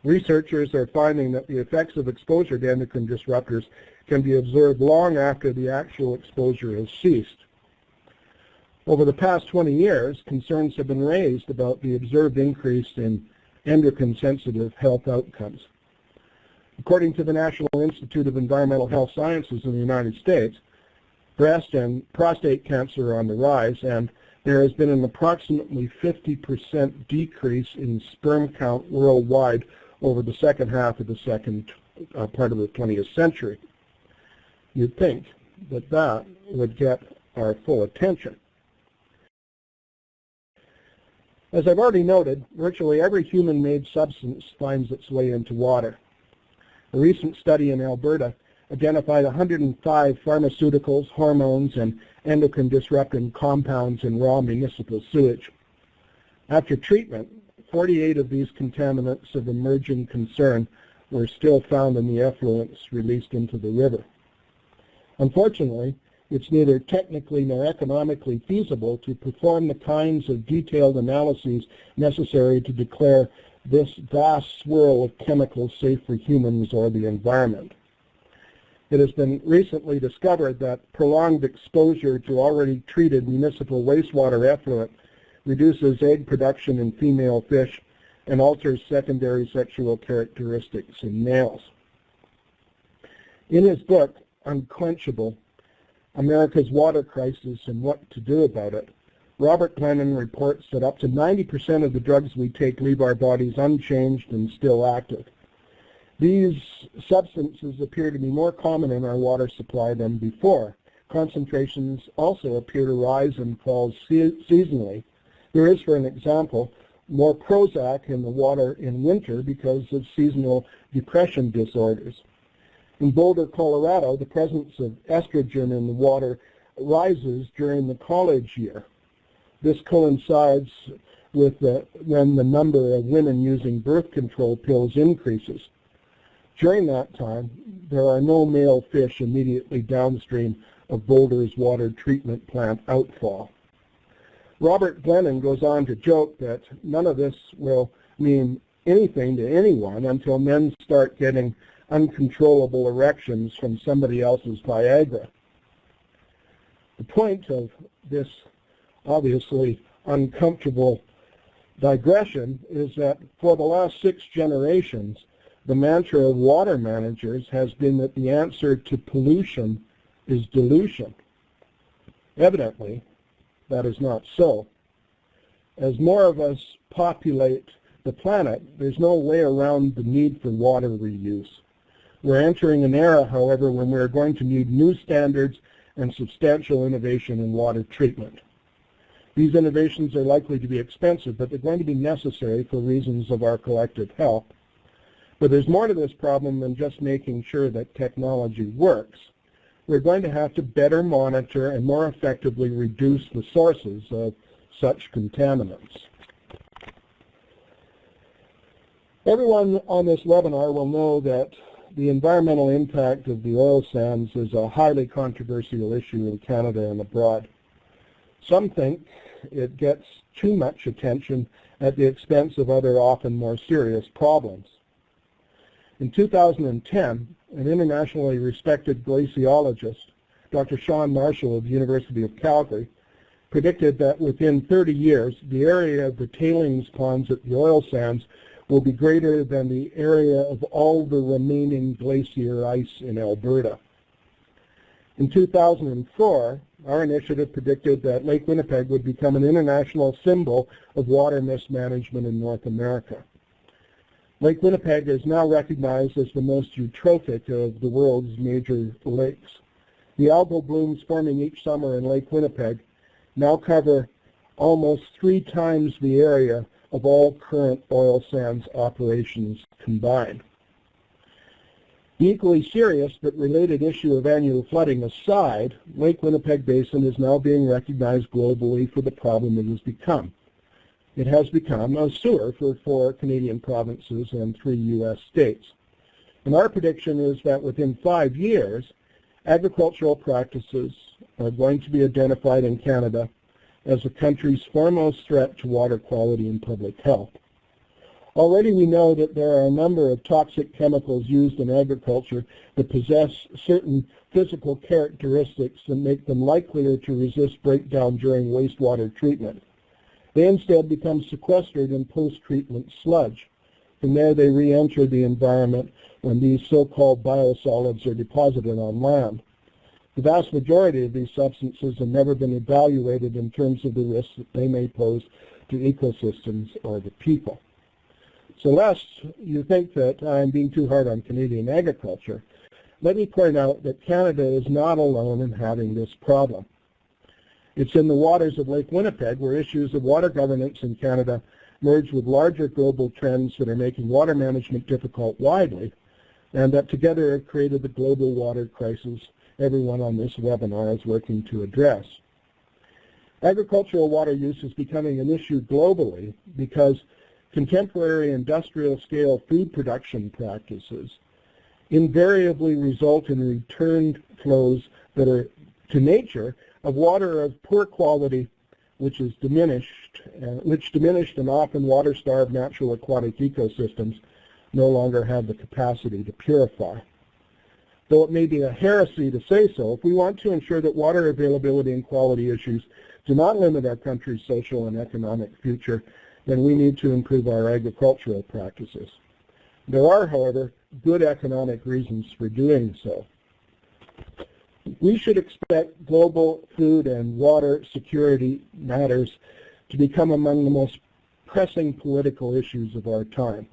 Researchers are finding that the effects of exposure to endocrine disruptors can be observed long after the actual exposure has ceased. Over the past 20 years, concerns have been raised about the observed increase in endocrine-sensitive health outcomes. According to the National Institute of Environmental Health Sciences in the United States, breast and prostate cancer are on the rise, and there has been an approximately 50% decrease in sperm count worldwide over the second half of the second part of the 20th century. You'd think that that would get our full attention. As I've already noted, virtually every human-made substance finds its way into water. A recent study in Alberta identified 105 pharmaceuticals, hormones, and endocrine-disrupting compounds in raw municipal sewage. After treatment, 48 of these contaminants of emerging concern were still found in the effluents released into the river. Unfortunately, it's neither technically nor economically feasible to perform the kinds of detailed analyses necessary to declare this vast swirl of chemicals safe for humans or the environment. It has been recently discovered that prolonged exposure to already treated municipal wastewater effluent reduces egg production in female fish and alters secondary sexual characteristics in males. In his book, Unquenchable, America's Water Crisis and What to Do About It, Robert Glennon reports that up to 90% of the drugs we take leave our bodies unchanged and still active. These substances appear to be more common in our water supply than before. Concentrations also appear to rise and fall seasonally. There is, for an example, more Prozac in the water in winter because of seasonal depression disorders. In Boulder, Colorado, the presence of estrogen in the water rises during the college year. This coincides with when the number of women using birth control pills increases. During that time, there are no male fish immediately downstream of Boulder's water treatment plant outfall. Robert Glennon goes on to joke that none of this will mean anything to anyone until men start getting uncontrollable erections from somebody else's Viagra. The point of this obviously uncomfortable digression is that for the last 6 generations, the mantra of water managers has been that the answer to pollution is dilution. Evidently, that is not so. As more of us populate the planet, there's no way around the need for water reuse. We're entering an era, however, when we're going to need new standards and substantial innovation in water treatment. These innovations are likely to be expensive, but they're going to be necessary for reasons of our collective health. But there's more to this problem than just making sure that technology works. We're going to have to better monitor and more effectively reduce the sources of such contaminants. Everyone on this webinar will know that the environmental impact of the oil sands is a highly controversial issue in Canada and abroad. Some think it gets too much attention at the expense of other often more serious problems. In 2010, an internationally respected glaciologist, Dr. Sean Marshall of the University of Calgary, predicted that within 30 years, the area of the tailings ponds at the oil sands will be greater than the area of all the remaining glacier ice in Alberta. In 2004, our initiative predicted that Lake Winnipeg would become an international symbol of water mismanagement in North America. Lake Winnipeg is now recognized as the most eutrophic of the world's major lakes. The algal blooms forming each summer in Lake Winnipeg now cover almost 3 times the area of all current oil sands operations combined. The equally serious but related issue of annual flooding aside, Lake Winnipeg Basin is now being recognized globally for the problem it has become. It has become a sewer for 4 Canadian provinces and 3 U.S. states. And our prediction is that within 5 years, agricultural practices are going to be identified in Canada as the country's foremost threat to water quality and public health. Already we know that there are a number of toxic chemicals used in agriculture that possess certain physical characteristics that make them likelier to resist breakdown during wastewater treatment. They instead become sequestered in post-treatment sludge. From there they re-enter the environment when these so-called biosolids are deposited on land. The vast majority of these substances have never been evaluated in terms of the risks that they may pose to ecosystems or to people. So lest you think that I'm being too hard on Canadian agriculture, let me point out that Canada is not alone in having this problem. It's in the waters of Lake Winnipeg where issues of water governance in Canada merge with larger global trends that are making water management difficult widely, and that together have created the global water crisis everyone on this webinar is working to address. Agricultural water use is becoming an issue globally because contemporary industrial-scale food production practices invariably result in returned flows that are to nature of water of poor quality, which diminished and often water-starved natural aquatic ecosystems no longer have the capacity to purify. Though it may be a heresy to say so, if we want to ensure that water availability and quality issues do not limit our country's social and economic future, then we need to improve our agricultural practices. There are, however, good economic reasons for doing so. We should expect global food and water security matters to become among the most pressing political issues of our time.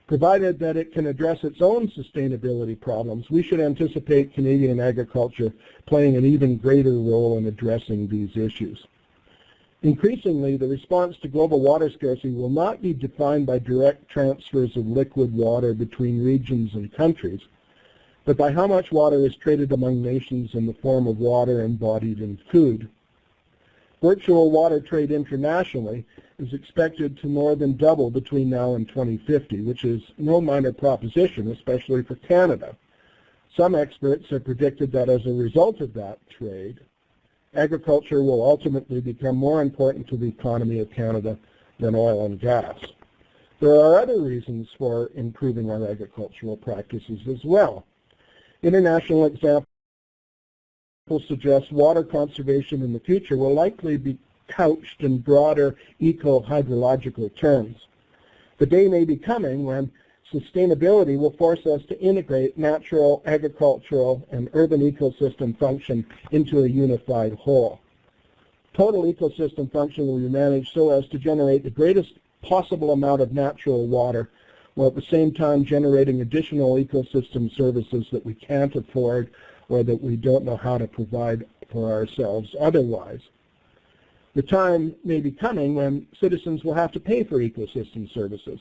Provided that it can address its own sustainability problems, we should anticipate Canadian agriculture playing an even greater role in addressing these issues. Increasingly, the response to global water scarcity will not be defined by direct transfers of liquid water between regions and countries, but by how much water is traded among nations in the form of water embodied in food. Virtual water trade internationally is expected to more than double between now and 2050, which is no minor proposition, especially for Canada. Some experts have predicted that as a result of that trade, agriculture will ultimately become more important to the economy of Canada than oil and gas. There are other reasons for improving our agricultural practices as well. International examples suggest water conservation in the future will likely be couched in broader eco-hydrological terms. The day may be coming when sustainability will force us to integrate natural, agricultural, and urban ecosystem function into a unified whole. Total ecosystem function will be managed so as to generate the greatest possible amount of natural water while at the same time generating additional ecosystem services that we can't afford or that we don't know how to provide for ourselves otherwise. The time may be coming when citizens will have to pay for ecosystem services.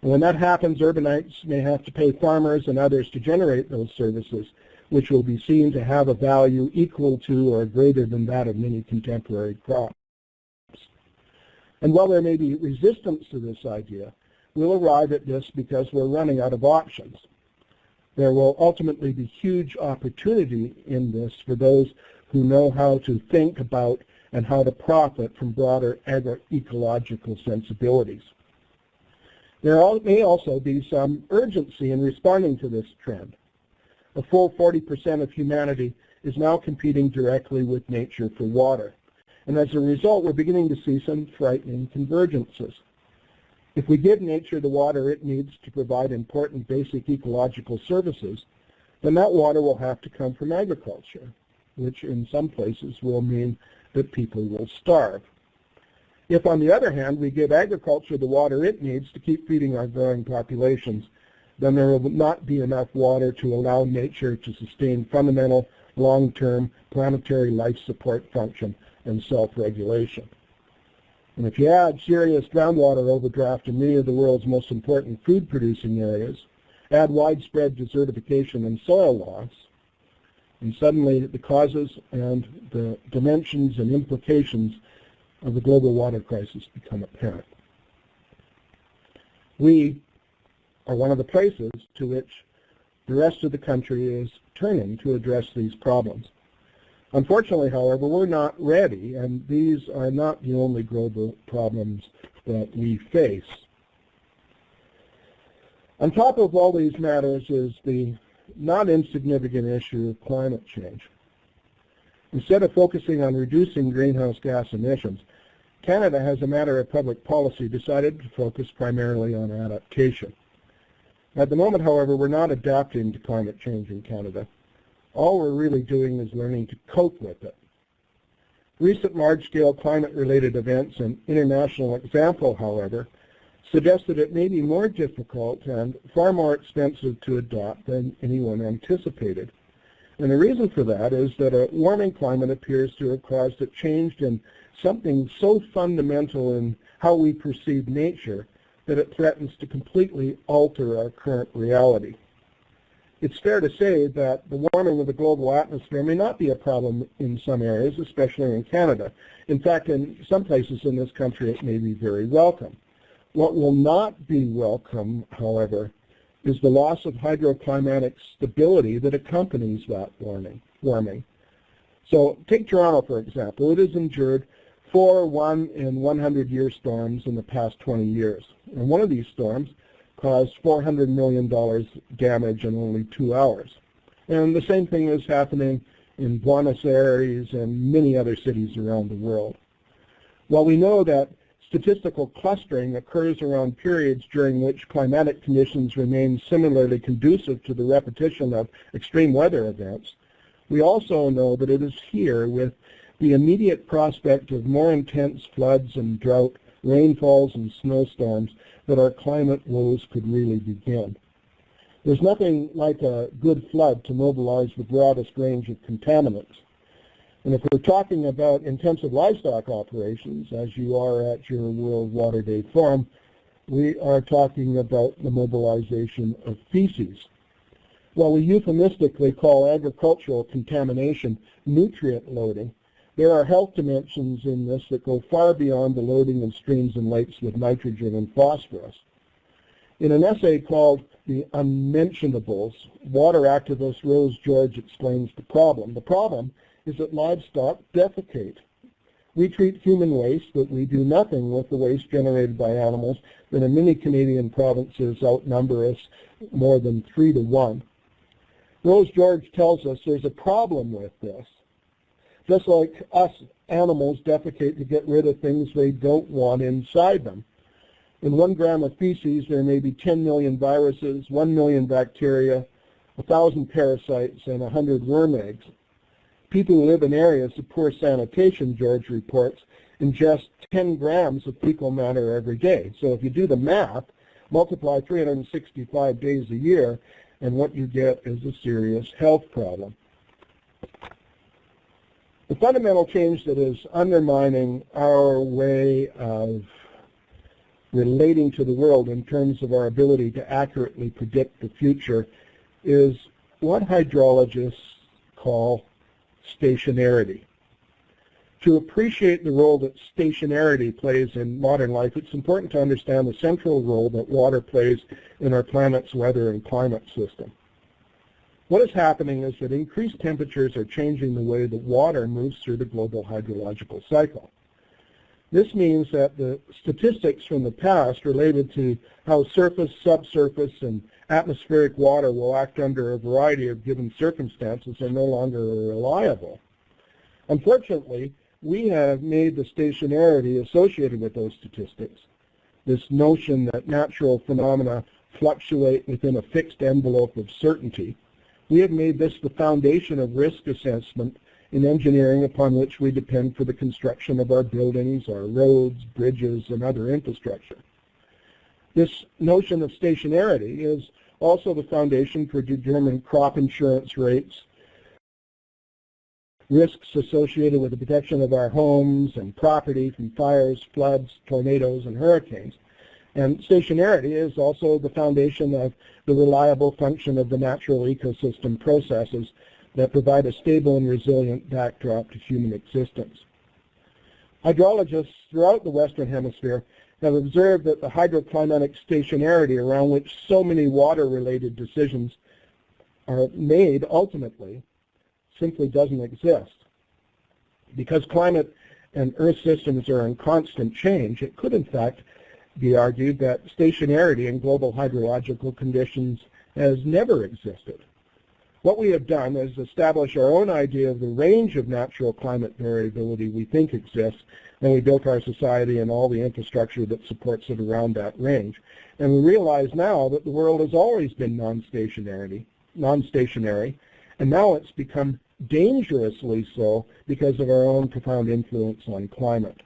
And when that happens, urbanites may have to pay farmers and others to generate those services, which will be seen to have a value equal to or greater than that of many contemporary crops. And while there may be resistance to this idea, we'll arrive at this because we're running out of options. There will ultimately be huge opportunity in this for those who know how to think about and how to profit from broader ecological sensibilities. There may also be some urgency in responding to this trend. A full 40% of humanity is now competing directly with nature for water. And as a result, we're beginning to see some frightening convergences. If we give nature the water it needs to provide important basic ecological services, then that water will have to come from agriculture, which in some places will mean that people will starve. If, on the other hand, we give agriculture the water it needs to keep feeding our growing populations, then there will not be enough water to allow nature to sustain fundamental, long-term planetary life support function and self-regulation. And if you add serious groundwater overdraft in many of the world's most important food-producing areas, add widespread desertification and soil loss, and suddenly the causes and the dimensions and implications of the global water crisis become apparent. We are one of the places to which the rest of the country is turning to address these problems. Unfortunately, however, we're not ready, and these are not the only global problems that we face. On top of all these matters is the not insignificant issue of climate change. Instead of focusing on reducing greenhouse gas emissions, Canada, as a matter of public policy, decided to focus primarily on adaptation. At the moment, however, we're not adapting to climate change in Canada. All we're really doing is learning to cope with it. Recent large-scale climate-related events and international example, however, suggest that it may be more difficult and far more expensive to adapt than anyone anticipated. And the reason for that is that a warming climate appears to have caused a change in something so fundamental in how we perceive nature that it threatens to completely alter our current reality. It's fair to say that the warming of the global atmosphere may not be a problem in some areas, especially in Canada. In fact, in some places in this country, it may be very welcome. What will not be welcome, however, is the loss of hydroclimatic stability that accompanies that warming. So take Toronto, for example. It has endured 4 1-in-100-year storms in the past 20 years. And one of these storms caused $400 million damage in only 2 hours. And the same thing is happening in Buenos Aires and many other cities around the world. While we know that statistical clustering occurs around periods during which climatic conditions remain similarly conducive to the repetition of extreme weather events, we also know that it is here with the immediate prospect of more intense floods and drought, rainfalls and snowstorms that our climate woes could really begin. There's nothing like a good flood to mobilize the broadest range of contaminants. And if we're talking about intensive livestock operations, as you are at your World Water Day Forum, we are talking about the mobilization of feces. While we euphemistically call agricultural contamination nutrient loading, there are health dimensions in this that go far beyond the loading of streams and lakes with nitrogen and phosphorus. In an essay called The Unmentionables, water activist Rose George explains the problem. The problem is that livestock defecate. We treat human waste, but we do nothing with the waste generated by animals that in many Canadian provinces outnumber us more than 3 to 1. Rose George tells us there's a problem with this. Just like us, animals defecate to get rid of things they don't want inside them. In 1 gram of feces, there may be 10 million viruses, 1 million bacteria, 1,000 parasites, and 100 worm eggs. People who live in areas of poor sanitation, George reports, ingest 10 grams of fecal matter every day. So if you do the math, Multiply 365 days a year, and what you get is a serious health problem. The fundamental change that is undermining our way of relating to the world in terms of our ability to accurately predict the future is what hydrologists call stationarity. To appreciate the role that stationarity plays in modern life, it's important to understand the central role that water plays in our planet's weather and climate system. What is happening is that increased temperatures are changing the way that water moves through the global hydrological cycle. This means that the statistics from the past related to how surface, subsurface, and atmospheric water will act under a variety of given circumstances are no longer reliable. Unfortunately, we have made the stationarity associated with those statistics, this notion that natural phenomena fluctuate within a fixed envelope of certainty. We have made this the foundation of risk assessment in engineering upon which we depend for the construction of our buildings, our roads, bridges, and other infrastructure. This notion of stationarity is also the foundation for determining crop insurance rates, risks associated with the protection of our homes and property from fires, floods, tornadoes, and hurricanes. And stationarity is also the foundation of the reliable function of the natural ecosystem processes that provide a stable and resilient backdrop to human existence. Hydrologists throughout the Western Hemisphere have observed that the hydroclimatic stationarity around which so many water-related decisions are made ultimately simply doesn't exist. Because climate and Earth systems are in constant change, it could in fact be argued that stationarity in global hydrological conditions has never existed. What we have done is establish our own idea of the range of natural climate variability we think exists, and we built our society and all the infrastructure that supports it around that range. And we realize now that the world has always been non-stationary, and now it's become dangerously so because of our own profound influence on climate.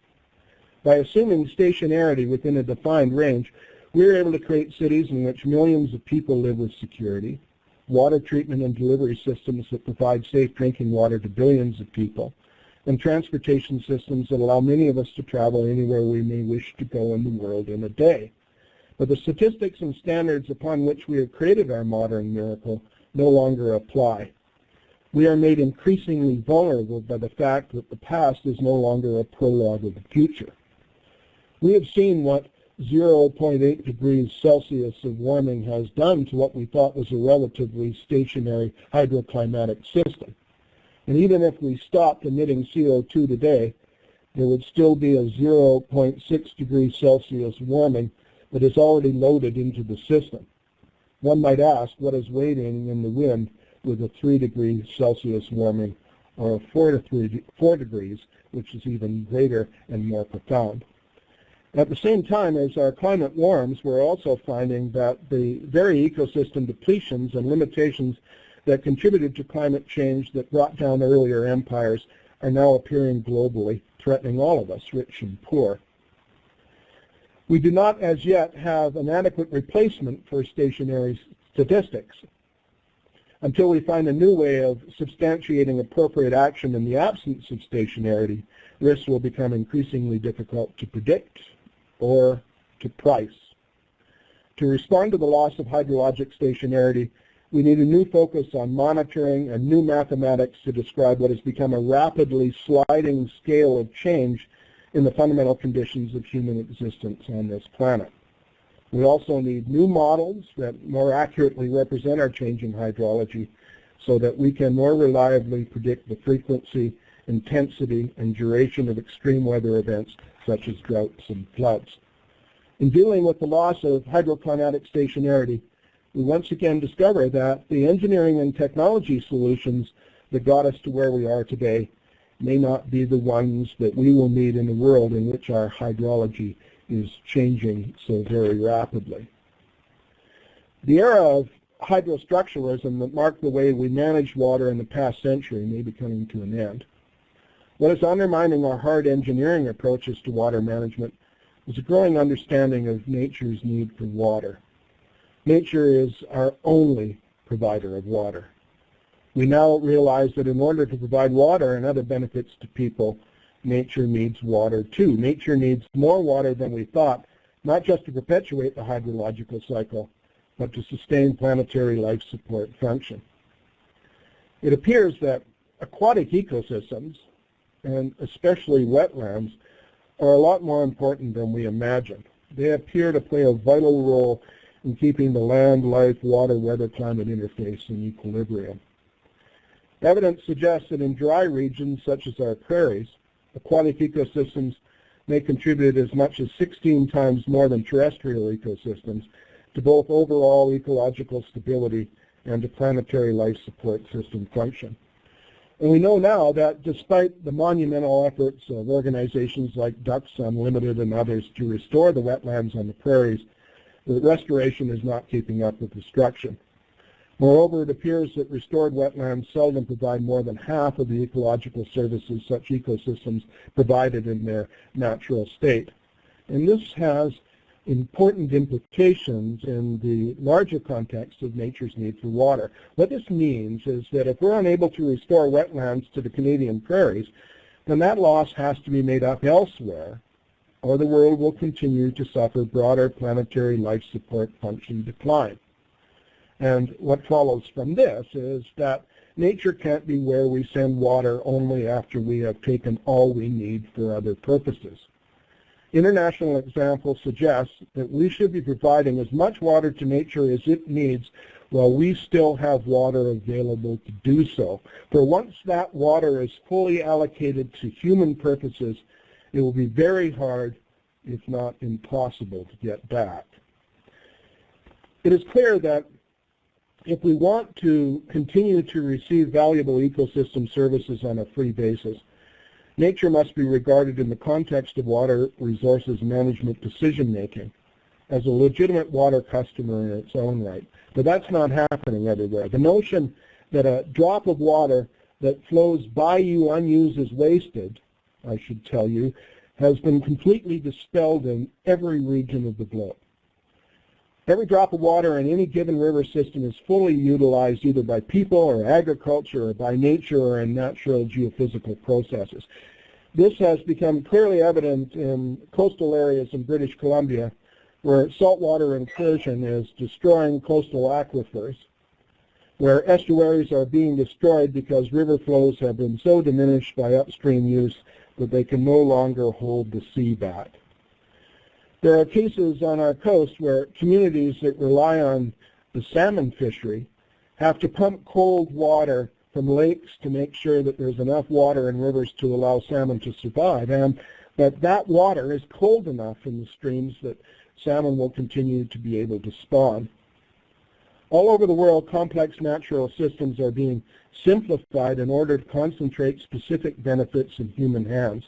By assuming stationarity within a defined range, we're able to create cities in which millions of people live with security, water treatment and delivery systems that provide safe drinking water to billions of people, and transportation systems that allow many of us to travel anywhere we may wish to go in the world in a day. But the statistics and standards upon which we have created our modern miracle no longer apply. We are made increasingly vulnerable by the fact that the past is no longer a prologue of the future. We have seen what 0.8 degrees Celsius of warming has done to what we thought was a relatively stationary hydroclimatic system. And even if we stopped emitting CO2 today, there would still be a 0.6 degrees Celsius warming that is already loaded into the system. One might ask, what is waiting in the wind with a 3 degrees Celsius warming, or a 4 degrees, which is even greater and more profound. At the same time as our climate warms, we're also finding that the very ecosystem depletions and limitations that contributed to climate change that brought down earlier empires are now appearing globally, threatening all of us, rich and poor. We do not as yet have an adequate replacement for stationary statistics. Until we find a new way of substantiating appropriate action in the absence of stationarity, risks will become increasingly difficult to predict or to price. To respond to the loss of hydrologic stationarity, we need a new focus on monitoring and new mathematics to describe what has become a rapidly sliding scale of change in the fundamental conditions of human existence on this planet. We also need new models that more accurately represent our changing hydrology so that we can more reliably predict the frequency, intensity, and duration of extreme weather events such as droughts and floods. In dealing with the loss of hydroclimatic stationarity, we once again discover that the engineering and technology solutions that got us to where we are today may not be the ones that we will need in a world in which our hydrology is changing so very rapidly. The era of hydrostructuralism that marked the way we managed water in the past century may be coming to an end. What is undermining our hard engineering approaches to water management is a growing understanding of nature's need for water. Nature is our only provider of water. We now realize that in order to provide water and other benefits to people, nature needs water too. Nature needs more water than we thought, not just to perpetuate the hydrological cycle, but to sustain planetary life support function. It appears that aquatic ecosystems, and especially wetlands, are a lot more important than we imagine. They appear to play a vital role in keeping the land, life, water, weather, climate interface in equilibrium. Evidence suggests that in dry regions such as our prairies, aquatic ecosystems may contribute as much as 16 times more than terrestrial ecosystems to both overall ecological stability and to planetary life support system function. And we know now that despite the monumental efforts of organizations like Ducks Unlimited and others to restore the wetlands on the prairies, the restoration is not keeping up with destruction. Moreover, it appears that restored wetlands seldom provide more than half of the ecological services such ecosystems provided in their natural state. And this has important implications in the larger context of nature's need for water. What this means is that if we're unable to restore wetlands to the Canadian prairies, then that loss has to be made up elsewhere, or the world will continue to suffer broader planetary life support function decline. And what follows from this is that nature can't be where we send water only after we have taken all we need for other purposes. International example suggests that we should be providing as much water to nature as it needs while we still have water available to do so. For once that water is fully allocated to human purposes, it will be very hard, if not impossible, to get back. It is clear that if we want to continue to receive valuable ecosystem services on a free basis, nature must be regarded in the context of water resources management decision-making as a legitimate water customer in its own right. But that's not happening everywhere. The notion that a drop of water that flows by you unused is wasted, I should tell you, has been completely dispelled in every region of the globe. Every drop of water in any given river system is fully utilized either by people or agriculture or by nature or in natural geophysical processes. This has become clearly evident in coastal areas in British Columbia where saltwater incursion is destroying coastal aquifers, where estuaries are being destroyed because river flows have been so diminished by upstream use that they can no longer hold the sea back. There are cases on our coast where communities that rely on the salmon fishery have to pump cold water from lakes to make sure that there's enough water in rivers to allow salmon to survive, and that that water is cold enough in the streams that salmon will continue to be able to spawn. All over the world, complex natural systems are being simplified in order to concentrate specific benefits in human hands.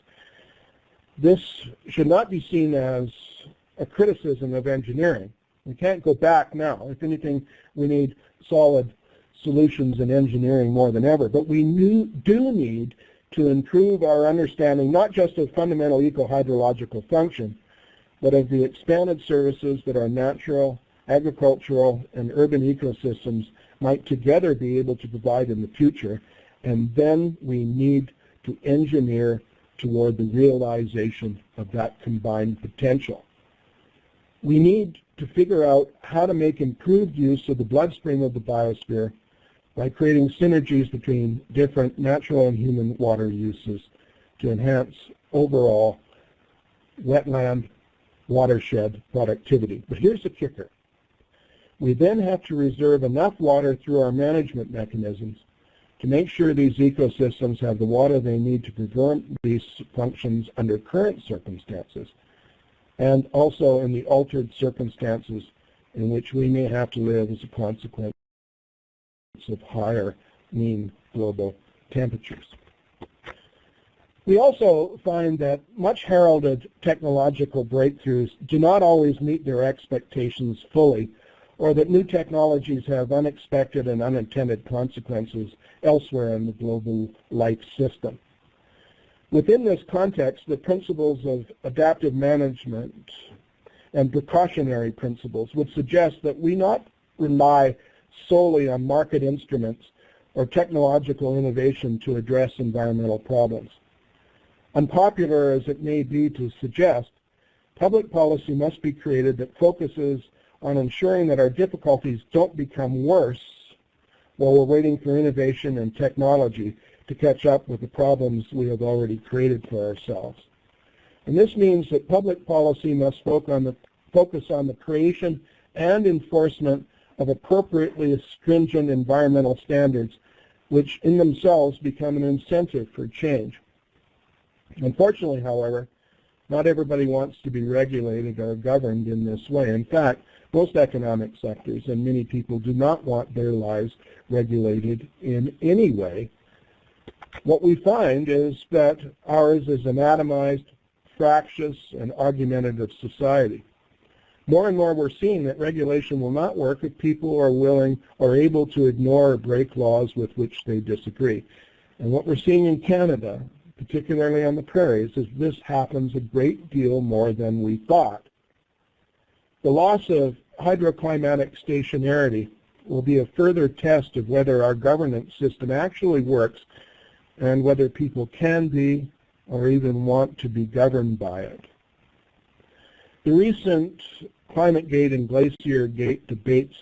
This should not be seen as a criticism of engineering. We can't go back now. If anything, we need solid solutions in engineering more than ever. But we do need to improve our understanding not just of fundamental ecohydrological function, but of the expanded services that our natural, agricultural, and urban ecosystems might together be able to provide in the future. And then we need to engineer toward the realization of that combined potential. We need to figure out how to make improved use of the bloodstream of the biosphere by creating synergies between different natural and human water uses to enhance overall wetland watershed productivity. But here's the kicker. We then have to reserve enough water through our management mechanisms to make sure these ecosystems have the water they need to perform these functions under current circumstances, and also in the altered circumstances in which we may have to live as a consequence of higher mean global temperatures. We also find that much heralded technological breakthroughs do not always meet their expectations fully, or that new technologies have unexpected and unintended consequences elsewhere in the global life system. Within this context, the principles of adaptive management and precautionary principles would suggest that we not rely solely on market instruments or technological innovation to address environmental problems. Unpopular as it may be to suggest, public policy must be created that focuses on ensuring that our difficulties don't become worse while we're waiting for innovation and technology to catch up with the problems we have already created for ourselves. And this means that public policy must focus on the creation and enforcement of appropriately stringent environmental standards, which in themselves become an incentive for change. Unfortunately, however, not everybody wants to be regulated or governed in this way. In fact, most economic sectors and many people do not want their lives regulated in any way. What we find is that ours is an atomized, fractious, and argumentative society. More and more we're seeing that regulation will not work if people are willing or able to ignore or break laws with which they disagree. And what we're seeing in Canada, particularly on the prairies, is this happens a great deal more than we thought. The loss of hydroclimatic stationarity will be a further test of whether our governance system actually works and whether people can be or even want to be governed by it. The recent ClimateGate and GlacierGate debates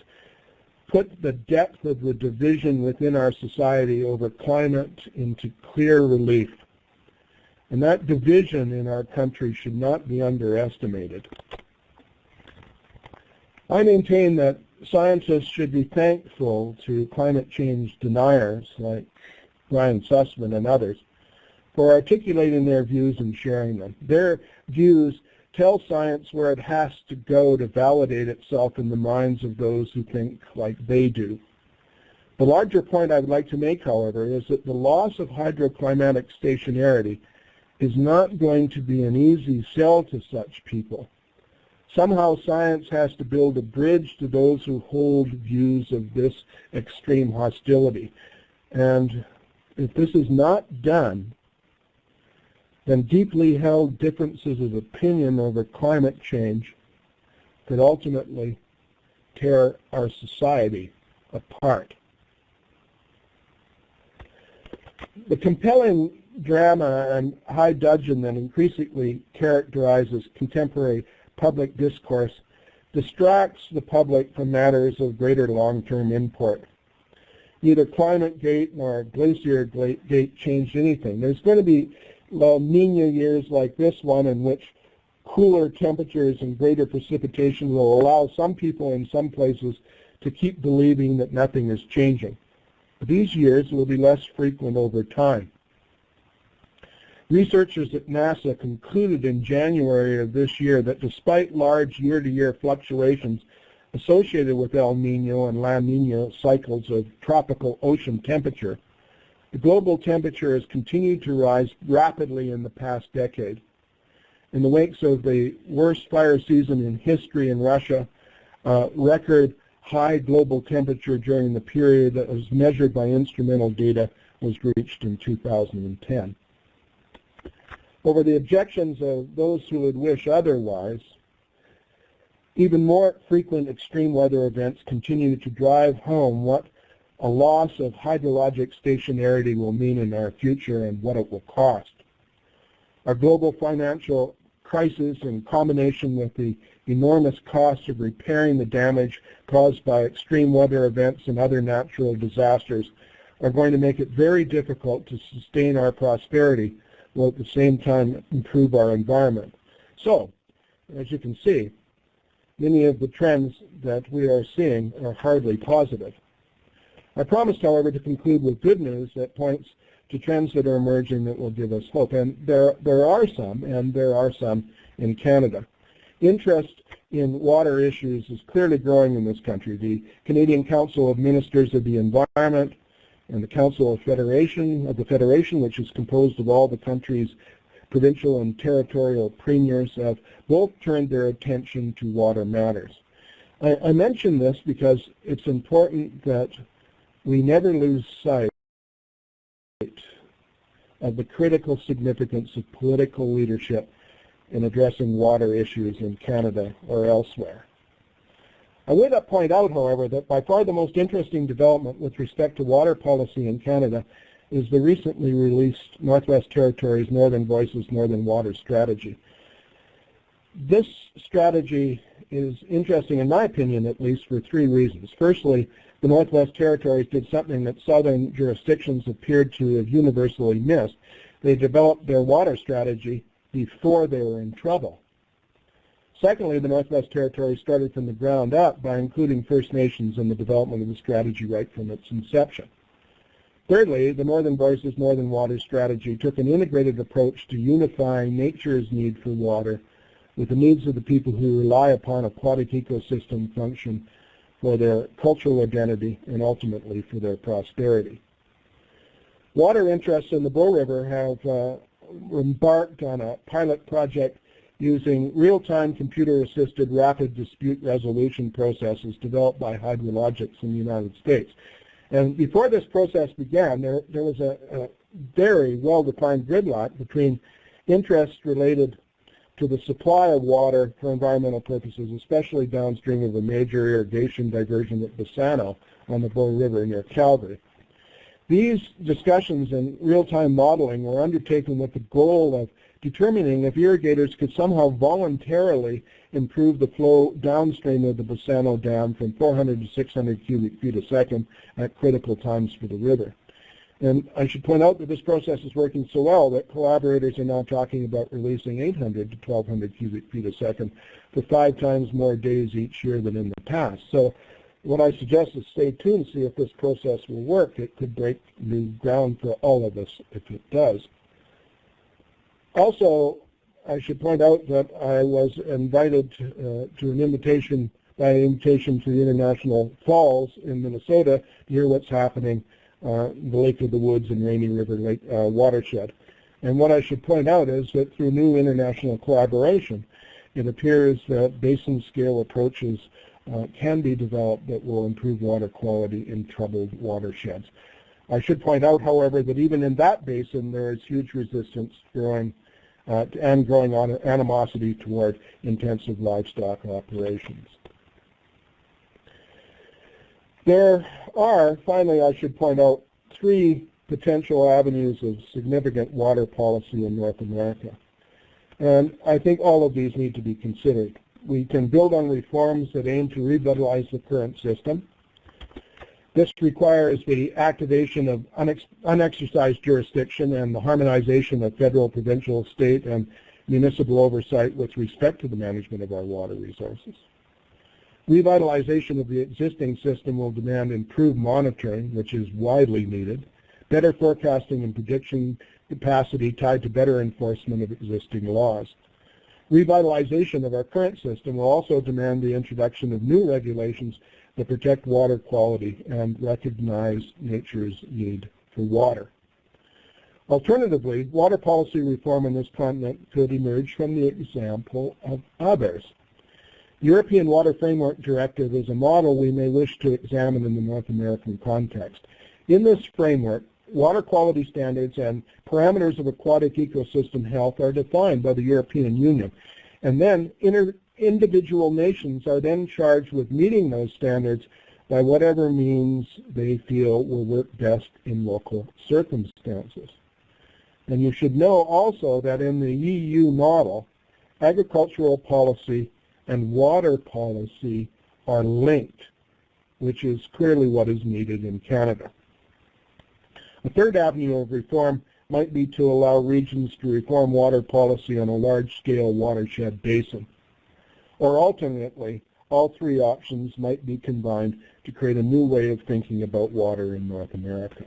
put the depth of the division within our society over climate into clear relief. And that division in our country should not be underestimated. I maintain that scientists should be thankful to climate change deniers like Brian Sussman and others for articulating their views and sharing them. Their views tell science where it has to go to validate itself in the minds of those who think like they do. The larger point I would like to make, however, is that the loss of hydroclimatic stationarity is not going to be an easy sell to such people. Somehow science has to build a bridge to those who hold views of this extreme hostility. And if this is not done, then deeply held differences of opinion over climate change could ultimately tear our society apart. The compelling drama and high dudgeon that increasingly characterizes contemporary public discourse distracts the public from matters of greater long-term import. Neither ClimateGate nor GlacierGate changed anything. There's going to be La Nina years like this one in which cooler temperatures and greater precipitation will allow some people in some places to keep believing that nothing is changing. But these years will be less frequent over time. Researchers at NASA concluded in January of this year that despite large year-to-year fluctuations associated with El Nino and La Nina cycles of tropical ocean temperature, the global temperature has continued to rise rapidly in the past decade. In the wakes of the worst fire season in history in Russia, record high global temperature during the period that was measured by instrumental data was reached in 2010. Over the objections of those who would wish otherwise, even more frequent extreme weather events continue to drive home what a loss of hydrologic stationarity will mean in our future and what it will cost. Our global financial crisis, in combination with the enormous cost of repairing the damage caused by extreme weather events and other natural disasters, are going to make it very difficult to sustain our prosperity while at the same time improve our environment. So, as you can see, many of the trends that we are seeing are hardly positive. I promised, however, to conclude with good news that points to trends that are emerging that will give us hope. And there are some, and there are some in Canada. Interest in water issues is clearly growing in this country. The Canadian Council of Ministers of the Environment and the Council of the Federation, which is composed of all the country's provincial and territorial premiers, have both turned their attention to water matters. I mention this because it's important that we never lose sight of the critical significance of political leadership in addressing water issues in Canada or elsewhere. I would point out, however, that by far the most interesting development with respect to water policy in Canada is the recently released Northwest Territories Northern Voices Northern Water Strategy. This strategy is interesting, in my opinion at least, for three reasons. Firstly, the Northwest Territories did something that southern jurisdictions appeared to have universally missed. They developed their water strategy before they were in trouble. Secondly, the Northwest Territories started from the ground up by including First Nations in the development of the strategy right from its inception. Thirdly, the Northern Voices Northern Water Strategy took an integrated approach to unifying nature's need for water with the needs of the people who rely upon aquatic ecosystem function for their cultural identity and ultimately for their prosperity. Water interests in the Bow River have embarked on a pilot project using real-time computer-assisted rapid dispute resolution processes developed by Hydrologics in the United States. And before this process began, there was a very well-defined gridlock between interests related to the supply of water for environmental purposes, especially downstream of a major irrigation diversion at Bassano on the Bow River near Calgary. These discussions and real-time modeling were undertaken with the goal of determining if irrigators could somehow voluntarily improve the flow downstream of the Bassano Dam from 400 to 600 cubic feet a second at critical times for the river. And I should point out that this process is working so well that collaborators are now talking about releasing 800 to 1,200 cubic feet a second for 5 times more days each year than in the past. So what I suggest is stay tuned to see if this process will work. It could break new ground for all of us if it does. Also, I should point out that I was invited to an invitation to the International Falls in Minnesota to hear what's happening in the Lake of the Woods and Rainy River Lake watershed. And what I should point out is that through new international collaboration, it appears that basin-scale approaches can be developed that will improve water quality in troubled watersheds. I should point out, however, that even in that basin there is huge resistance growing and growing animosity toward intensive livestock operations. There are, finally, I should point out, 3 potential avenues of significant water policy in North America. And I think all of these need to be considered. We can build on reforms that aim to revitalize the current system. This requires the activation of unexercised jurisdiction and the harmonization of federal, provincial, state, and municipal oversight with respect to the management of our water resources. Revitalization of the existing system will demand improved monitoring, which is widely needed, better forecasting and prediction capacity tied to better enforcement of existing laws. Revitalization of our current system will also demand the introduction of new regulations that protect water quality and recognize nature's need for water. Alternatively, water policy reform in this continent could emerge from the example of others. The European Water Framework Directive is a model we may wish to examine in the North American context. In this framework, water quality standards and parameters of aquatic ecosystem health are defined by the European Union, and then individual nations are then charged with meeting those standards by whatever means they feel will work best in local circumstances. And you should know also that in the EU model, agricultural policy and water policy are linked, which is clearly what is needed in Canada. A third avenue of reform might be to allow regions to reform water policy on a large-scale watershed basin. Or alternately, all 3 options might be combined to create a new way of thinking about water in North America.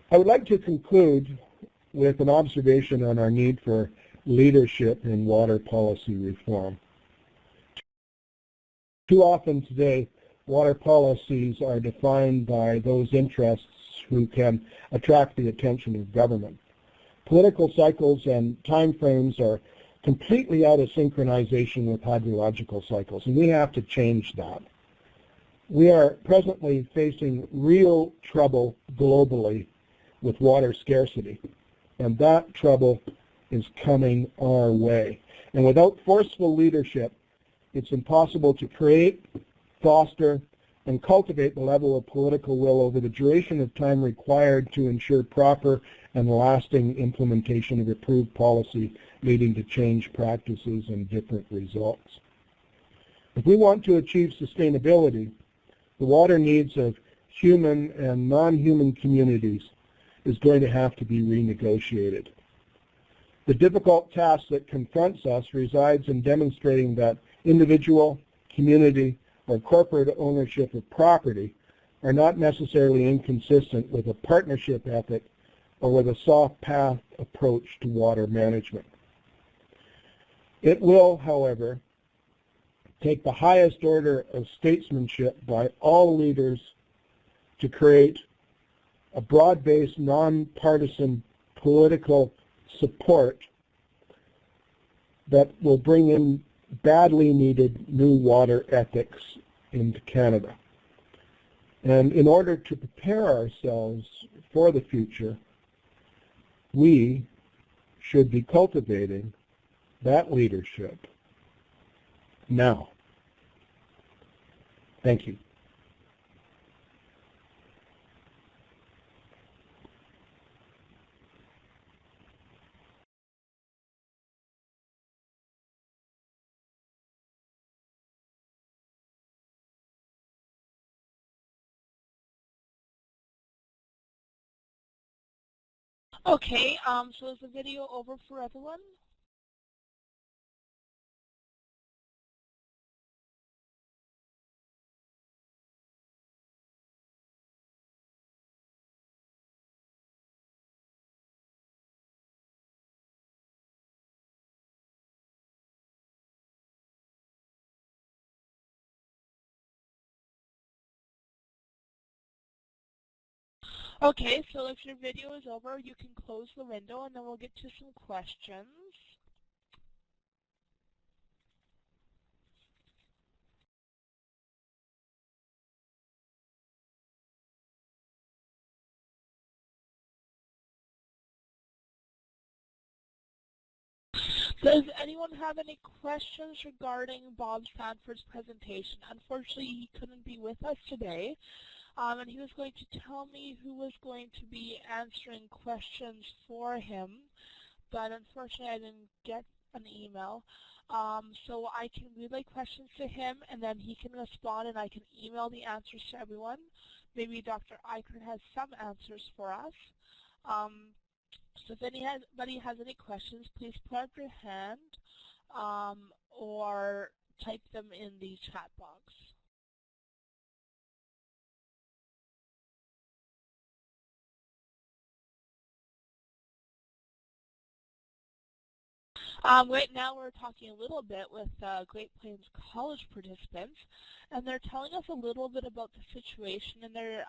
I would like to conclude with an observation on our need for leadership in water policy reform. Too often today, water policies are defined by those interests who can attract the attention of government. Political cycles and timeframes are completely out of synchronization with hydrological cycles, and we have to change that. We are presently facing real trouble globally with water scarcity. And that trouble is coming our way. And without forceful leadership, it's impossible to create, foster, and cultivate the level of political will over the duration of time required to ensure proper and lasting implementation of approved policy leading to change practices and different results. If we want to achieve sustainability, the water needs of human and non-human communities is going to have to be renegotiated. The difficult task that confronts us resides in demonstrating that individual, community, or corporate ownership of property are not necessarily inconsistent with a partnership ethic or with a soft path approach to water management. It will, however, take the highest order of statesmanship by all leaders to create a broad-based, nonpartisan political support that will bring in badly needed new water ethics into Canada. And in order to prepare ourselves for the future, we should be cultivating that leadership now. Thank you. Okay, so is the video over for everyone? Okay, so if your video is over, you can close the window and then we'll get to some questions. Does anyone have any questions regarding Bob Sanford's presentation? Unfortunately, he couldn't be with us today. And he was going to tell me who was going to be answering questions for him, but unfortunately I didn't get an email. So I can relay questions to him, and then he can respond, and I can email the answers to everyone. Maybe Dr. Eichert has some answers for us. So if anybody has any questions, please put up your hand or type them in the chat box. Right now we're talking a little bit with Great Plains College participants, and they're telling us a little bit about the situation in their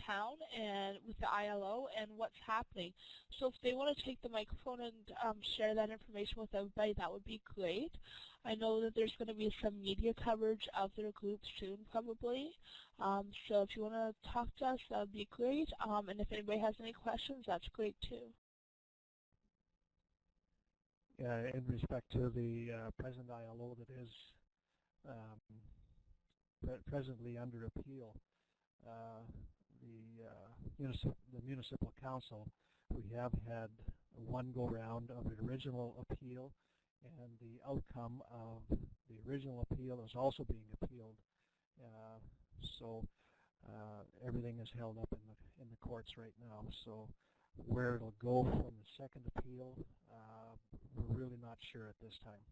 town and with the ILO and what's happening. So if they want to take the microphone and share that information with everybody, that would be great. I know that there's going to be some media coverage of their group soon, probably. So if you want to talk to us, that would be great. And if anybody has any questions, that's great too. In respect to the present ILO that is presently under appeal, the municipal council, we have had one go-round of the original appeal, and the outcome of the original appeal is also being appealed. So everything is held up in the courts right now. So where it'll go from the second appeal, we're really not sure at this time.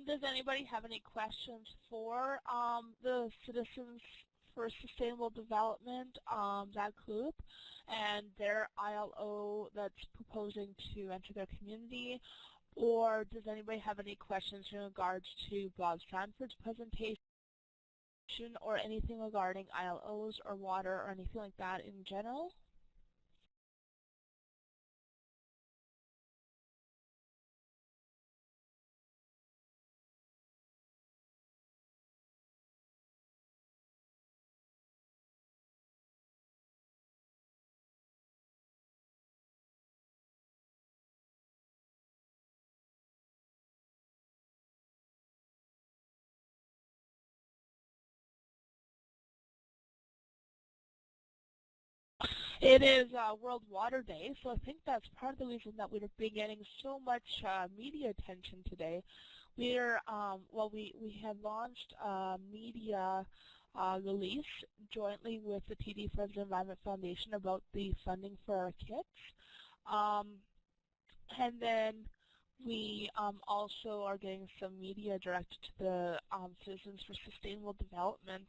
Does anybody have any questions for the Citizens for Sustainable Development, that group, and their ILO that's proposing to enter their community? Or does anybody have any questions in regards to Bob Sanford's presentation or anything regarding ILOs or water or anything like that in general? It is World Water Day, so I think that's part of the reason that we've been getting so much media attention today. We're we had launched a media release jointly with the TD Friends of the Environment Foundation about the funding for our kits, and then we also are getting some media directed to the Citizens for Sustainable Development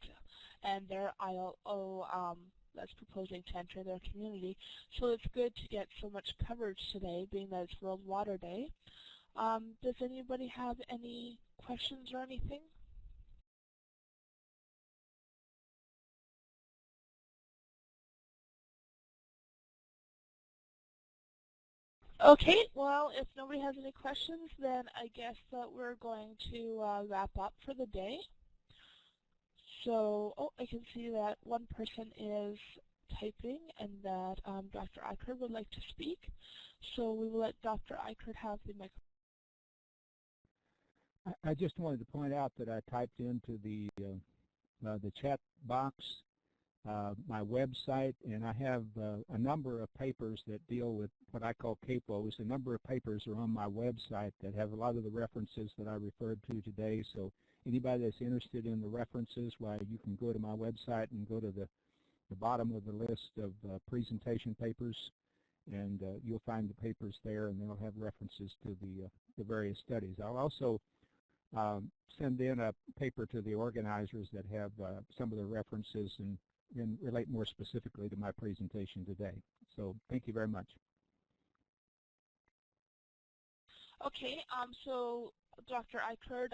and their ILO that's proposing to enter their community. So it's good to get so much coverage today, being that it's World Water Day. Does anybody have any questions or anything? Okay, well, if nobody has any questions, then I guess that we're going to wrap up for the day. So, I can see that one person is typing and that Dr. Eichert would like to speak. So we will let Dr. Eichert have the microphone. I just wanted to point out that I typed into the chat box my website, and I have a number of papers that deal with what I call CAPOs. A number of papers are on my website that have a lot of the references that I referred to today. So anybody that's interested in the references, why, you can go to my website and go to the bottom of the list of presentation papers, and you'll find the papers there, and they'll have references to the various studies. I'll also send in a paper to the organizers that have some of the references and relate more specifically to my presentation today. So thank you very much. Okay, so Dr. Eichert,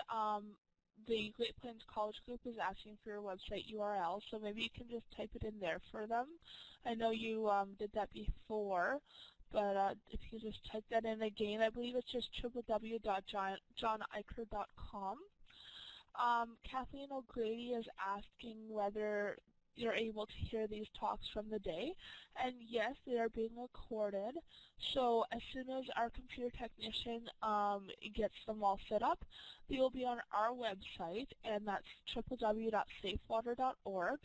the Great Plains College Group is asking for your website URL, so maybe you can just type it in there for them. I know you did that before, but if you just type that in again, I believe it's just www.johneichert.com. Kathleen O'Grady is asking whether you're able to hear these talks from the day, and yes, they are being recorded. So as soon as our computer technician gets them all set up, they will be on our website, and that's www.safewater.org.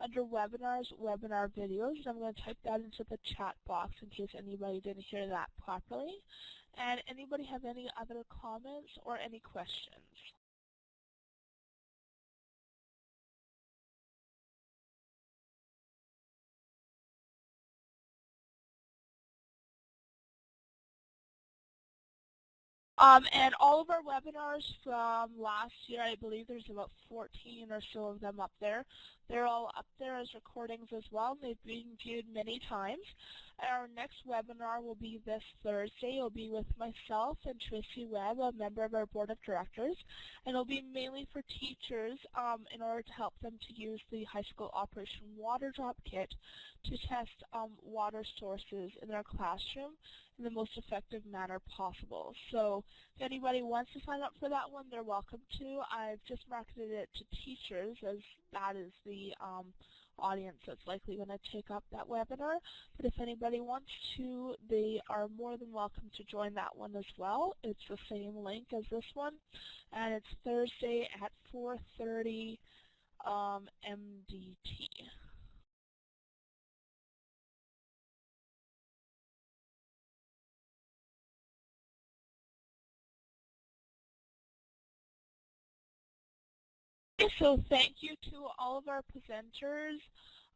Under webinars, webinar videos, and I'm going to type that into the chat box in case anybody didn't hear that properly. And anybody have any other comments or any questions? And all of our webinars from last year, I believe there's about 14 or so of them up there. They're all up there as recordings as well. They've been viewed many times. Our next webinar will be this Thursday. It'll be with myself and Tracy Webb, a member of our board of directors, and it'll be mainly for teachers in order to help them to use the high school Operation Water Drop Kit to test water sources in their classroom in the most effective manner possible. So if anybody wants to sign up for that one, they're welcome to. I've just marketed it to teachers, as that is the audience that's likely going to take up that webinar. But if anybody wants to, they are more than welcome to join that one as well. It's the same link as this one, and it's Thursday at 4:30 MDT. So thank you to all of our presenters,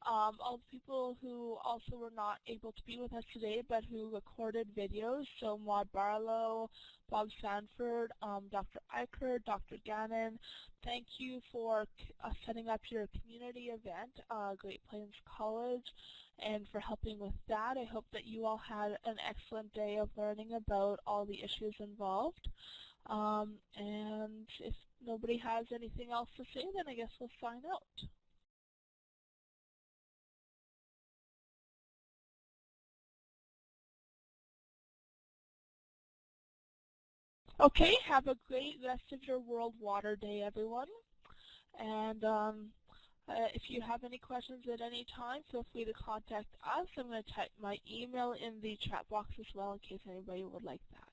all the people who also were not able to be with us today but who recorded videos. So Maud Barlow, Bob Sanford, Dr. Eichert, Dr. Gannon, thank you for setting up your community event, Great Plains College, and for helping with that. I hope that you all had an excellent day of learning about all the issues involved. And if nobody has anything else to say, then I guess we'll sign out. Okay, have a great rest of your World Water Day, everyone. And if you have any questions at any time, feel free to contact us. I'm going to type my email in the chat box as well in case anybody would like that.